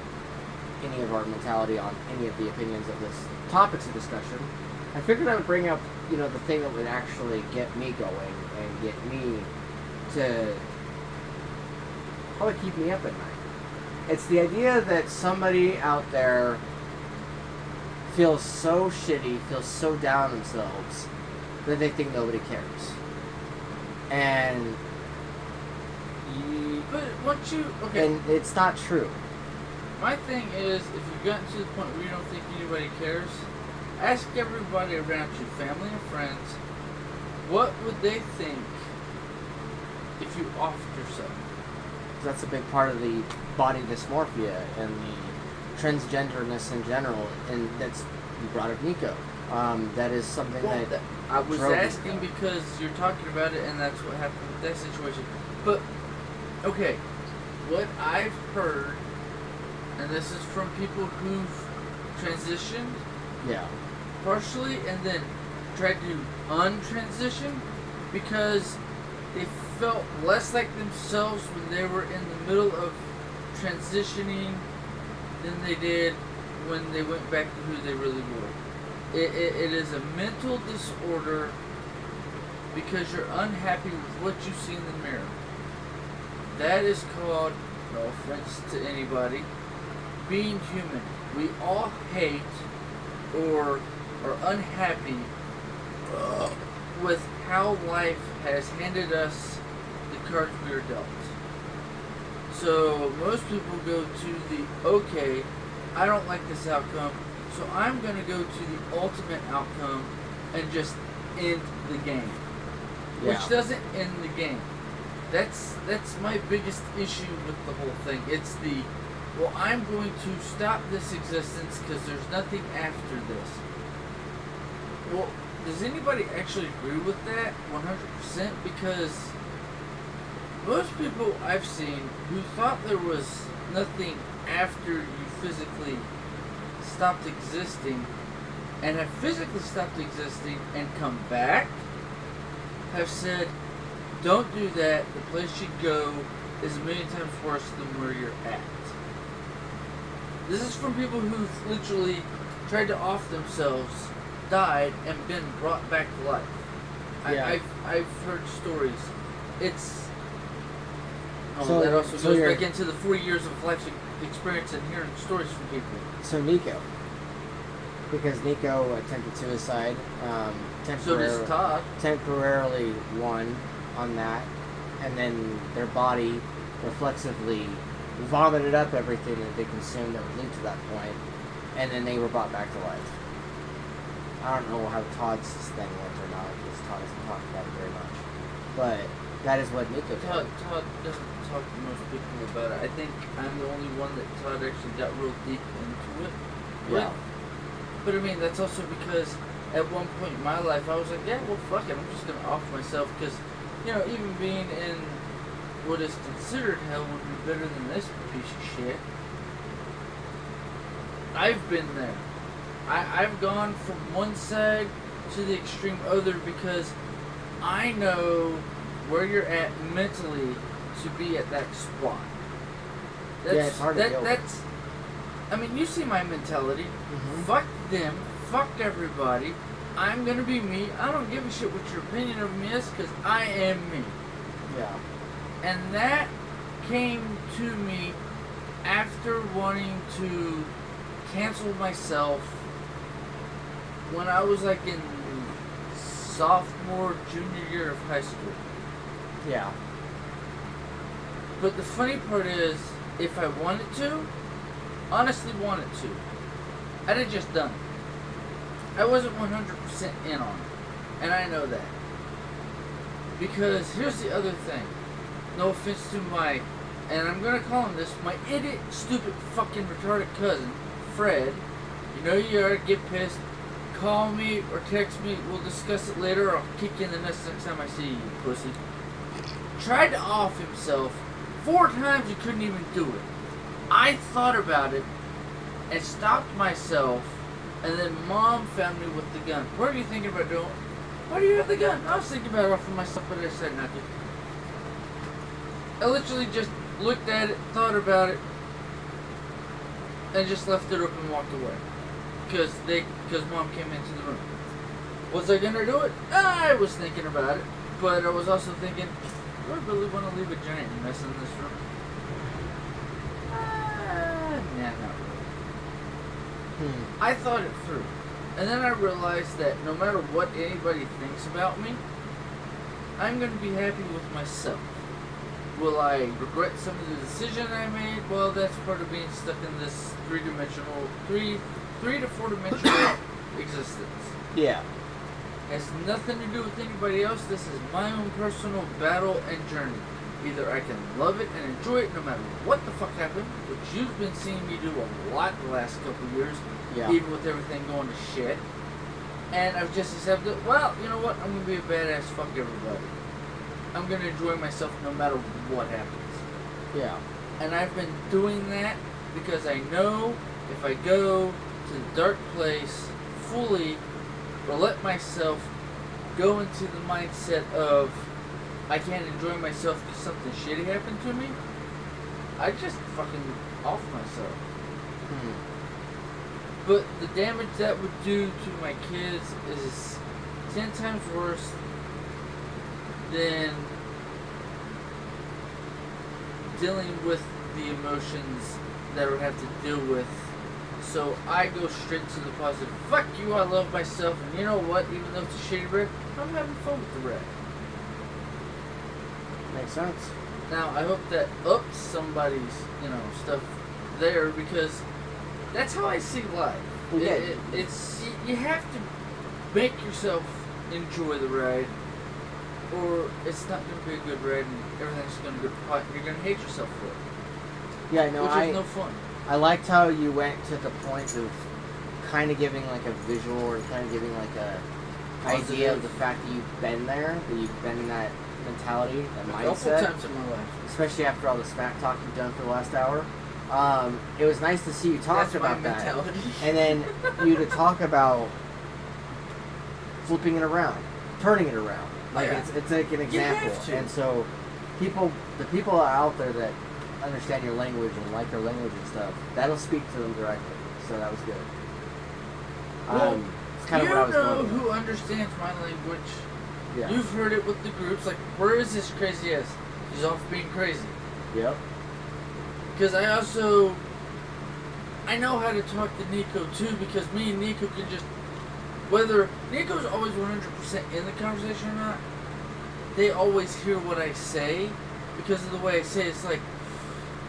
any of our mentality on any of the opinions of this topics of discussion, I figured I would bring up, you know, the thing that would actually get me going and get me to probably keep me up at night. It's the idea that somebody out there feels so shitty, feels so down on themselves, that they think nobody cares. And But once you... Okay. and it's not true. My thing is, if you've gotten to the point where you don't think anybody cares, ask everybody around you, family and friends, what would they think if you offered yourself? That's a big part of the body dysmorphia and the transgenderness in general, and that's, you brought up Nico. That is something that I was drove asking me. because you're talking about it, and that's what happened with that situation. But, okay, what I've heard, and this is from people who've transitioned Yeah. partially, and then tried to untransition because they felt less like themselves when they were in the middle of transitioning than they did when they went back to who they really were. It is a mental disorder because you're unhappy with what you see in the mirror. That is called, no offense to anybody, being human. We all hate or are unhappy with how life has handed us the cards we are dealt. So most people go to the, okay, I don't like this outcome, so I'm going to go to the ultimate outcome and just end the game. Yeah. Which doesn't end the game. That's my biggest issue with the whole thing. It's the, well, I'm going to stop this existence because there's nothing after this. Well, does anybody actually agree with that 100%? Because most people I've seen who thought there was nothing after you physically stopped existing and have physically stopped existing and come back have said, don't do that. The place you go is a million times worse than where you're at. This is from people who've literally tried to off themselves, died, and been brought back to life. Yeah. I've heard stories. It's So- that also so goes you're- back into the 4 years of life experience and hearing stories from people. So Nico, because Nico attempted suicide, So does Todd. temporarily won on that, and then their body reflexively vomited up everything that they consumed that would lead to that point, and then they were brought back to life. I don't know how Todd's thing went or not, because Todd doesn't talk about it very much. But that is what Nico did. Todd doesn't talk to most people about it. I think I'm the only one that Todd actually got real deep into it. Yeah. But I mean, that's also because at one point in my life, I was like, yeah, well, fuck it. I'm just going to off myself because, you know, even being in what is considered hell would be better than this piece of shit. I've been there. I've gone from one side to the extreme other because I know where you're at mentally to be at that spot. That's, Yeah, it's hard to deal with. That's, I mean, you see my mentality. Mhm. Fuck them. Fuck everybody. I'm gonna be me. I don't give a shit what your opinion of me is because I am me. Yeah. And that came to me after wanting to cancel myself when I was like in sophomore, junior year of high school. Yeah. But the funny part is, if I wanted to, honestly wanted to, I'd have just done it. I wasn't 100% in on it. And I know that. Because here's the other thing. No offense to my, and I'm going to call him this, my idiot, stupid, fucking retarded cousin, Fred. You know you are, get pissed. Call me or text me. We'll discuss it later or I'll kick you in the nuts next time I see you, pussy. Tried to off himself 4 times, he couldn't even do it. I thought about it and stopped myself, and then Mom found me with the gun. What are you thinking about doing? Why do you have the gun? I was thinking about offing myself, but I said not to. I literally just looked at it, thought about it, and just left it open and walked away. Because Mom came into the room. Was I gonna do it? I was thinking about it, but I was also thinking, do I really want to leave a giant mess in this room? Nah, not really. I thought it through. And then I realized that no matter what anybody thinks about me, I'm going to be happy with myself. Will I regret some of the decision I made? Well, that's part of being stuck in this three to four dimensional existence. Yeah. Has nothing to do with anybody else. This is my own personal battle and journey. Either I can love it and enjoy it no matter what the fuck happened, which you've been seeing me do a lot the last couple of years, Yeah. even with everything going to shit. And I've just accepted, well, you know what, I'm going to be a badass, fuck everybody. I'm going to enjoy myself no matter what happens. Yeah. And I've been doing that because I know if I go to the dark place fully or let myself go into the mindset of I can't enjoy myself because something shitty happened to me, I just fucking off myself. But the damage that would do to my kids is 10 times worse than dealing with the emotions that I would have to deal with. So I go straight to the positive. Fuck you, I love myself, and you know what? Even though it's a shitty wreck, I'm having fun with the wreck. Makes sense. Now, I hope that ups somebody's, stuff there, because that's how I see life. Yeah. It's you have to make yourself enjoy the ride, or it's not going to be a good ride, and everything's going to go to pot. You're going to hate yourself for it. Yeah, no, which is no fun. I liked how you went to the point of kind of giving like a visual, or kind of giving like a idea of the fact that you've been there, that you've been in that mentality, that mindset. A couple times in my life. Especially after all the smack talk you've done for the last hour. It was nice to see you talk about that. And then you to talk about flipping it around, turning it around. Like it's like an example. And so the people out there that understand your language and like your language and stuff, that'll speak to them directly. So that was good. Well, it's kind of what I was going with. who understands my language. Yeah. You've heard it with the groups. Like, where is this crazy ass? He's off being crazy. Yep. Because I know how to talk to Nico too, because me and Nico can just, whether Nico's always 100% in the conversation or not, they always hear what I say because of the way I say it. It's like,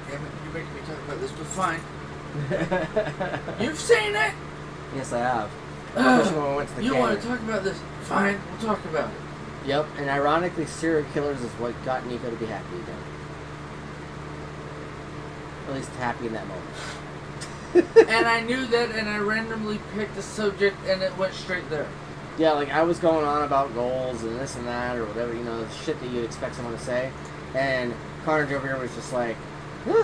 damn it, you're making me talk about this, but fine. You've seen it? Yes, I have. Especially when we went to the You canyon. want to talk about this? Fine, we'll talk about it. Yep, and ironically, serial killers is what got Nico to be happy again. At least happy in that moment. And I knew that, and I randomly picked a subject, and it went straight there. Yeah, like I was going on about goals and this and that, or whatever, shit that you'd expect someone to say. And Karnage over here was just like,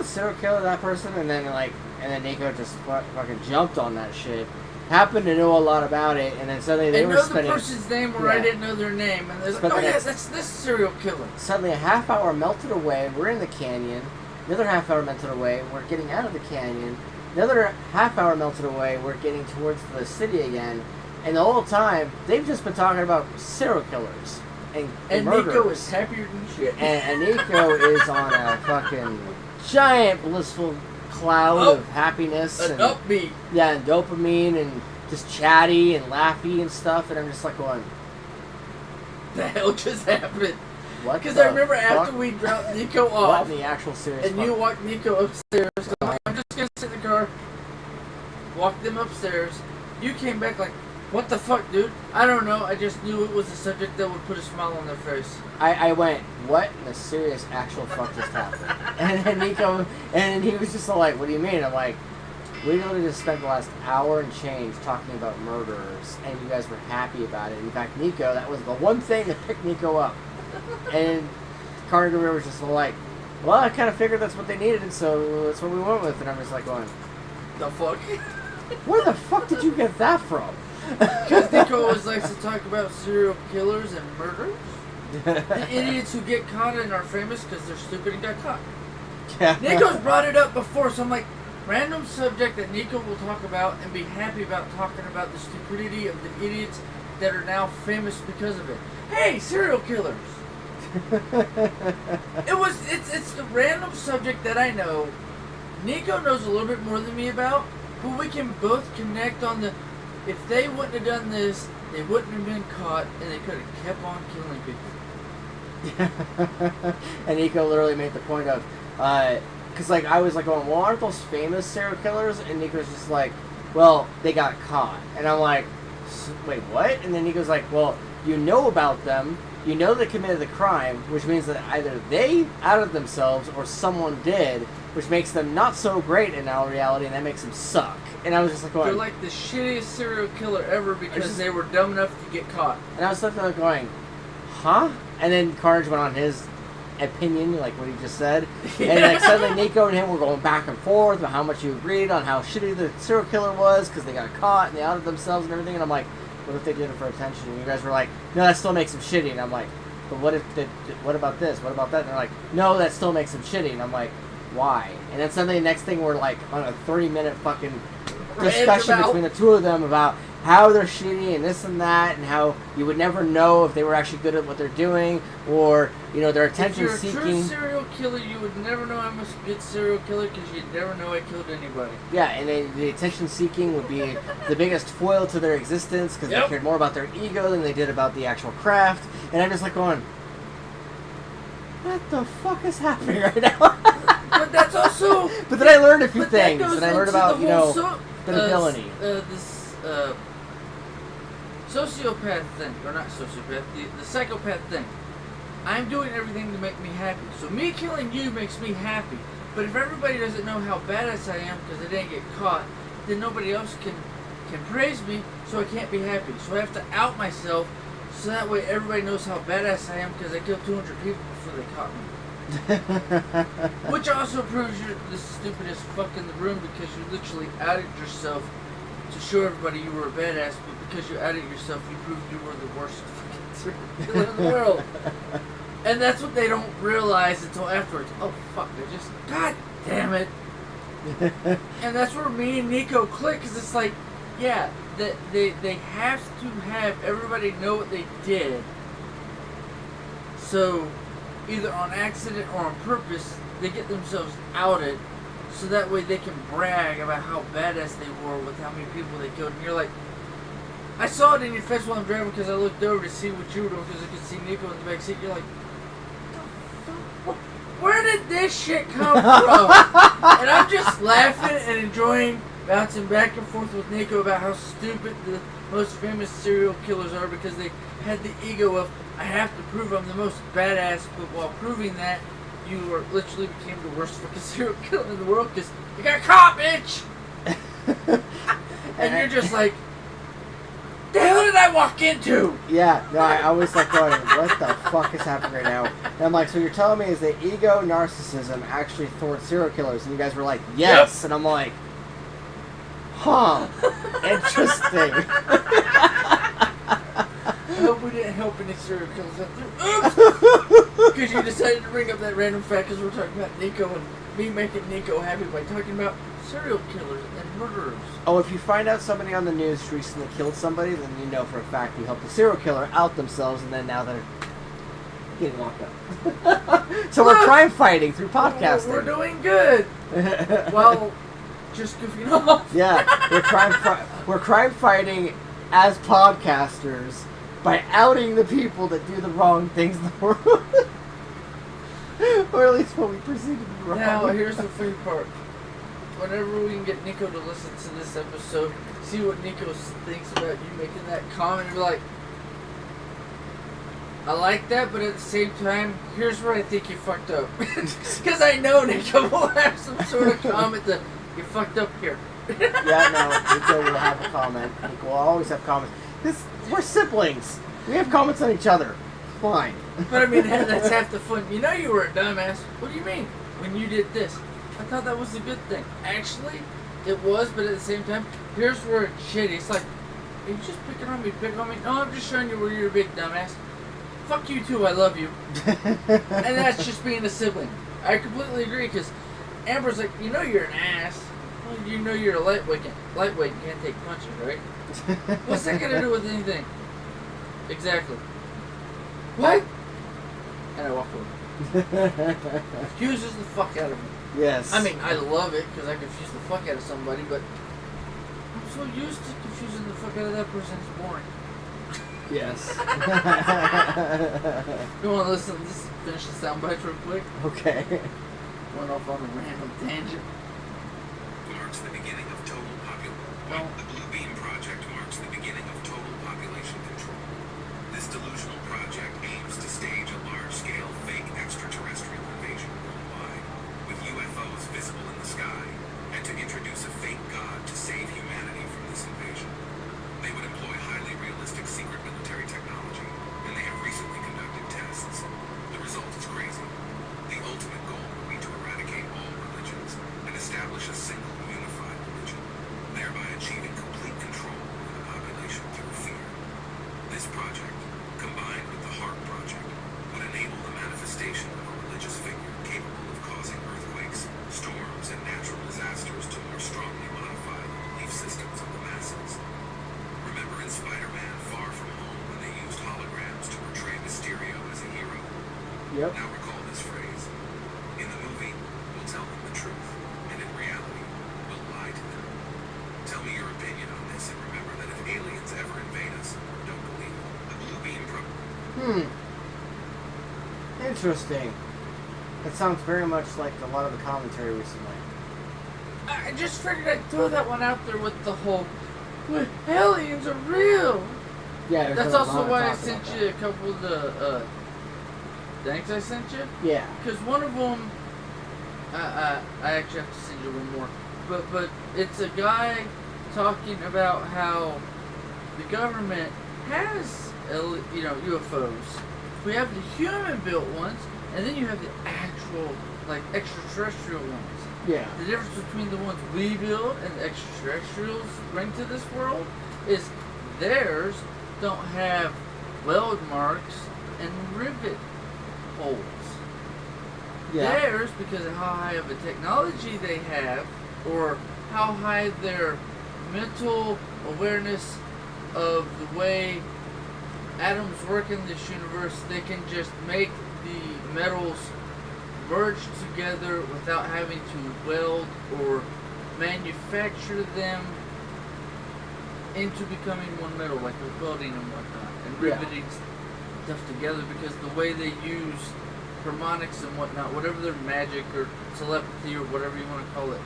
serial killer, that person? And then Nico just fucking jumped on that shit. Happened to know a lot about it, and then suddenly they were spending... I know the person's name where I didn't know their name, and they're like, oh yes, that's this serial killer. Suddenly a half hour melted away, we're in the canyon. Another half hour melted away, we're getting out of the canyon. Another half hour melted away, we're getting towards the city again. And the whole time, they've just been talking about serial killers and murderers. Nico is happier than shit. And Nico is on a fucking giant blissful cloud of happiness. An upbeat. Yeah, and dopamine and just chatty and laughy and stuff. And I'm just like going, the hell just happened? What? Because I remember after we dropped Nico off, what in the actual serious and you walked Nico upstairs. So I'm just gonna sit in the car, walk them upstairs. You came back like, what the fuck, dude? I don't know. I just knew it was a subject that would put a smile on their face. I went, what in the serious actual fuck just happened? And then Nico, and he was just like, what do you mean? I'm like, we literally just spent the last hour and change talking about murderers, and you guys were happy about it. In fact, Nico, that was the one thing that picked Nico up. And Karnage was just like, well, I kind of figured that's what they needed, and so that's what we went with. And I'm just like going, the fuck? Where the fuck did you get that from? Because Nico always likes to talk about serial killers and murderers. The idiots who get caught and are famous because they're stupid and got caught. Yeah. Nico's brought it up before, so I'm like, random subject that Nico will talk about and be happy about talking about the stupidity of the idiots that are now famous because of it. Hey, serial killers! It's the random subject that I know. Nico knows a little bit more than me about, but we can both connect on the, if they wouldn't have done this, they wouldn't have been caught, and they could have kept on killing people. And Nico literally made the point of, because like I was like going, well, aren't those famous serial killers? And Nico's just like, well, they got caught. And I'm like, wait, what? And then Nico's like, well, you know about them. You know they committed the crime, which means that either they outed themselves or someone did, which makes them not so great in our reality, and that makes them suck. And I was just like going... They're like the shittiest serial killer ever because they were dumb enough to get caught. And I was looking there going, huh? And then Karnage went on his opinion, like what he just said. And like suddenly Nico and him were going back and forth about how much you agreed on how shitty the serial killer was because they got caught and they outed themselves and everything. And I'm like, what if they did it for attention? And you guys were like, no, that still makes them shitty. And I'm like, but what about this? What about that? And they're like, no, that still makes them shitty. And I'm like, why? And then suddenly the next thing we're like on a 30-minute fucking discussion between the two of them about how they're shitty and this and that, and how you would never know if they were actually good at what they're doing, or their attention seeking. If you're a true serial killer, you would never know I'm a good serial killer because you'd never know I killed anybody. Yeah, and then the attention seeking would be the biggest foil to their existence because they cared more about their ego than they did about the actual craft. And I'm just like going, what the fuck is happening right now? But that's also. But then I learned a few things, and I learned about ability. This sociopath thing, or not sociopath, the psychopath thing. I'm doing everything to make me happy. So me killing you makes me happy. But if everybody doesn't know how badass I am because I didn't get caught, then nobody else can praise me, so I can't be happy. So I have to out myself, so that way everybody knows how badass I am because I killed 200 people before they caught me. Which also proves you're the stupidest fuck in the room because you literally outed yourself to show everybody you were a badass, but because you outed yourself, you proved you were the worst fucking serial killer in the world. And that's what they don't realize until afterwards. Oh fuck, they just, god damn it. And that's where me and Nico click, because it's like, yeah, that they have to have everybody know what they did. So either on accident or on purpose, they get themselves outed, so that way they can brag about how badass they were with how many people they killed. And you're like, I saw it in your face while I'm driving because I looked over to see what you were doing because I could see Nico in the back seat. You're like, where did this shit come from? And I'm just laughing and enjoying bouncing back and forth with Nico about how stupid the most famous serial killers are because they had the ego of, I have to prove I'm the most badass, but while proving that, you were literally became the worst fucking serial killer in the world because you got caught, bitch! And you're just like, the hell did I walk into? Yeah, no, I was like going, what the fuck is happening right now? And I'm like, so you're telling me is that ego narcissism actually thwarts serial killers? And you guys were like, yes! Yep. And I'm like, huh, interesting. I hope we didn't help any serial killers out there. Oops! Because you decided to bring up that random fact because we're talking about Nico and me making Nico happy by talking about serial killers and murderers. Oh, if you find out somebody on the news recently killed somebody, then you know for a fact you helped the serial killer out themselves, and then now they're getting locked up. So we're crime fighting through podcasting. We're doing good. Well, just goofing off. Yeah, we're crime fighting as podcasters by outing the people that do the wrong things in the world. Or at least what we perceive to be wrong. Now, here's the funny part. Whenever we can get Nico to listen to this episode, see what Nico thinks about you making that comment, and be like, I like that, but at the same time, here's where I think you fucked up. Because I know Nico will have some sort of comment that you fucked up here. Yeah, no, Nico will have a comment. Nico will always have comments. We're siblings. We have comments on each other. Fine. But I mean, that's half the fun. You know you were a dumbass. What do you mean? When you did this. I thought that was a good thing. Actually, it was, but at the same time, here's where it's shitty. It's like, are you just picking on me? No, I'm just showing you where you're a big dumbass. Fuck you too, I love you. And that's just being a sibling. I completely agree, because Amber's like, you know you're an ass. Well, you know you're a lightweight, you can't take punches, right? What's that got to do with anything? Exactly. What? And I walk away. Confuses the fuck out of me. Yes. I mean, I love it because I confuse the fuck out of somebody, but I'm so used to confusing the fuck out of that person, it's boring. Yes. You want to listen to this? Finish the soundbite real quick? Okay. Went off on a random tangent. Marks the beginning of total population. The Blue Beam Project marks the beginning of total population control. This delusional project aims to stage a large-scale fake extraterrestrial invasion worldwide, with UFOs visible in the sky, and to introduce a fake god to save humanity from this invasion. They would employ highly realistic secret military technology, and they have recently conducted tests. The result is crazy. establish a single unified religion, thereby achieving complete control over the population through fear. This project, combined with the Heart Project, would enable the manifestation of a religious figure capable of causing earthquakes, storms, and natural disasters to more strongly modify the belief systems of the masses. Remember in Spider-Man Far From Home when they used holograms to portray Mysterio as a hero? Yep. Now recall this phrase. In the movie, we'll tell them the truth, and in reality, we'll lie to them. Tell me your opinion on this, and remember that if aliens ever invade us, don't believe them. The blue beam Interesting. That sounds very much like a lot of the commentary recently. I just figured I'd throw that one out there with the whole, well, aliens are real. Yeah, That's also why I sent you a couple of the things I sent you. Yeah. Because one of them, I actually have to send you one more. But it's a guy talking about how the government has, UFOs. We have the human-built ones, and then you have the actual, like, extraterrestrial ones. Yeah. The difference between the ones we build and the extraterrestrials bring to this world is theirs don't have weld marks and rivet holes. Yeah. Theirs, because of how high of a technology they have, or how high their mental awareness of the way atoms work in this universe, they can just make the metals merge together without having to weld or manufacture them into becoming one metal, like with welding and whatnot, and riveting stuff together, because the way they use harmonics and whatnot, whatever their magic or telepathy or whatever you want to call it,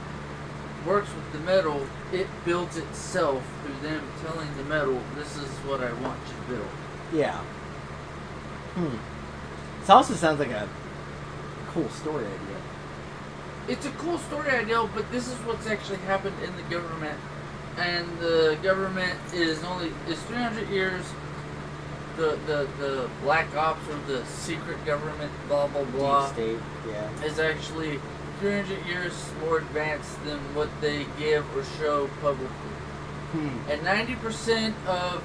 works with the metal, it builds itself through them telling the metal, this is what I want you to build. Yeah. This also sounds like a cool story idea. It's a cool story idea, but this is what's actually happened in the government. And the government is 300 years. The black ops or the secret government, blah blah blah, Deep state, yeah, is actually 300 years more advanced than what they give or show publicly. And 90% of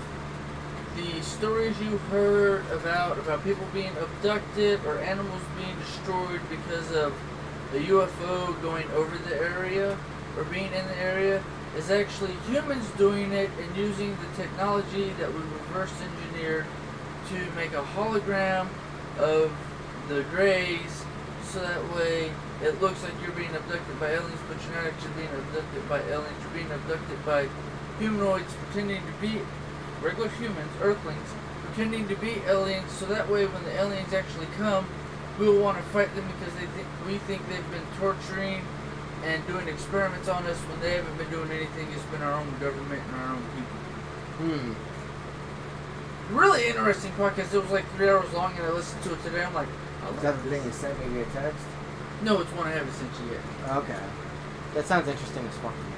the stories you heard about people being abducted or animals being destroyed because of a UFO going over the area or being in the area is actually humans doing it and using the technology that we reverse engineered to make a hologram of the grays, so that way it looks like you're being abducted by aliens, but you're not actually being abducted by aliens. You're being abducted by humanoids pretending to be regular humans, earthlings, pretending to be aliens, so that way when the aliens actually come, we'll want to fight them because we think they've been torturing and doing experiments on us when they haven't been doing anything. It's been our own government and our own people. Really interesting podcast. It was like 3 hours long, and I listened to it today. I'm like, is that the thing you sent me via text? No, it's one I haven't sent you yet. Okay. That sounds interesting as fuck to me.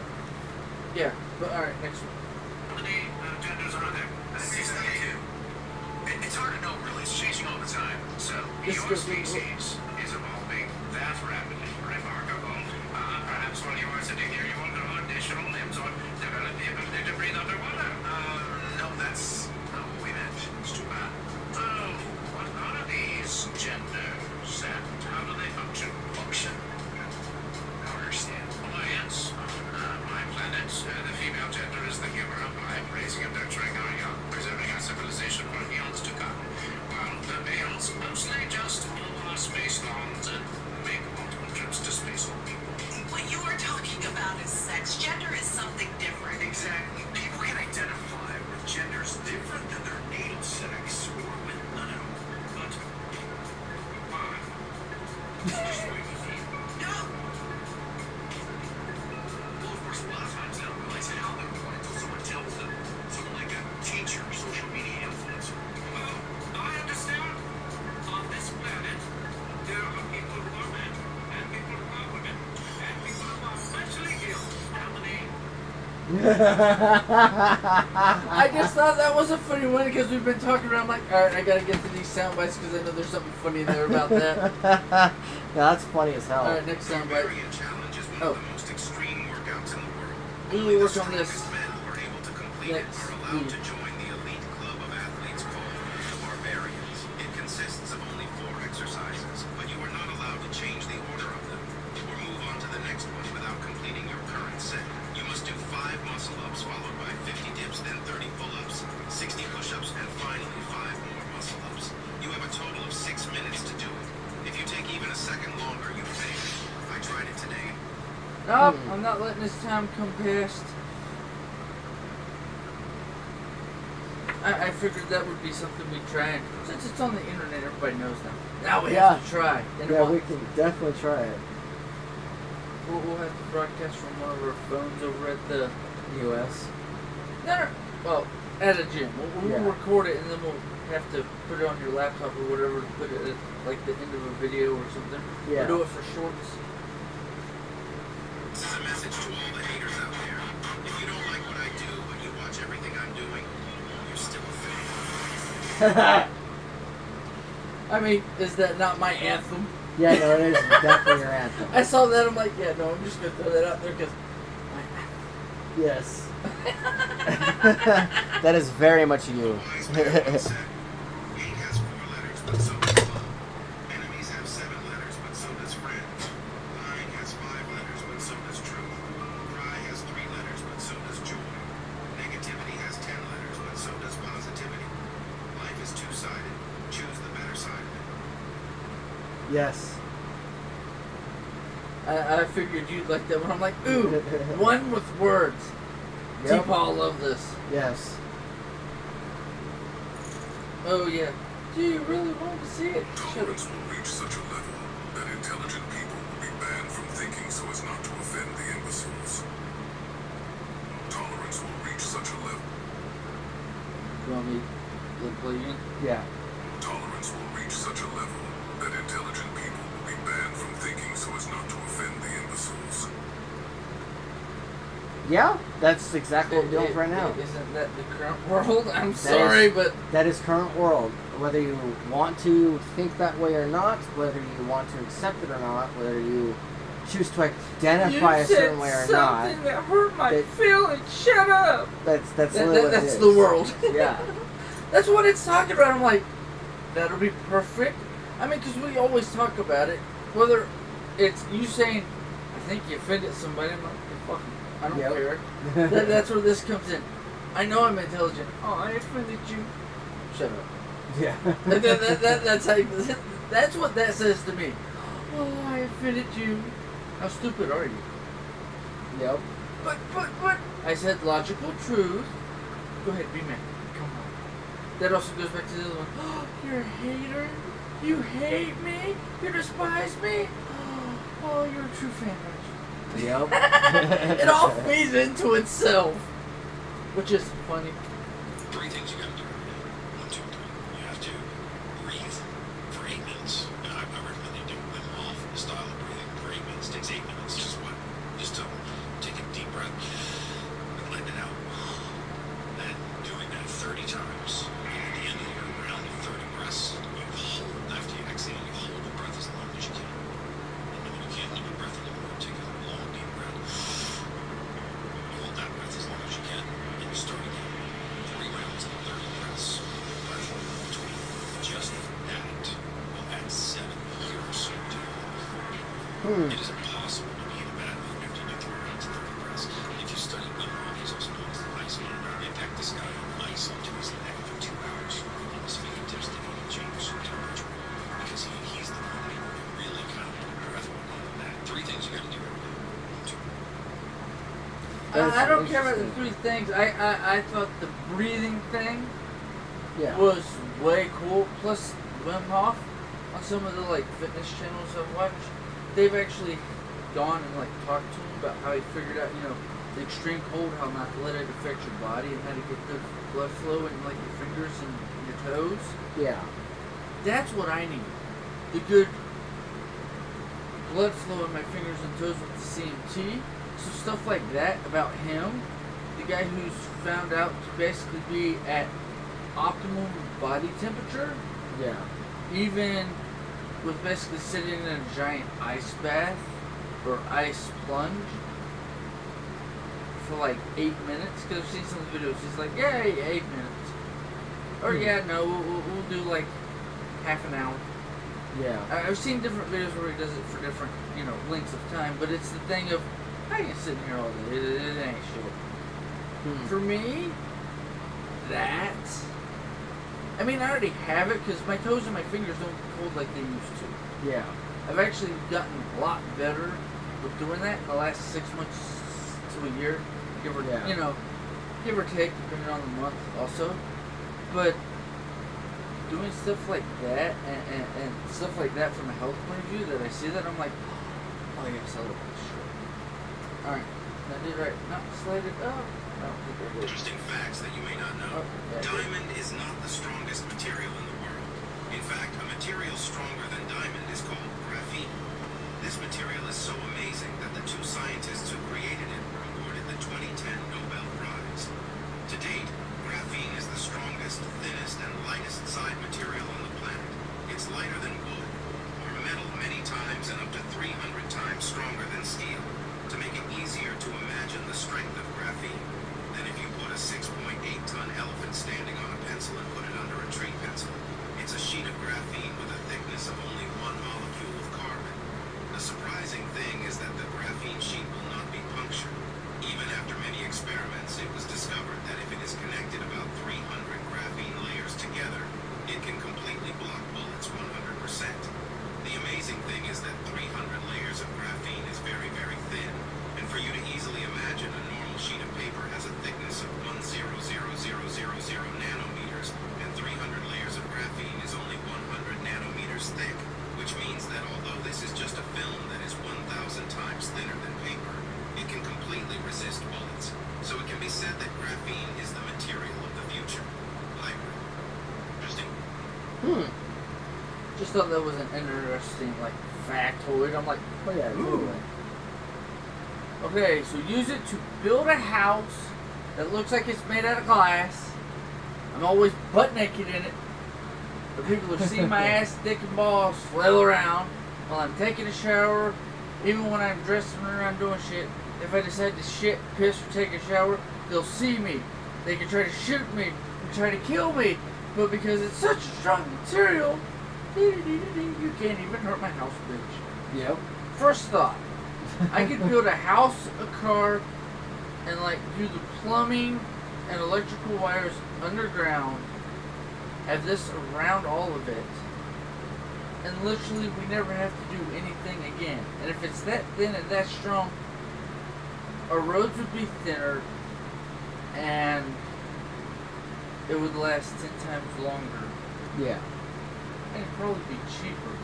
Yeah, but alright, next one. How many genders are there? Season 2. It's hard to know, really. It's changing all the time. So, your species is evolving that rapidly. Remarkable. Perhaps while you are sitting here, you will grow additional limbs or develop the ability to breathe underwater. No, that's not what we meant. It's too bad. So, what are these genders and how do they function? Function? I don't understand. Oh, yes. On my planet, the female gender is the giver of life, raising and nurturing our young, preserving our civilization for eons to come. While the males mostly just blow our space lawns and make multiple trips to space for people. What you are talking about is sex. Gender is something different. Exactly. People can identify with genders different than their natal sex or with none at all. But why? Just the way we feel. No. Well, of course, a lot of times they don't realize how they're born until someone tells them. Someone like a teacher, social media influencer. Well, I understand. On this planet, there are people who are men, and people who are women, and people who are mentally ill. How many? I just thought that was a funny one because we've been talking around like, alright, I gotta get to these sound bites because I know there's something funny in there about that. Yeah, that's funny as hell. Alright, next sound bite. Barbarian challenge is one of the most extreme We Only will the work on this strongest men who are able to complete it next are allowed week. to join the elite club of athletes called the Barbarians. It consists of only 4 exercises, but you are not allowed to change the order of them or move on to the next one without completing your current set. You must do 5 muscle-ups followed by 50 dips, then 30 pull-ups, 60 push-ups, and finally 5 more muscle-ups. You have a total of 6 minutes to do it. If you take even a second longer, you fail. I tried it today. Nope, I'm not letting this time come past. I figured that would be something we'd try. And since it's on the internet, everybody knows now. Now we have to try. Yeah, we can definitely try it. We'll have to broadcast from one of our phones over at the U.S. No. Well, at a gym. We'll Yeah. record it and then we'll have to put it on your laptop or whatever to put it at like the end of a video or something. Yeah. Or do it for shorts. This is a message to all the haters out there. If you don't like what I do, but you watch everything I'm doing, you're still a fan. I mean, is that not my anthem? Yeah, no, it is definitely your anthem. I saw that. I'm like, yeah, no, I'm just gonna throw that out there because. Yes. That is very much you. Wise man once said, hate has 4 letters, but so does love. Enemies have 7 letters, but so does friend. Lying has 5 letters, but so does truth. Pride has 3 letters, but so does joy. Negativity has 10 letters, but so does positivity. Life is 2-sided. Choose the better side of it. Yes. I figured you'd like that one. I'm like, ooh, one with words. Yep. TPAW love this. Yes. Oh yeah. Do you really want to see it? Shut up. Tolerance will reach such a level that intelligent people will be banned from thinking so as not to offend the imbeciles. Tolerance will reach such a level. You want me to play again? Yeah. Tolerance will reach such a level that intelligent people will be banned from thinking so as not to offend the imbeciles. Yeah, that's exactly what we're doing right now. Isn't that the current world? I'm sorry, but That is current world. Whether you want to think that way or not, whether you want to accept it or not, whether you choose to identify a certain way or not, something that hurt my That- feelings. Shut up. that's That- literally what it that's is. the world. Yeah. That's what it's talking about. I'm like, that'll be perfect. I mean, because we always talk about it. Whether it's you saying, I think you offended somebody, I'm like, fuck, I don't Yep. care. That's where this comes in. I know I'm intelligent. Oh, I offended you. Shut up. Yeah. That's how. That's what that says to me. Oh, I offended you. How stupid are you? Yep. But. I said logical truth. Go ahead, be mad. Come on. That also goes back to the other one. Oh, you're a hater. You hate me. You despise me. Oh, you're a true fan, aren't you? Yep. It all feeds into itself, which is funny. 3 things you gotta do. 1, 2, 3. You have to breathe for 8 minutes. And I recommend you do Wim Hof style of breathing for 8 minutes. It takes 8 minutes. Just to take a deep breath and let it out. Then doing that 30 times. And at the end of your round of 30 breaths, you hold, after you exhale, you hold the breath as long as you can. And then when you can't hold your breath anymore, take a long, deep breath. You hold that breath as long as you can, and you start again. 3 rounds of 30 breaths. Breath in between. Just that will add 7 years to your life. It is impossible to be in a bad mood after you do 3 rounds of 30 breaths. If you study Wim Hof, he's also known as the Iceman. They packed this guy on ice onto his neck for 2 hours. On his fingertips, they can change temperature. Because he's the one who really kind of put breath on that. 3 things you gotta do every day. 1, 2. I don't care about the 3 things. I thought the breathing thing Yeah. was way cool. Plus Wim Hof on some of the like fitness channels I've watched, they've actually gone and like talked to him about how he figured out, the extreme cold, how not to let it affect your body and how to get good blood flow in like your fingers and your toes. Yeah. That's what I need. The good blood flow in my fingers and toes with the CMT. So stuff like that about him, the guy who's found out to basically be at optimum body temperature, Yeah. even with basically sitting in a giant ice bath or ice plunge for like 8 minutes because I've seen some of the videos. He's like, yeah, 8 minutes. Or yeah, no, we'll do like half an hour. Yeah. I've seen different videos where he does it for different, lengths of time, but it's the thing of, I ain't sitting here all day, it ain't shit. For me, I mean, I already have it because my toes and my fingers don't hold like they used to. Yeah. I've actually gotten a lot better with doing that in the last 6 months to a year, give or take, depending on the month also. But doing stuff like that and stuff like that from a health point of view, that I see that, I'm like, oh, I gotta celebrate this shit. Alright, I did right. No, slide it up. I don't think I did. Interesting facts that you may not know. Oh, yeah, I did. Diamond is not the strongest material in the world. In fact, a material stronger than diamond is called graphene. This material is so amazing that the two scientists who created it were awarded the 2010 Nobel Prize. To date, graphene is the strongest, thinnest, and lightest side material on the planet. It's lighter than wood, or metal many times and up to 300 times stronger than steel. To make it easier to imagine the strength of graphene, than if you put a 6.8-ton elephant standing on a pencil and put it under a tree pencil. It's a sheet of graphene with a thickness of only one molecule of carbon. The surprising thing is that the graphene sheet will not be punctured. Even after many experiments, it was discovered that if it is connected about 300 graphene layers together, it can completely block bullets 100%. The amazing thing is that 300 layers of graphene is very, very thin. And for you to easily imagine, a normal sheet of paper has a thickness of 1,000,000 nanometers, and 300 layers of graphene is only 100 nanometers thick, which means that although this is just a film that is 1,000 times thinner than paper, it can completely resist bullets. So it can be said that graphene is the material of the future. Library. Interesting. Just thought that was an interesting, factoid. I'm like, Oh yeah, ooh. totally. Okay, so use it to build a house that looks like it's made out of glass. I'm always butt naked in it. The people are seeing my ass, dick, and balls flail around while I'm taking a shower. Even when I'm dressing around doing shit, if I decide to shit, piss, or take a shower, they'll see me. They can try to shoot me and try to kill me, but because it's such a strong material, you can't even hurt my house, bitch. Yep. First thought, I could build a house, a car, and do the plumbing and electrical wires underground, have this around all of it, and literally we never have to do anything again. And if it's that thin and that strong, our roads would be thinner and it would last 10 times longer. Yeah. And it'd probably be cheaper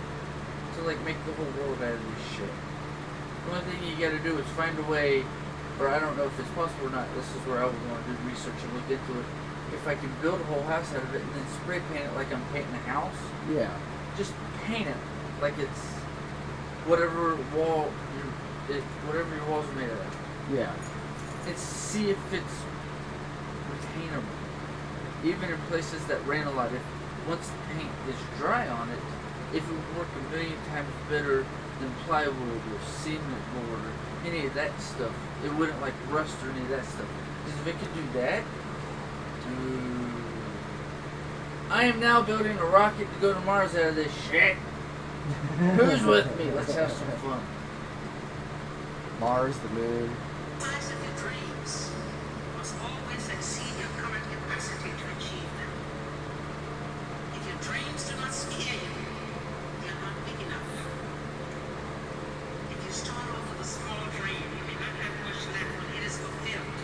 to make the whole world out of this shit. The only thing you gotta do is find a way, or I don't know if it's possible or not, this is where I would want to do research and look into it. If I can build a whole house out of it and then spray paint it like I'm painting a house, Yeah. just paint it like it's whatever wall whatever your walls are made out of. Yeah. And see if it's retainable. Even in places that rain a lot, if once the paint is dry on it, if it would work a million times better than plywood or cement board or any of that stuff, it wouldn't rust or any of that stuff. Because if it could do that, I am now building a rocket to go to Mars out of this shit. Who's with me? Let's have some fun. Mars, the moon. Size of your dreams must always exceed your current capacity to achieve them. If your dreams do not scare you, they are not big enough. If you start off with a small dream, you may not have much left when it is fulfilled,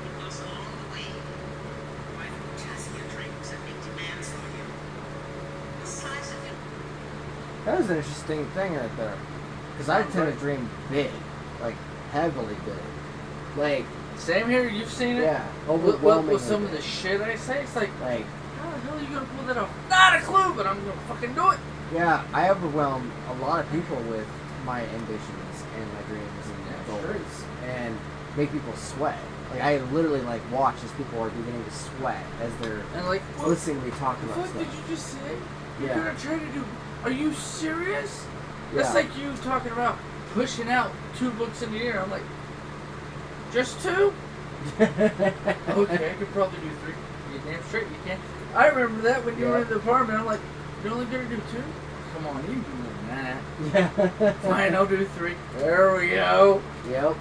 because along the way, life will test your dreams and make demands from you. The size of your That was an interesting thing right there. Because I tend to dream big. Heavily big. Same here, you've seen it? Yeah. With some of the shit I say, it's how the hell are you gonna pull that off? Not a clue, but I'm gonna fucking do it. Yeah, I overwhelm a lot of people with my ambitions and my dreams and goals, and make people sweat. I literally watch as people are beginning to sweat as they're listening to me talk about What stuff. did you just say? You're Yeah. gonna try to do? Are you serious? Yeah. That's like you talking about pushing out 2 books in a year. I'm like, just 2? Okay, I could probably do 3. You damn straight you can. I remember that when you were in the apartment. I'm like, you're only gonna do 2? Come on, you can do more than that. Yeah. Fine, I'll do 3. There we go. Yep.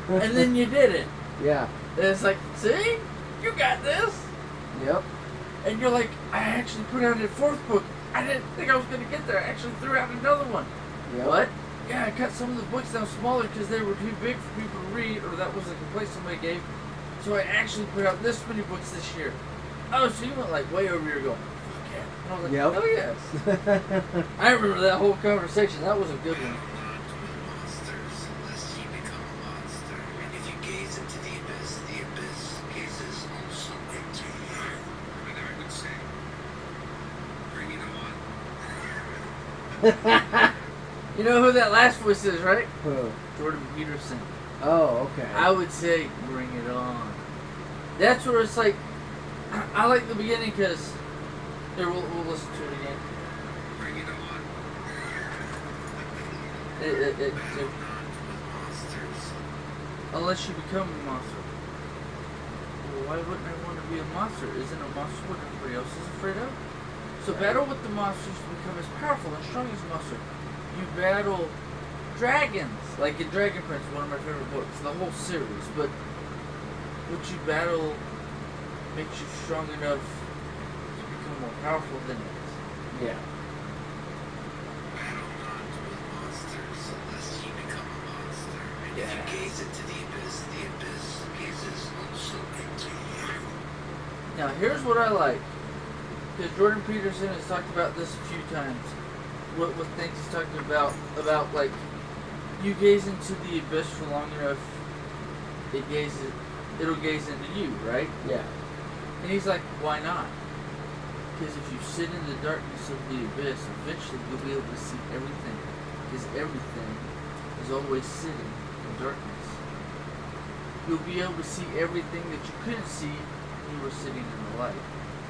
And then you did it. Yeah. And it's like, see? You got this. Yep. And you're like, I actually put out a 4th book. I didn't think I was going to get there. I actually threw out another one. Yep. What? Yeah, I cut some of the books down smaller because they were too big for people to read, or that was a complaint somebody gave. So I actually put out this many books this year. Oh, so you went like way over here going, fuck yeah. And I was like, Yep. oh yes. I remember that whole conversation. That was a good one. Monsters, lest ye become a monster. And if you gaze into the abyss gazes also into you. And I would say, bring it on. You know who that last voice is, right? Who? Jordan Peterson. Oh, okay. I would say, bring it on. That's where it's like, I like the beginning because, here, we'll listen to it again. Bring it on. Monsters. Unless you become a monster. Well, why wouldn't I want to be a monster? Isn't a monster what everybody else is afraid of? So battle with the monsters to become as powerful and strong as a monster. You battle dragons, like in Dragon Prince, one of my favorite books, the whole series. But what you battle makes you strong enough to become more powerful than it. Yeah. Battle not with monsters, lest ye become a monster. And if you gaze into the abyss gazes also into you. Now here's what I like, because Jordan Peterson has talked about this a few times. What things he's talking about like you gaze into the abyss for long enough, it'll gaze into you, right? Yeah. And he's like, why not? Because if you sit in the darkness of the abyss, eventually you'll be able to see everything. Because everything is always sitting in darkness. You'll be able to see everything that you couldn't see when you were sitting in the light.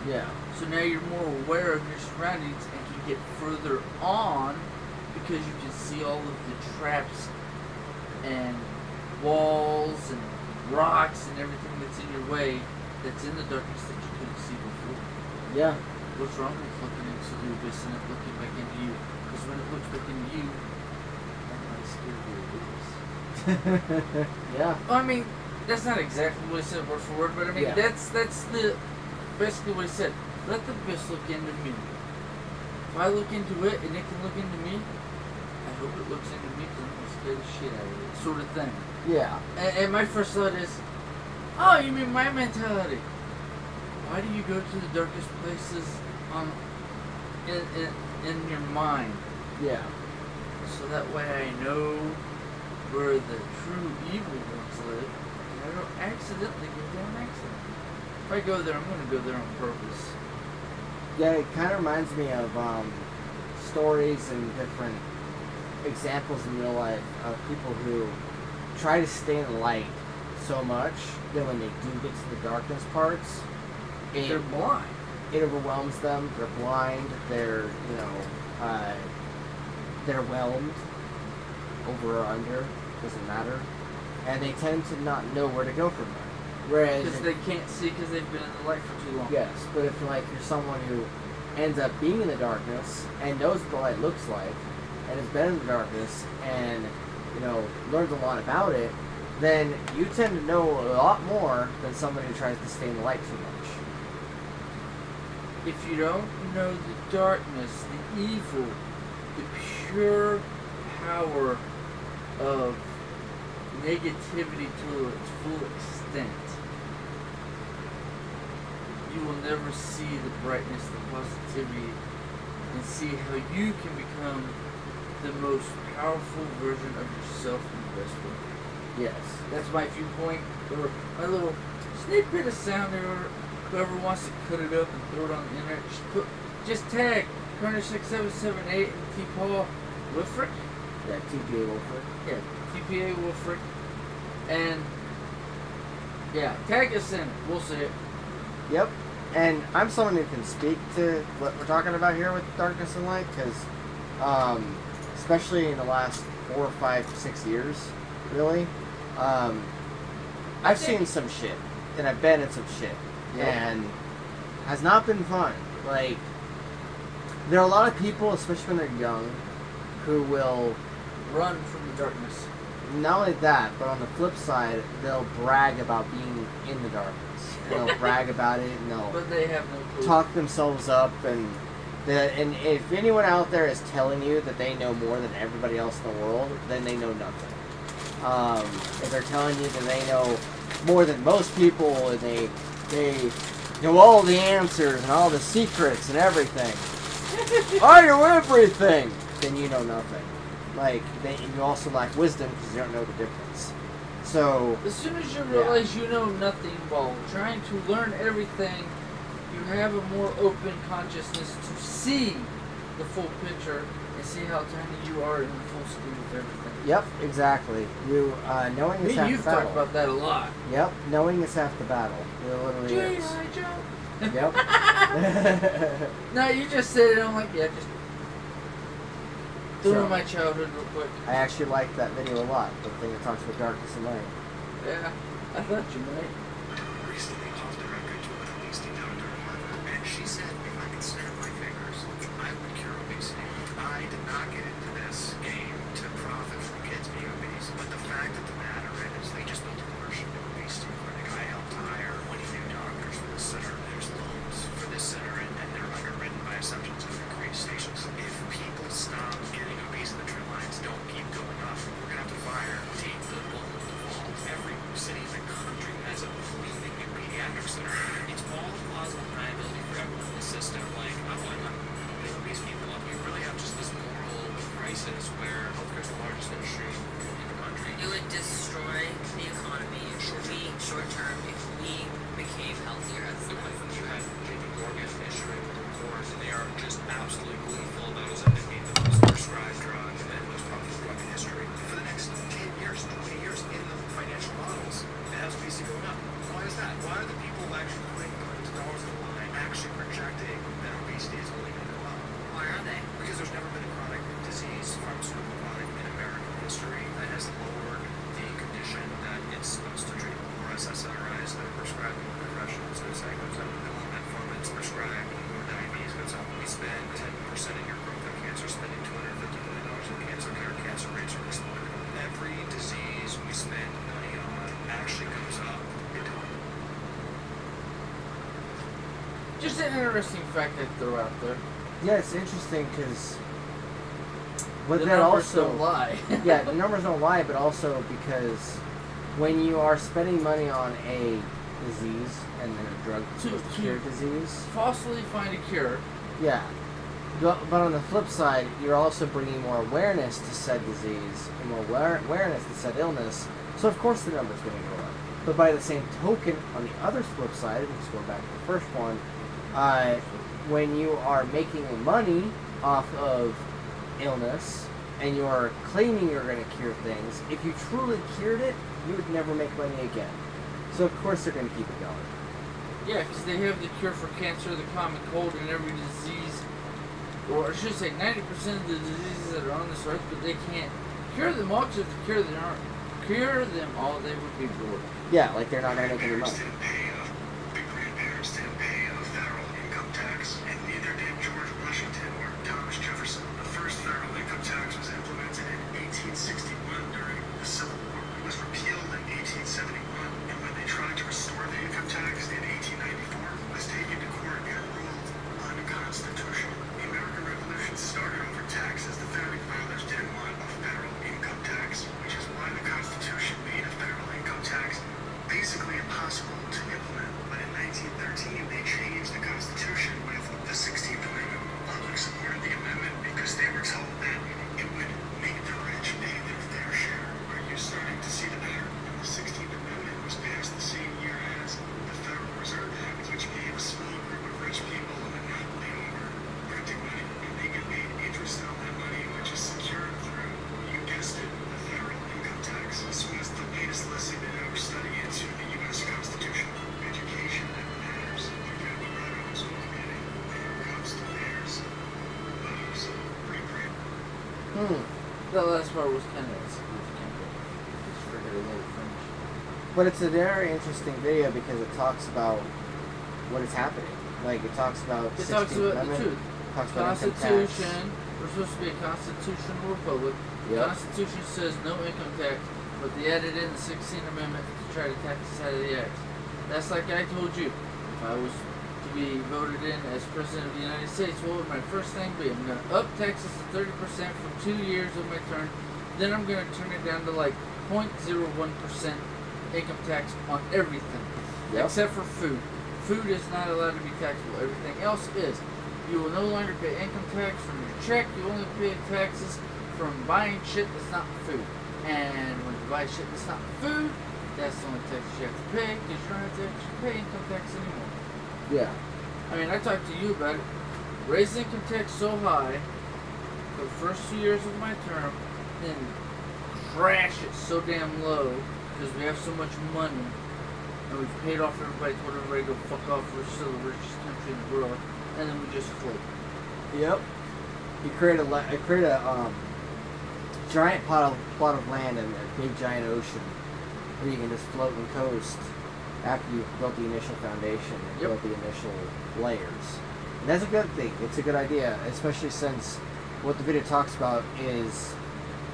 Yeah. So now you're more aware of your surroundings and can get further on because you can see all of the traps and walls and rocks and everything that's in your way that's in the darkness that you couldn't see before. Yeah. What's wrong with looking into the abyss and it looking back into you? Because when it looks back into you, that might scare the abyss. Yeah. Well, I mean, that's not exactly what he said word for word, but I mean, Yeah. that's the basically what he said. Let the abyss look into me. If I look into it and it can look into me, I hope it looks into me because I'm going to scare the shit out of it, sort of thing. Yeah. And my first thought is, oh, you mean my mentality? Why do you go to the darkest places in your mind? Yeah. So that way I know where the true evil ones live, and I don't accidentally go there on accident. If I go there, I'm going to go there on purpose. Yeah, it kind of reminds me of stories and different examples in real life of people who try to stay in the light so much that when they do get to the darkness parts, They're blind. it overwhelms them. They're blind. They're, they're whelmed over or under. Doesn't matter. And they tend to not know where to go from there. Whereas Because they can't see because they've been in the light for too long. yes, but if like you're someone who ends up being in the darkness and knows what the light looks like and has been in the darkness and learns a lot about it, then you tend to know a lot more than someone who tries to stay in the light too much. If you don't know the darkness, the evil, the pure power of negativity to its full extent, you will never see the brightness, the positivity, and see how you can become the most powerful version of yourself in the best way. Yes. That's my viewpoint, or my little snippet of sound, or whoever wants to cut it up and throw it on the internet, just tag Karnage 6778 and TPAW Wilfrick. Yeah, TPAW Wolfer. Yeah, TPA Wilfrick. And yeah, tag us in it. We'll see it. Yep. And I'm someone who can speak to what we're talking about here with darkness and light, because especially in the last 4, 5, 6 years, really, I've seen some shit, and I've been in some shit, and has not been fun. Like, there are a lot of people, especially when they're young, who will Run from the darkness. not only that, but on the flip side, they'll brag about being in the darkness. They'll brag about it, and they'll But they have no clue. talk themselves up, and if anyone out there is telling you that they know more than everybody else in the world, then they know nothing. If they're telling you that they know more than most people, and they know all the answers and all the secrets and everything, I know everything, then you know nothing. Like, you also lack wisdom because you don't know the difference. So, As soon as you realize you know nothing while trying to learn everything, you have a more open consciousness to see the full picture and see how tiny you are in the full scheme of everything. yep, exactly. You knowing is half the You've battle. talked about that a lot. Yep, knowing is half the battle. It literally is. G.I. Joe. Yep. No, you just said it. I'm like, yeah, just doing So- my childhood real quick. I actually like that video a lot. The thing that talks about darkness and light. Yeah, I thought you might. Recently off the record with a hasty doctor at Harvard, and she said if I could snap my fingers, I would cure obesity. I did not get into this game to profit from kids being obese, but the fact of the matter is they just built a large obesity clinic. I helped hire 20 new doctors for this center. There's loans for this center, and they're underwritten by assumptions of increased stations. If people stop getting obese and the trend lines don't keep going up, we're going to have to fire teams that won't evolve. Every city in the country has a bleeding new pediatric center. It's all a plausible liability for everyone in the system. Like, oh, I'm not putting obese people up. We really have just this moral crisis where healthcare is the largest industry in the country. It would destroy the economy short term if we became healthier as a You had JP Morgan issuing a report, and they are just absolutely gleeful about us being the most prescribed drug and most profitable drug in history. For the next 10 years, 20 years in the financial models, it has obesity going up. Why is that? Why are the people actually putting billions of dollars on the line actually projecting that obesity is only going to go up? Why are they? Because there's never been a chronic disease pharmaceutical product in American history that has lowered the condition that it's supposed to treat. Or SSRIs that are prescribed when depression and suicide goes up. The one metformin's prescribed when diabetes goes up. We spend 10% of your growth on cancer, spending $250 million on cancer care. Cancer rates are exploding. Every disease we spend money on actually goes up. It don't. Just an interesting fact I'd throw out there. Yeah, it's interesting because. But The then numbers also. don't lie. Yeah, the numbers don't lie, but also because when you are spending money on a disease and then a drug to cure disease, Falsely find a cure. yeah. But on the flip side, you're also bringing more awareness to said disease and more awareness to said illness. So of course the number's going to go up. But by the same token, on the other flip side, let's go back to the first one. When you are making money off of illness and you are claiming you're going to cure things, if you truly cured it, you would never make money again. So of course they're going to keep it going. Yeah, because they have the cure for cancer, the common cold, and every disease, or I should say 90% of the diseases that are on this earth, but they can't cure them all, because if they cure them all, they would be bored. Yeah, like they're not going to make any money. Big grandparents didn't pay a federal income tax, and neither did George Washington or Thomas Jefferson. The first federal income tax was implemented in 1861 during the Civil War. It was repealed in 1871, and when they tried to restore the income tax in 1894, it was taken to court and ruled unconstitutional. The American Revolution started over taxes. The founding fathers didn't want a federal income tax, which is why the Constitution made a federal income tax basically impossible to implement. But in 1913, they changed the Constitution with the 16th Amendment. Public supported the amendment because they were told that it would make the rich pay their fair share. Are you starting to see the pattern? And the 16th Amendment was passed the same year as the Federal Reserve Act, which gave a small group of rich people a monopoly over printing money, and they get paid interest on that money, which is secured through, you guessed it, the federal income tax. This was the latest lesson in our study into the U.S. Constitution. Education that matters. You got me right on this one, community. When it comes to theirs, loves, reprint. That last part was kind of insignificant, but just forget to let it finish. But it's a very interesting video because it talks about what is happening. Like, it talks about It talks 16th about the Amendment, truth. talks about income tax. Constitution. We're supposed to be a constitutional republic. Yep. Constitution says no income tax, but they added in the 16th Amendment to try to tax us out of the acts. That's like I told you. If I was to be voted in as President of the United States, what would my first thing be? I'm going to up taxes to 30% for 2 years of my term. Then I'm going to turn it down to like 0.01% income tax on everything. Yep. Except for food. Food is not allowed to be taxable. Everything else is. You will no longer pay income tax from your check. You only pay taxes from buying shit that's not food. And when you buy shit that's not food, that's the only tax you have to pay because you don't have to actually pay income tax anymore. Yeah. I mean, I talked to you about it. Raise income tax so high for the first 2 years of my term, then crash it so damn low because we have so much money and we've paid off everybody, told everybody to go fuck off. We're still the richest country in the world, and then we just float. Yep. You create a giant plot of land and a big giant ocean where you can just float and coast after you've built the initial foundation and built the initial layers. And that's a good thing. It's a good idea, especially since what the video talks about is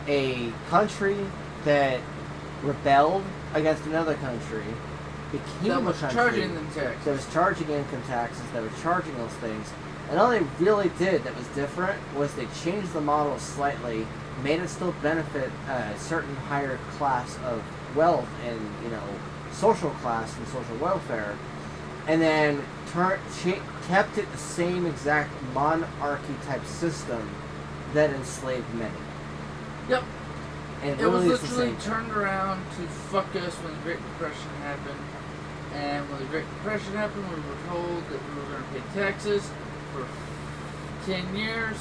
a country that rebelled against another country, became That a was country charging them taxes. that was charging income taxes, that was charging those things. And all they really did that was different was they changed the model slightly, made it still benefit a certain higher class of wealth and, social class and social welfare, and then kept it the same exact monarchy type system that enslaved many. Yep. And It was really it's the literally same thing. turned around to fuck us when the Great Depression happened. And when the Great Depression happened, we were told that we were going to pay taxes for 10 years,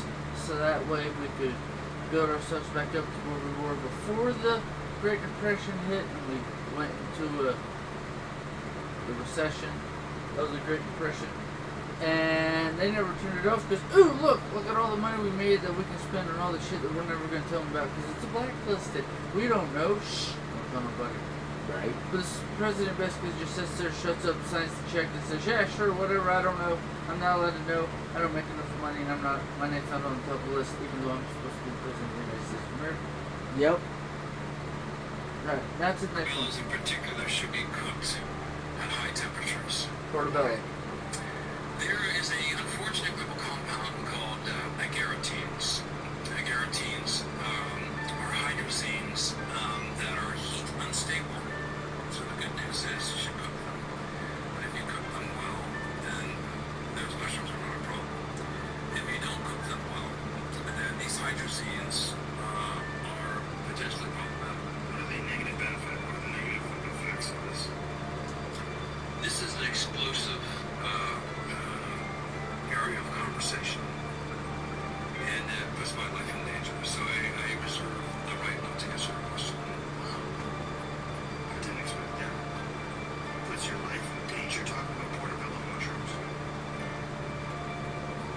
so that way we could build ourselves back up to where we were before the Great Depression hit, and we went into the recession of the Great Depression. And they never turned it off because, ooh, look at all the money we made that we can spend on all the shit that we're never going to tell them about because it's blacklisted. We don't know. Shh. Don't tell nobody. Right? But this president basically just sits there, shuts up, signs the check, and says, yeah, sure, whatever, I don't know. I'm not allowed to know. I don't make enough money, and my name's not on the top of the list, even though I'm supposed to be president of the United States of America. Yep. Right, that's the next one. Meals in particular should be cooked at high temperatures. Portobello. There is a unfortunate chemical compound called agarotines. Agarotines are hydrazines that are heat unstable. So the good news is you should cook them. But if you cook them well, then those mushrooms are not a problem. If you don't cook them well, then these hydrazines are potentially problematic. What are the negative benefits? What are the negative effects of this? This is an explosive area of conversation, and it puts my life in danger. So I reserve the right not to answer a question. Wow. I didn't expect that. Puts your life in danger talking about portobello mushrooms.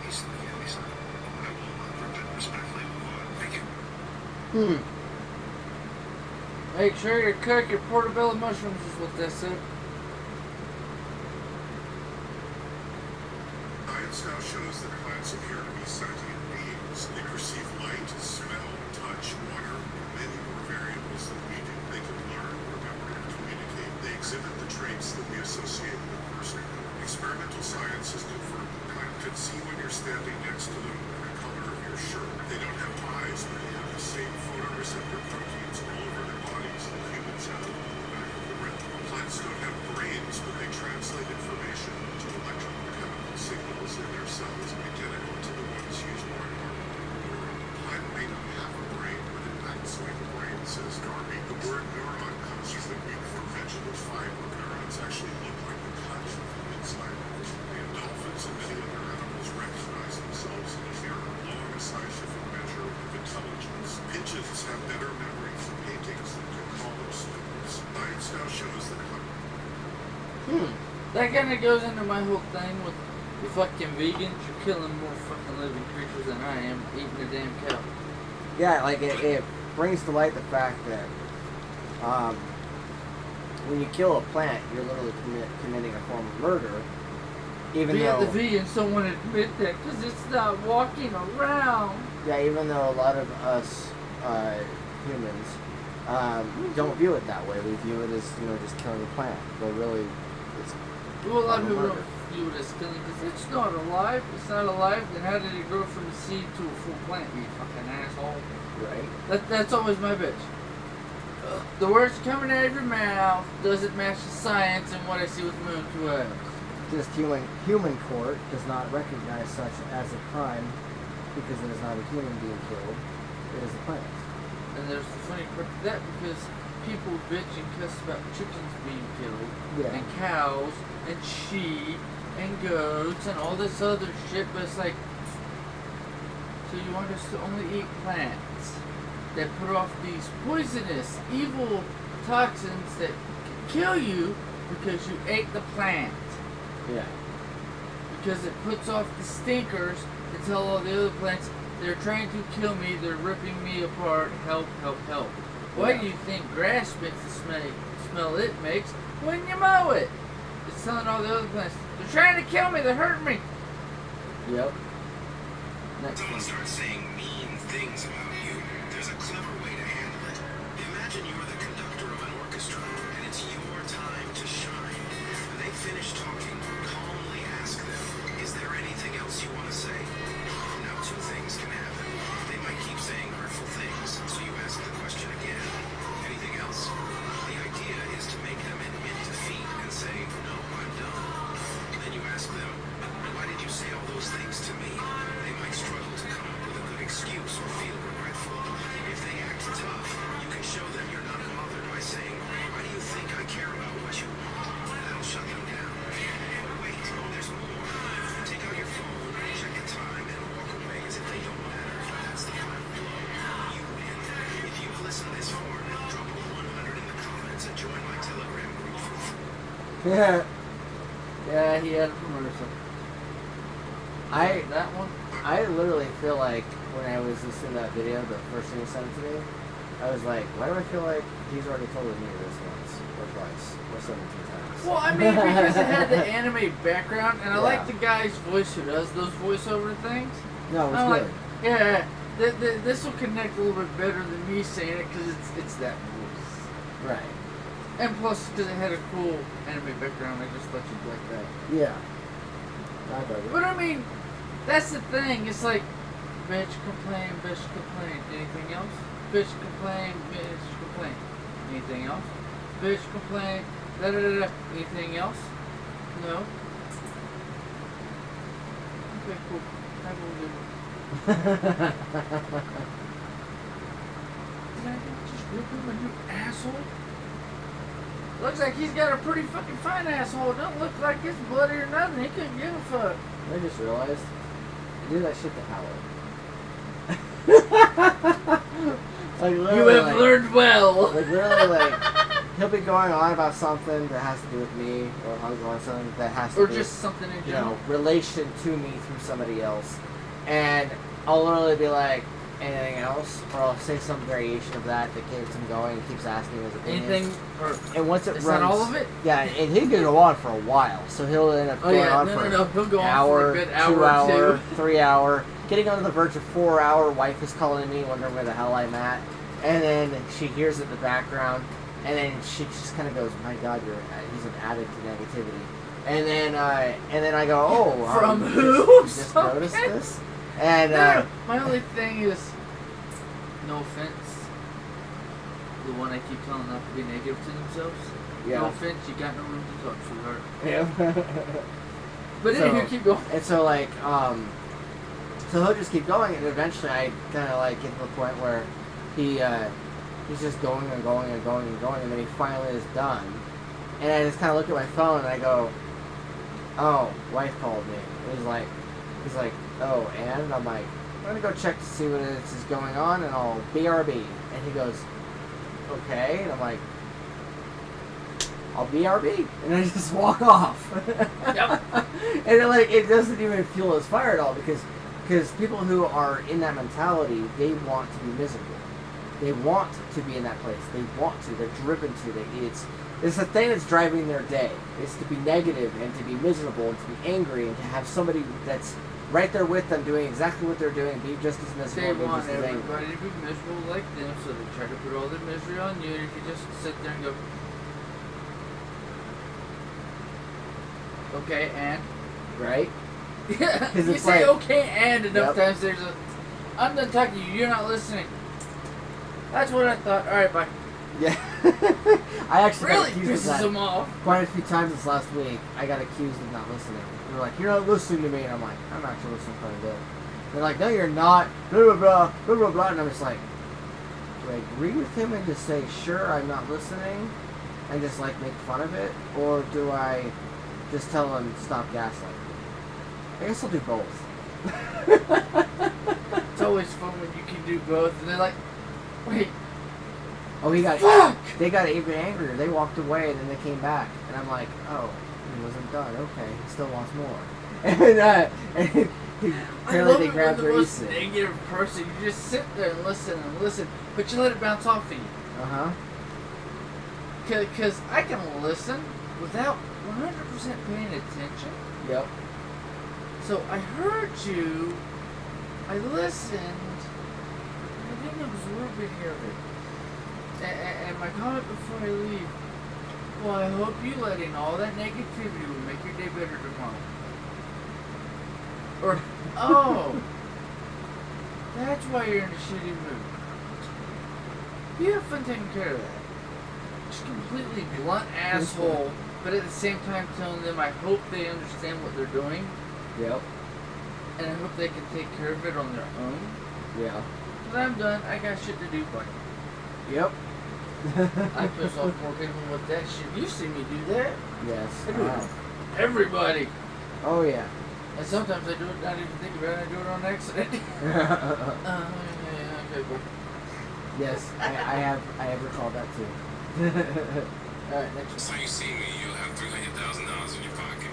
He's sorry. I will respectfully move on. Thank you. Make sure you cook your portobello mushrooms is what that said. Science now shows that plants appear to be sentient beings. They perceive light, smell, touch, water, and many more variables than we do. They can learn, remember, and communicate. They exhibit the traits that we associate with personhood. Experimental science has confirmed that plants can see when you're standing next to them and the color of your shirt. They don't have eyes, but they have the same photoreceptor proteins all over their bodies that humans have on the back of the retina. Plants don't have brains, but they translate information into electrical signals in their cells identical to the ones used by our neuron. A plant may not have a brain, but it acts like a brain, says Darby. The word neuron comes from the Greek for vegetable fiber. Neurons actually look like the touch of the inside of the dolphins and many other animals recognize themselves in a mirror along a scientific measure of intelligence. Pigeons have better memory for paintings than can call them students. Science now shows that That kind of goes into my whole thing with the fucking vegans. You're killing more fucking living creatures than I am eating a damn cow. Yeah, like it brings to light the fact that when you kill a plant, you're literally committing a form of murder. Even the though vegans don't want to admit that because it's not walking around. Yeah, even though a lot of us humans don't view it that way. We view it as, just killing a plant. But really, it's Well, a lot of people murder. don't view it as killing because it's not alive. It's not alive. Then how did it grow from a seed to a full plant? You fucking asshole. Right? That's always my bitch. The words coming out of your mouth doesn't match the science and what I see with Moon 12. Just human court does not recognize such as a crime because it is not a human being killed. It is a plant. And there's the funny part to that because people bitch and cuss about chickens being killed, Yeah. and cows, and sheep, and goats, and all this other shit, but it's like, so you want us to only eat plants that put off these poisonous, evil toxins that kill you because you ate the plant. Yeah. Because it puts off the stinkers to tell all the other plants they're trying to kill me, they're ripping me apart, help, help, help. Why Yeah. do you think grass makes the smell it makes when you mow it? It's telling all the other plants, they're trying to kill me, they're hurting me. Yep. Next Someone one. starts saying mean things about you, there's a clever way to handle it. Imagine you're the conductor of an orchestra, and it's your time to shine. When they finish talking, calmly ask them, is there anything else you want to say? Now, two things can happen. They might keep saying hurtful things, so you ask the question again. Anything else? The idea is to make them admit defeat and say, no, I'm done. Then you ask them, why did you say all those things to me? They might struggle to come up with a good excuse or feel regretful. If they act tough, you can show them you're not bothered by saying, why do you think I care about what you want? That'll shut them down. But wait, there's more. Take out your phone, check the time, and walk away as if they don't matter. That's the final blow. You win. If you've listened this far, drop a 100 in the comments and join my Telegram group. Yeah. Yeah, he had a commercial. That one? I literally feel like when I was listening to that video, the first thing he sent to me, I was like, why do I feel like he's already told me this once, or twice, or 17 times? Well, I mean, because it had the anime background, and I Yeah. like the guy's voice who does those voiceover things. No, it's I'm good. like, yeah, this will connect a little bit better than me saying it because it's that voice. Right. And plus, because it had a cool anime background, I just thought you'd like that. Yeah. I dug it. But I mean, that's the thing. It's like, bitch complain, bitch complain. Anything else? Bitch complain, bitch complain. Anything else? Bitch complain. Da da da da. Anything else? No. Okay, cool. Have a good one. Did I just rip him, you asshole? Looks like he's got a pretty fucking fine asshole. Don't look like it's bloody or nothing. He couldn't give a fuck. I just realized, I do that shit to Howard. Like literally, You have like, learned well. Like literally, like he'll be going on about something that has to do with me, or I'm going on something that has to Or do just something in with, general. relation to me through somebody else, and I'll literally be like, anything else, or I'll say some variation of that keeps him going and keeps asking his opinion. Anything, or And once it is runs, that all of it? yeah, and he can go on for a while, so he'll end up going on for no. He'll go an on hour, for a good 2 hour hour, or 3 hour, getting on the verge of 4 hour. Wife is calling me, wondering where the hell I'm at, and then she hears it in the background, and then she just kind of goes, "My God, he's an addict to negativity." And then I go, "Oh, From who? Just noticed this?" And No, my only thing is, no offense, the one I keep telling not to be negative to themselves. yeah, No offense, you got no room to talk, sweetheart. yeah. But So- anyway, keep going. And so like, so he'll just keep going, and eventually I kind of like get to the point where he's just going and going and going and going, and then he finally is done. And I just kind of look at my phone and I go, "Oh, wife called me." And he's like, "Oh, and?" I'm like, "I'm gonna go check to see what it is going on, and I'll BRB." And he goes, "Okay," and I'm like, "I'll BRB," and I just walk off. Yep. And it doesn't even fuel his fire at all because people who are in that mentality, they want to be miserable. They want to be in that place. They want to. They're driven to. It's the thing that's driving their day. It's to be negative and to be miserable and to be angry and to have somebody that's right there with them doing exactly what they're doing, be just as miserable. They and be want just as angry. everybody to be miserable like them, so they try to put all their misery on you, and if you just sit there and go, okay, and Right? yeah, 'Cause you it's say like- okay and enough Yep. times. I'm done talking to you. You're not listening. That's what I thought. All right, bye. Yeah. I actually Really got accused of pisses that them off. quite a few times this last week. I got accused of not listening. They're like, "You're not listening to me," and I'm like, "I'm actually listening quite a bit." They're like, "No, you're not." Blah blah blah blah blah blah. And I'm just like, do I agree with him and just say, "Sure, I'm not listening," and just like make fun of it, or do I just tell him stop gaslighting? I guess I'll do both. It's always fun when you can do both, and they're like, wait, Oh, fuck! they got even angrier. They walked away and then they came back, and I'm like, oh, he wasn't done. Okay, he still wants more. And apparently they grabbed the their most Eason. negative person. You just sit there and listen, but you let it bounce off of you. Uh huh. Because I can listen without 100% paying attention. Yep. So I heard you, I listened, I didn't absorb any of it. And my comment before I leave, well, I hope you letting all that negativity will make your day better tomorrow. Or, oh, that's why you're in a shitty mood. You have fun taking care of that. Just completely blunt asshole, but at the same time telling them I hope they understand what they're doing. Yep. And I hope they can take care of it on their own. Yeah. But I'm done. I got shit to do, buddy. Yep. I piss off more people with that shit. You see me do that. Yes. I do it. Everybody. Oh yeah. And sometimes I do it not even think about it. I do it on accident. Yeah, okay, bro. Yes, I have recalled that too. Alright, next So you see me, you'll have $300,000 in your pocket.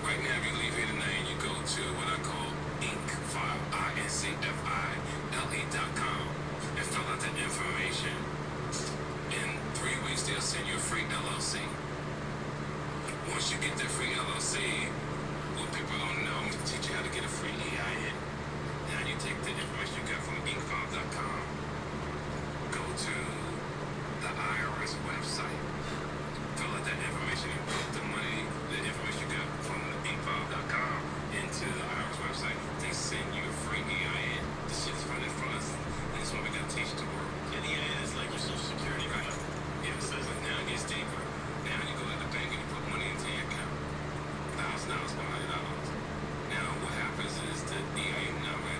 Right now, if you leave here tonight and you go to what I call INCFILA.com and fill out the information, in 3 weeks they'll send you a free LLC. Once you get that free LLC, what people don't know, I'm going to teach you how to get a free EIN. Now you take the information you got from inkfile.com, go to the IRS website, fill out that information and put the money, the information you got from the inkfile.com into the IRS website. They send you a free EIN. This shit is running from us, and this is what we got to teach the world. An EIN is like your social security, right? Yeah, so it's like now it gets deeper. Now you go to the bank and you put money into your account. $1,000, $500. Now what happens is the EIN number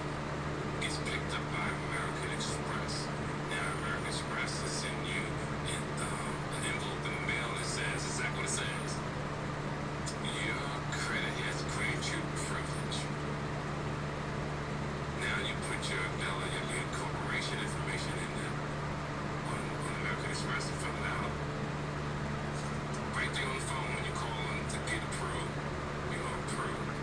gets picked up by American Express. Now American Express is sending you an envelope in the mail that says exactly what it says. Your credit has granted you privilege. Now you put your corporation information in there on American Express and fill it out. Right there on the phone when you call them to get approved, you're approved.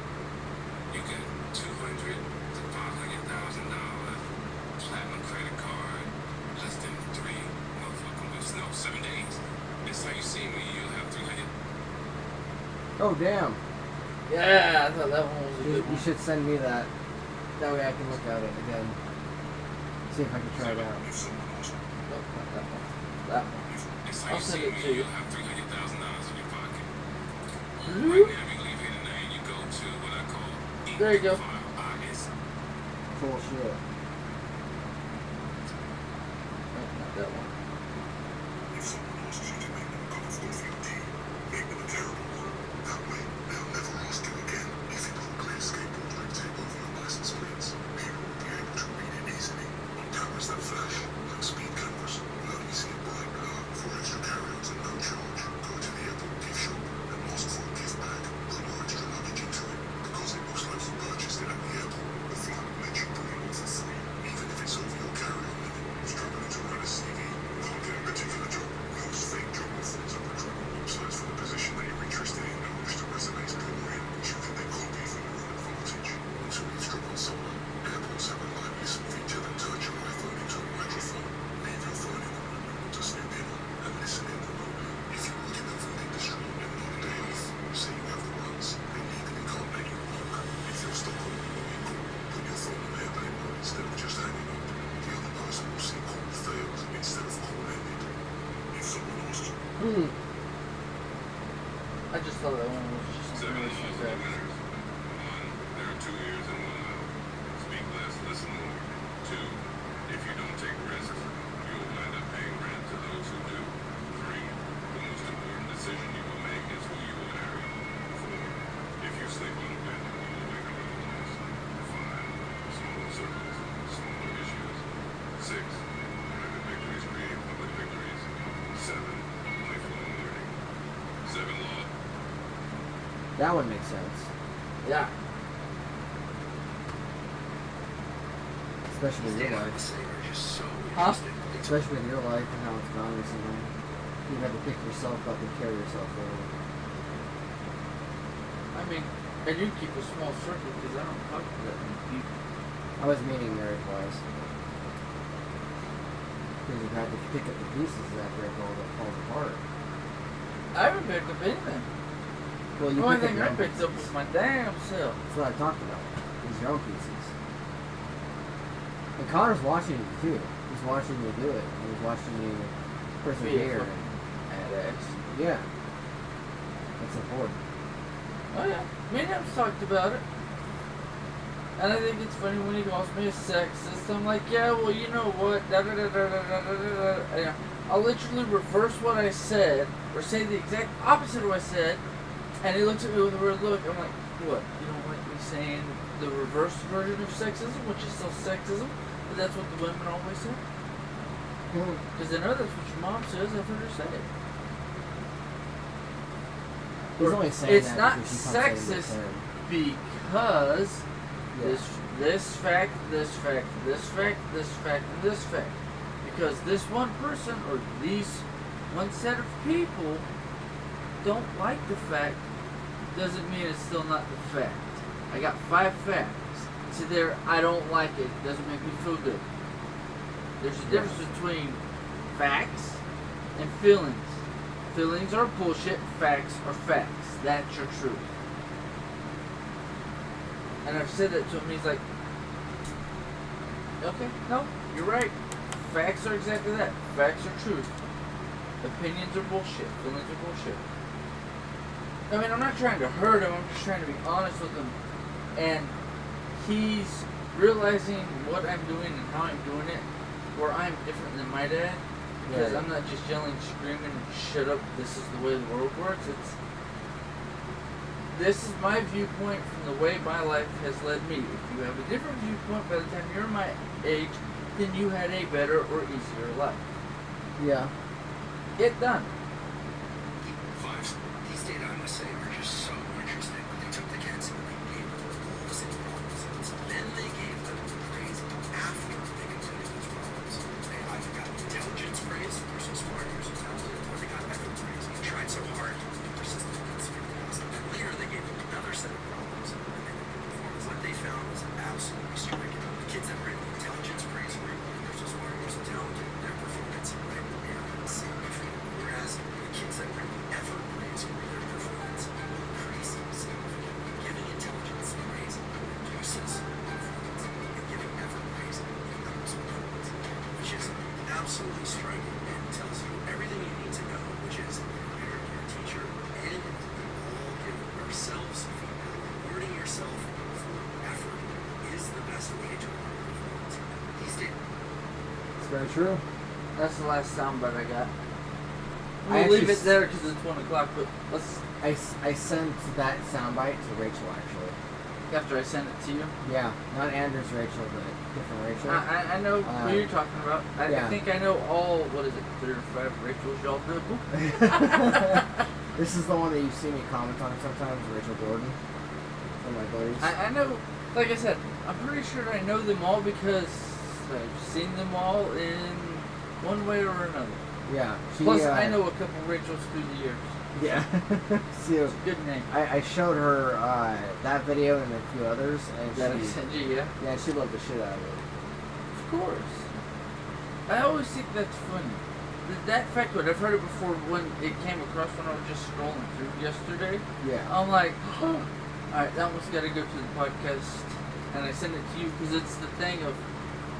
You get $200,000 to $500,000 platinum credit card, less than 7 days. That's how you see me. You'll have 300. Oh damn. Yeah, I thought that one was a You good one. should send me that. That way I can look at it again. See if I can try it out. If someone else No, not that one. That one. That's how I'll you send see it me. to you. You'll have $300,000 in your pocket. Mhm. Right now, if you leave here tonight and you go to what I call There you go. Bullshit. No, not that one. If someone asks you to make them come forth your deed, make them a terrible one. That way, they'll never ask you again. If you publicly escape or direct tape over your license plates, people will be able to read it easily. On cameras that flash, like speed cameras, will only see a bright blur. For extra carry-ons at no charge, go to the airport gift shop and ask for a gift bag. Put your extra luggage into it, because it most likely purchased it at the airport. The flight lets you bring it all for free. I just thought that one was just Seven really laws for sad. the winners. 1. There are 2 ears and 1 mouth. Speak less, listen more. 2. If you don't take risks, you will wind up paying rent to those who do. 3. The most important decision you will make is who you will marry. 4. If you sleep on a bed, you will wake up with a loss. 5. Small circles, smaller issues. 6. Private victories create public victories. 7. Lifelong learning. 7 laws. That one makes sense. Yeah. Especially with your life. Huh? Especially with your life and how it's gone recently. You had to pick yourself up and carry yourself forward. I mean, I do keep a small circle because I don't talk to that many people. I was meaning marriage-wise. Because you had to pick up the pieces after it all falls apart. I haven't picked up anything. Well, The you only pick thing your I own picked up pieces. was my damn self. That's what I talked about. Is your own pieces. And Connor's watching you too. He's watching you do it. And he's watching you persevere. Badass. Yeah. That's important. Oh yeah, me and him's talked about it. And I think it's funny when he calls me a sexist. I'm like, yeah, well, you know what? Da da da da da da da da. And I'll literally reverse what I said, or say the exact opposite of what I said. And he looks at me with a weird look. I'm like, what? You don't like me saying the reverse version of sexism, which is still sexism? But that's what the women always say. Because they know that's what your mom says. I've heard her say it. He's Or only saying it's that not because she comes in sexist return. because Yeah. this fact, this fact, this fact, this fact, and this fact. Because this one person or these one set of people don't like the fact doesn't mean it's still not the fact. I got 5 facts. To there, I don't like it. Doesn't make me feel good. There's a difference between facts and feelings. Feelings are bullshit. Facts are facts. That's your truth. And I've said that to him. He's like, okay, no, you're right. Facts are exactly that. Facts are truth. Opinions are bullshit. Feelings are bullshit. I mean, I'm not trying to hurt him. I'm just trying to be honest with him. And he's realizing what I'm doing and how I'm doing it, where I'm different than my dad. Because Right. I'm not just yelling, screaming, shut up, this is the way the world works. This is my viewpoint from the way my life has led me. If you have a different viewpoint by the time you're my age, then you had a better or easier life. Yeah. Get done. 5. These data, I must say, are just so interesting. They took the kids and they gave them all the same problems. Then they gave them grades after they completed those problems. They either got intelligence grades, you're so smart, you're so talented, or they got effort grades. You tried so hard, you persisted against your class. And then later they gave them another set of problems, and then they performed. What they found was absolutely striking. The kids that were in the intelligence grades were you're so smart, you're so talented, their performance right there significant. Whereas the kids that were in the effort grades were their performance increasing significantly. Giving intelligence praise reduces performance, and giving effort praise improves performance, which is absolutely striking and tells you everything you need to know, which is you're your teacher and we all give ourselves feedback. Rewarding yourself for effort is the best way to improve performance. These days, It's very true. That's the last soundbite I got. I We'll leave actually it there because it's 1 o'clock, but let's, I sent that soundbite to Rachel actually. after I send it to you. Yeah, not Andrew's Rachel, but different Rachel. I know who you're talking about. I yeah. think I know all, what is it, 3 or 5 Rachels y'all know. This is the one that you see me comment on sometimes, Rachel Gordon. One of my buddies. I know, like I said, I'm pretty sure I know them all because I've seen them all in one way or another. Yeah. She, Plus, I know a couple Rachels through the years. Yeah. See, Good name. I showed her that video and a few others, and That I she, sent you, yeah? yeah, she loved the shit out of it. Of course. I always think that's funny. That fact, I've heard it before when it came across when I was just scrolling through yesterday. Yeah. I'm like, oh, alright, that one's got to go to the podcast. And I send it to you because it's the thing of,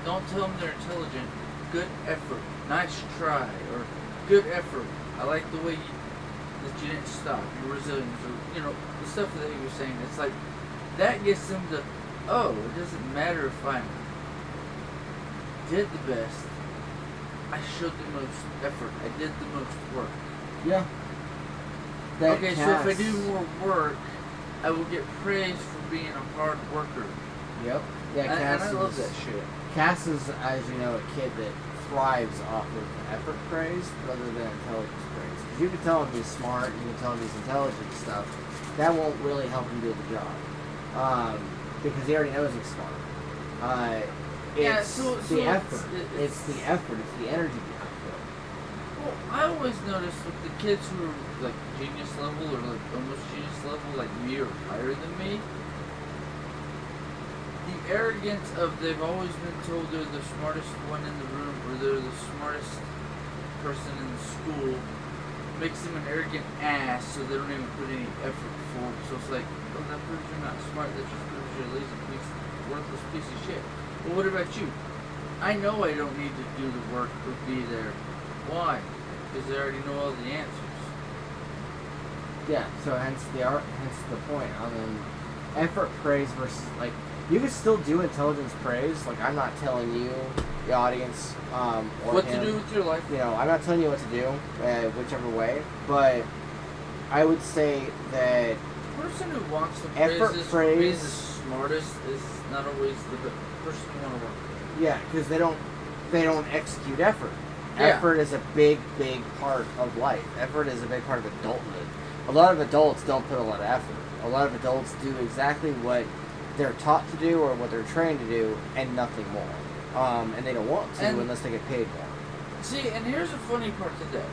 don't tell them they're intelligent. Good effort. Nice try. Or good effort. I like the way that you didn't stop. You're resilient. So, you know, the stuff that he was saying. It's like that gets them to, oh, it doesn't matter if I did the best. I showed the most effort. I did the most work. Yeah. That okay, so if I do more work, I will get praised for being a hard worker. Yep. Yeah, Cass and I love that shit. Cass is, as you know, a kid that thrives off of effort praise rather than intelligence praise. Because you can tell him he's smart, you can tell him he's intelligent and stuff. That won't really help him do the job. Because he already knows he's smart. It's the effort. It's the effort. It's the energy behind it. Well, I always notice with the kids who are like genius level or like almost genius level, like me or higher than me, the arrogance of they've always been told they're the smartest one in the room or they're the smartest person in the school makes them an arrogant ass, so they don't even put any effort forward. So it's like, oh, that proves you're not smart. That just proves you're a lazy piece, worthless piece of shit. Well, what about you? I know I don't need to do the work or be there. Why? Because I already know all the answers. Yeah, so hence the point. I mean, effort praise versus, like, you can still do intelligence praise. Like, I'm not telling you, the audience, or what him, to do with your life. You know, I'm not telling you what to do, whichever way. But I would say that The person who wants the effort praise praise the smartest is not always the person you want to work with. yeah, because they don't execute effort. Yeah. Effort is a big part of life. Effort is a big part of adulthood. A lot of adults don't put a lot of effort. A lot of adults do exactly what they're taught to do or what they're trained to do and nothing more. And they don't want to unless they get paid more. See, and here's the funny part to that.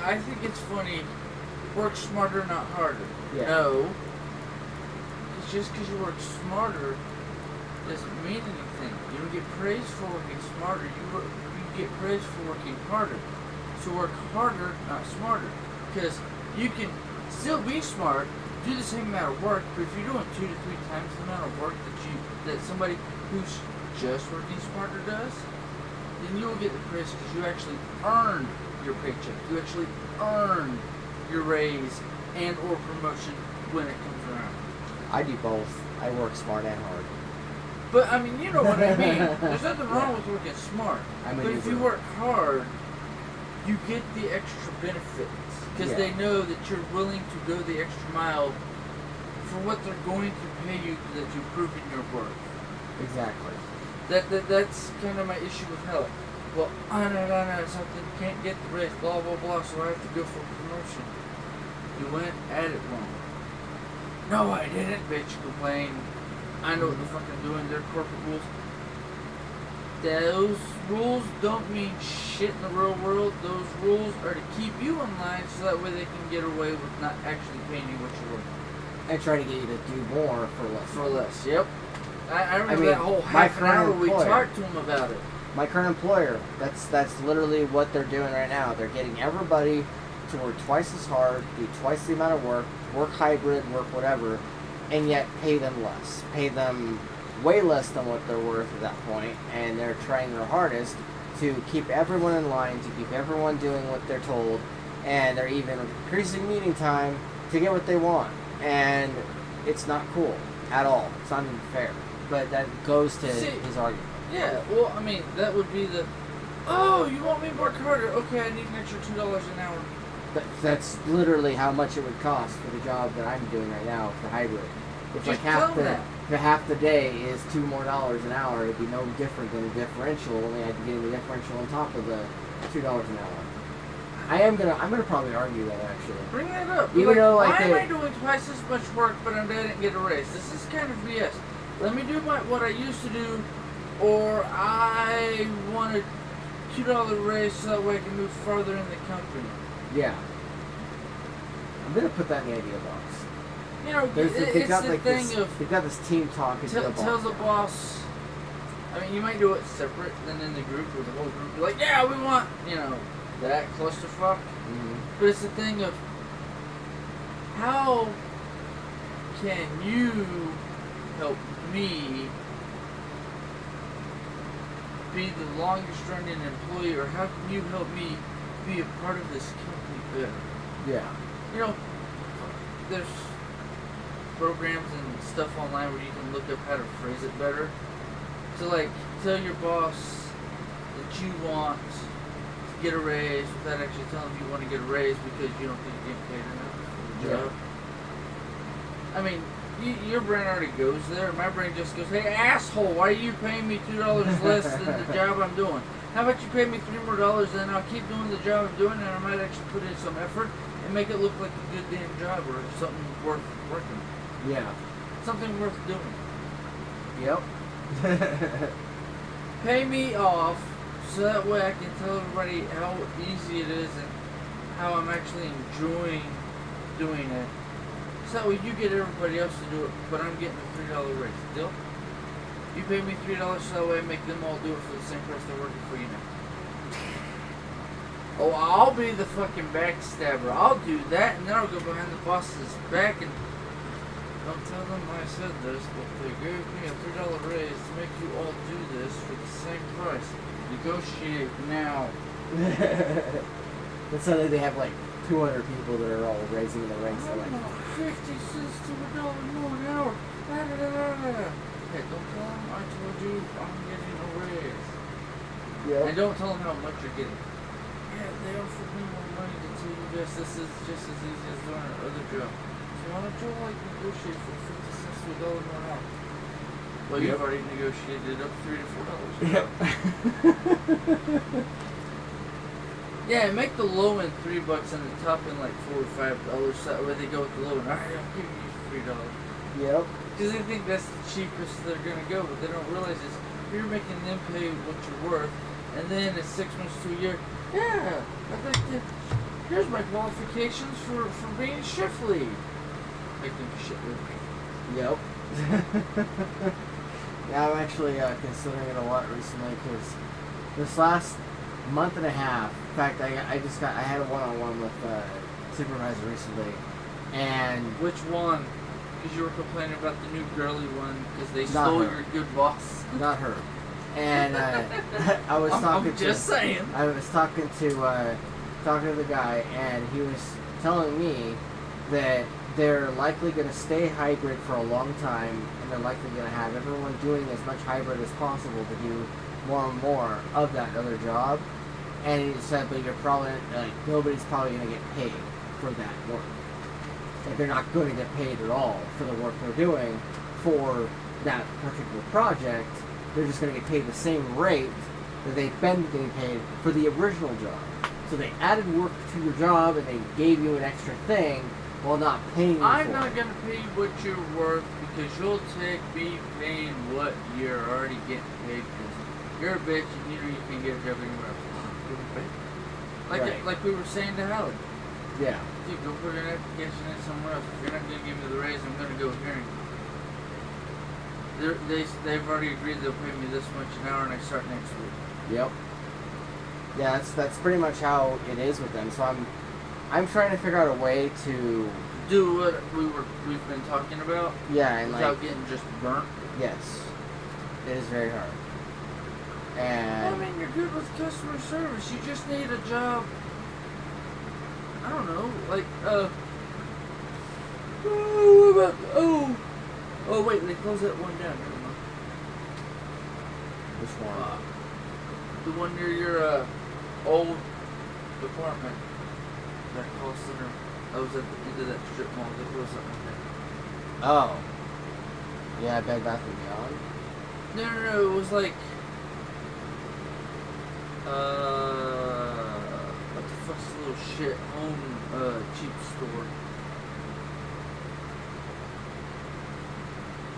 I think it's funny, work smarter, not harder. Yeah. No. It's just because you work smarter doesn't mean anything. You don't get praised for working smarter. You get praised for working harder. So work harder, not smarter. Because you can still be smart, do the same amount of work, but if you're doing 2 to 3 times the amount of work that somebody who's just working smarter does, then you'll get the praise because you actually earned your paycheck. You actually earned your raise and or promotion when it comes around. I do both. I work smart and hard. But I mean, you know what I mean. There's nothing wrong with working smart. But if you work hard, you get the extra benefits because they know that you're willing to go the extra mile for what they're going to pay you that you've proven your worth. Exactly. That's kind of my issue with hell. Well, I know something, can't get the raise, blah blah blah, so I have to go for promotion. You went at it wrong. No, I didn't, bitch. Complain. I know what the fuck I'm doing. They're corporate rules. Those rules don't mean shit in the real world. Those rules are to keep you in line so that way they can get away with not actually paying you what you're worth. And try to get you to do more for less. For less, yep. I remember that whole half an hour we talked to them about it. My current employer, that's literally what they're doing right now. They're getting everybody to work twice as hard, do twice the amount of work hybrid, work whatever, and yet pay them less. Pay them way less than what they're worth at that point, and they're trying their hardest to keep everyone in line, to keep everyone doing what they're told, and they're even increasing meeting time to get what they want. And it's not cool at all. It's not even fair. But that goes to his argument. Yeah, well, I mean, that would be the, oh, you want me to work harder? Okay, I need an extra $2 an hour. That's literally how much it would cost for the job that I'm doing right now for hybrid. If Just half the day is $2 more an hour, it'd be no different than the differential. Only I'd be getting the differential on top of the $2 an hour. I'm gonna probably argue that actually. Bring that up. Even though why am I doing twice as much work but I didn't get a raise? This is kind of BS. Let me do what I used to do, or I want a $2 raise so that way I can move farther in the company. Yeah. I'm gonna put that in the idea box. You know, they've got this team talk. Tell the boss. I mean, you might do it separate than in the group, or the whole group. Be like, yeah, we want, that clusterfuck. Mm-hmm. But it's the thing of how can you help me be the longest running employee, or how can you help me be a part of this company better. Yeah. You know, there's programs and stuff online where you can look up how to phrase it better. So like, tell your boss that you want to get a raise without actually telling them you want to get a raise because you don't think you're getting paid enough for the job. I mean, your brain already goes there. My brain just goes, hey, asshole, why are you paying me $2 less than the job I'm doing? How about you pay me $3 more, then I'll keep doing the job I'm doing, and I might actually put in some effort and make it look like a good damn job or something worth working. Yeah. Something worth doing. Yep. Pay me off so that way I can tell everybody how easy it is and how I'm actually enjoying doing it. So that way you get everybody else to do it, but I'm getting a $3 raise. Deal? You pay me $3 so that way I make them all do it for the same price they're working for you now. Oh, I'll be the fucking backstabber. I'll do that, and then I'll go behind the boss's back and don't tell them I said this, but they gave me a $3 raise to make you all do this for the same price. Negotiate now. But suddenly they have like 200 people that are all raising the ranks. I Like, want 50 cents to $1 more an hour. Da, da, da, da, da. Hey, don't tell them I told you I'm getting a raise. yeah. And don't tell them how much you're getting. Yeah, they offered me more money to tell you this. This is just as easy as doing our other job. So why don't you like negotiate for 50 cents to $1 more an hour? Well, you've already negotiated up $3 to $4. Yep. Yeah, make the low end $3 and the top end like $4 or $5. So that way they go with the low end. Alright, I'm giving you $3. Yep. Because they think that's the cheapest they're gonna go, but they don't realize is you're making them pay what you're worth, and then in 6 months to a year, yeah, I'd like to. Here's my qualifications for being shift lead. Make them shit with me. Yep. Yeah, I'm actually considering it a lot recently because this last month and a half, in fact, I had a one-on-one with supervisor recently, and Which one? Because you were complaining about the new girly one because they Not stole her. your good boss. not her, and I was talking I'm just saying. I was talking to the guy, and he was telling me that they're likely going to stay hybrid for a long time, and they're likely going to have everyone doing as much hybrid as possible to do more and more of that other job. And he said, but you're probably nobody's probably going to get paid for that work. Like, they're not going to get paid at all for the work they're doing for that particular project. They're just going to get paid the same rate that they've been getting paid for the original job. So they added work to your job and they gave you an extra thing while not paying you I'm for not it. gonna pay you what you're worth because you'll be paying what you're already getting paid. Because you're a bitch and you can get a job anywhere else. Right. Like we were saying to Howard. Yeah. Dude, go put an application in somewhere else. If you're not gonna give me the raise, I'm gonna go here. They've already agreed they'll pay me this much an hour, and I start next week. Yep. Yeah, that's pretty much how it is with them. So I'm trying to figure out a way to Do what we've been talking about. yeah, and without getting just burnt. yes, it is very hard. And I mean, you're good with customer service. You just need a job. I don't know, like oh wait, they closed that one down. Never mind. which one? The one near your old department, that call center. I was at the end of that strip mall. They closed that one down. Oh, yeah, Bed Bath and Beyond. No, it was like what the fuck's the little shit home cheap store?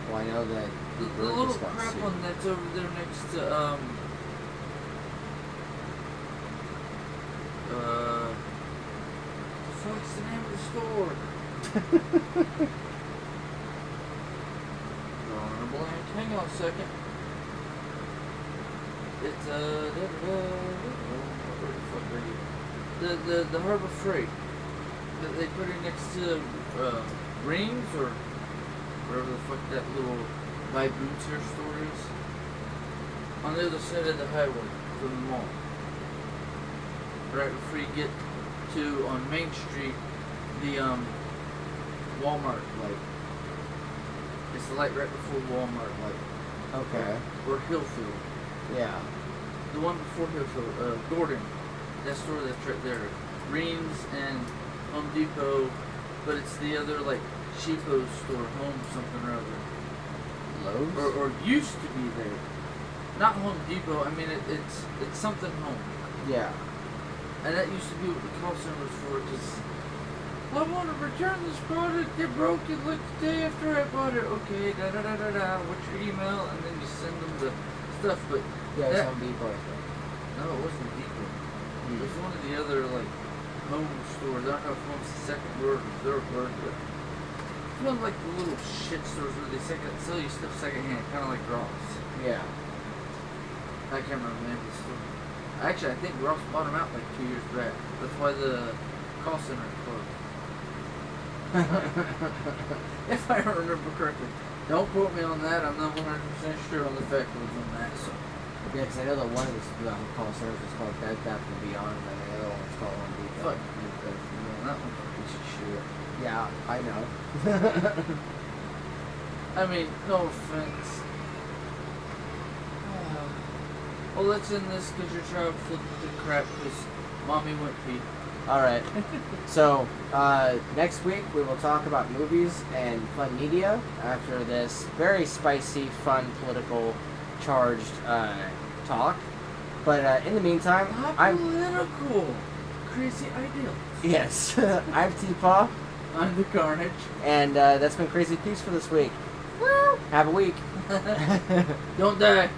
Well, I know that The little crap one that's over there next to what's the name of the store? Drawing a blank. Hang on a second. It's where the fuck are you? The Harbor Freight. They put it next to Rings or wherever the fuck that little buy boots here store is. On the other side of the highway from the mall. right before you get to on Main Street, the Walmart light. It's the light right before Walmart light. Okay. Or Hillfield. Yeah. The one before Hillfield, Gordon. That store that's right there. Reams and Home Depot, but it's the other like cheapo store, Home something or other. Lowe's? Or used to be there. Not Home Depot. I mean, it's something Home. Yeah. And that used to be what the call center was for. Just, I want to return this product. It broke it like the day after I bought it. Okay, da da da da da. What's your email? And then you send them the stuff. But Yeah, it's that, Home Depot, I think. no, it wasn't Depot. It was one of the other like home stores. I don't know if Home's the second word or third word, but it's one of like the little shit stores where they sell you stuff secondhand, kind of like Ross. Yeah. I can't remember the name of the store. Actually, I think Ross bought them out like 2 years back. That's why the call center closed. If I remember correctly. Don't quote me on that. I'm not 100% sure on the fact it was on that. So. Yeah, because I know that one of the call centers was called Bed Bath & Beyond, and then the other one was called Home Depot. Fuck you, man. That one's a piece of shit. Yeah, I know. I mean, no offense. Well, let's end this because you're trying to flip the crap because mommy went pee. Alright. So, next week we will talk about movies and fun media after this very spicy, fun, political, charged talk. But in the meantime, I'm... Political! Crazy ideals. Yes. I'm TPAW. I'm the Karnage. And that's been Crazy Peace for this week. Have a week. Don't die.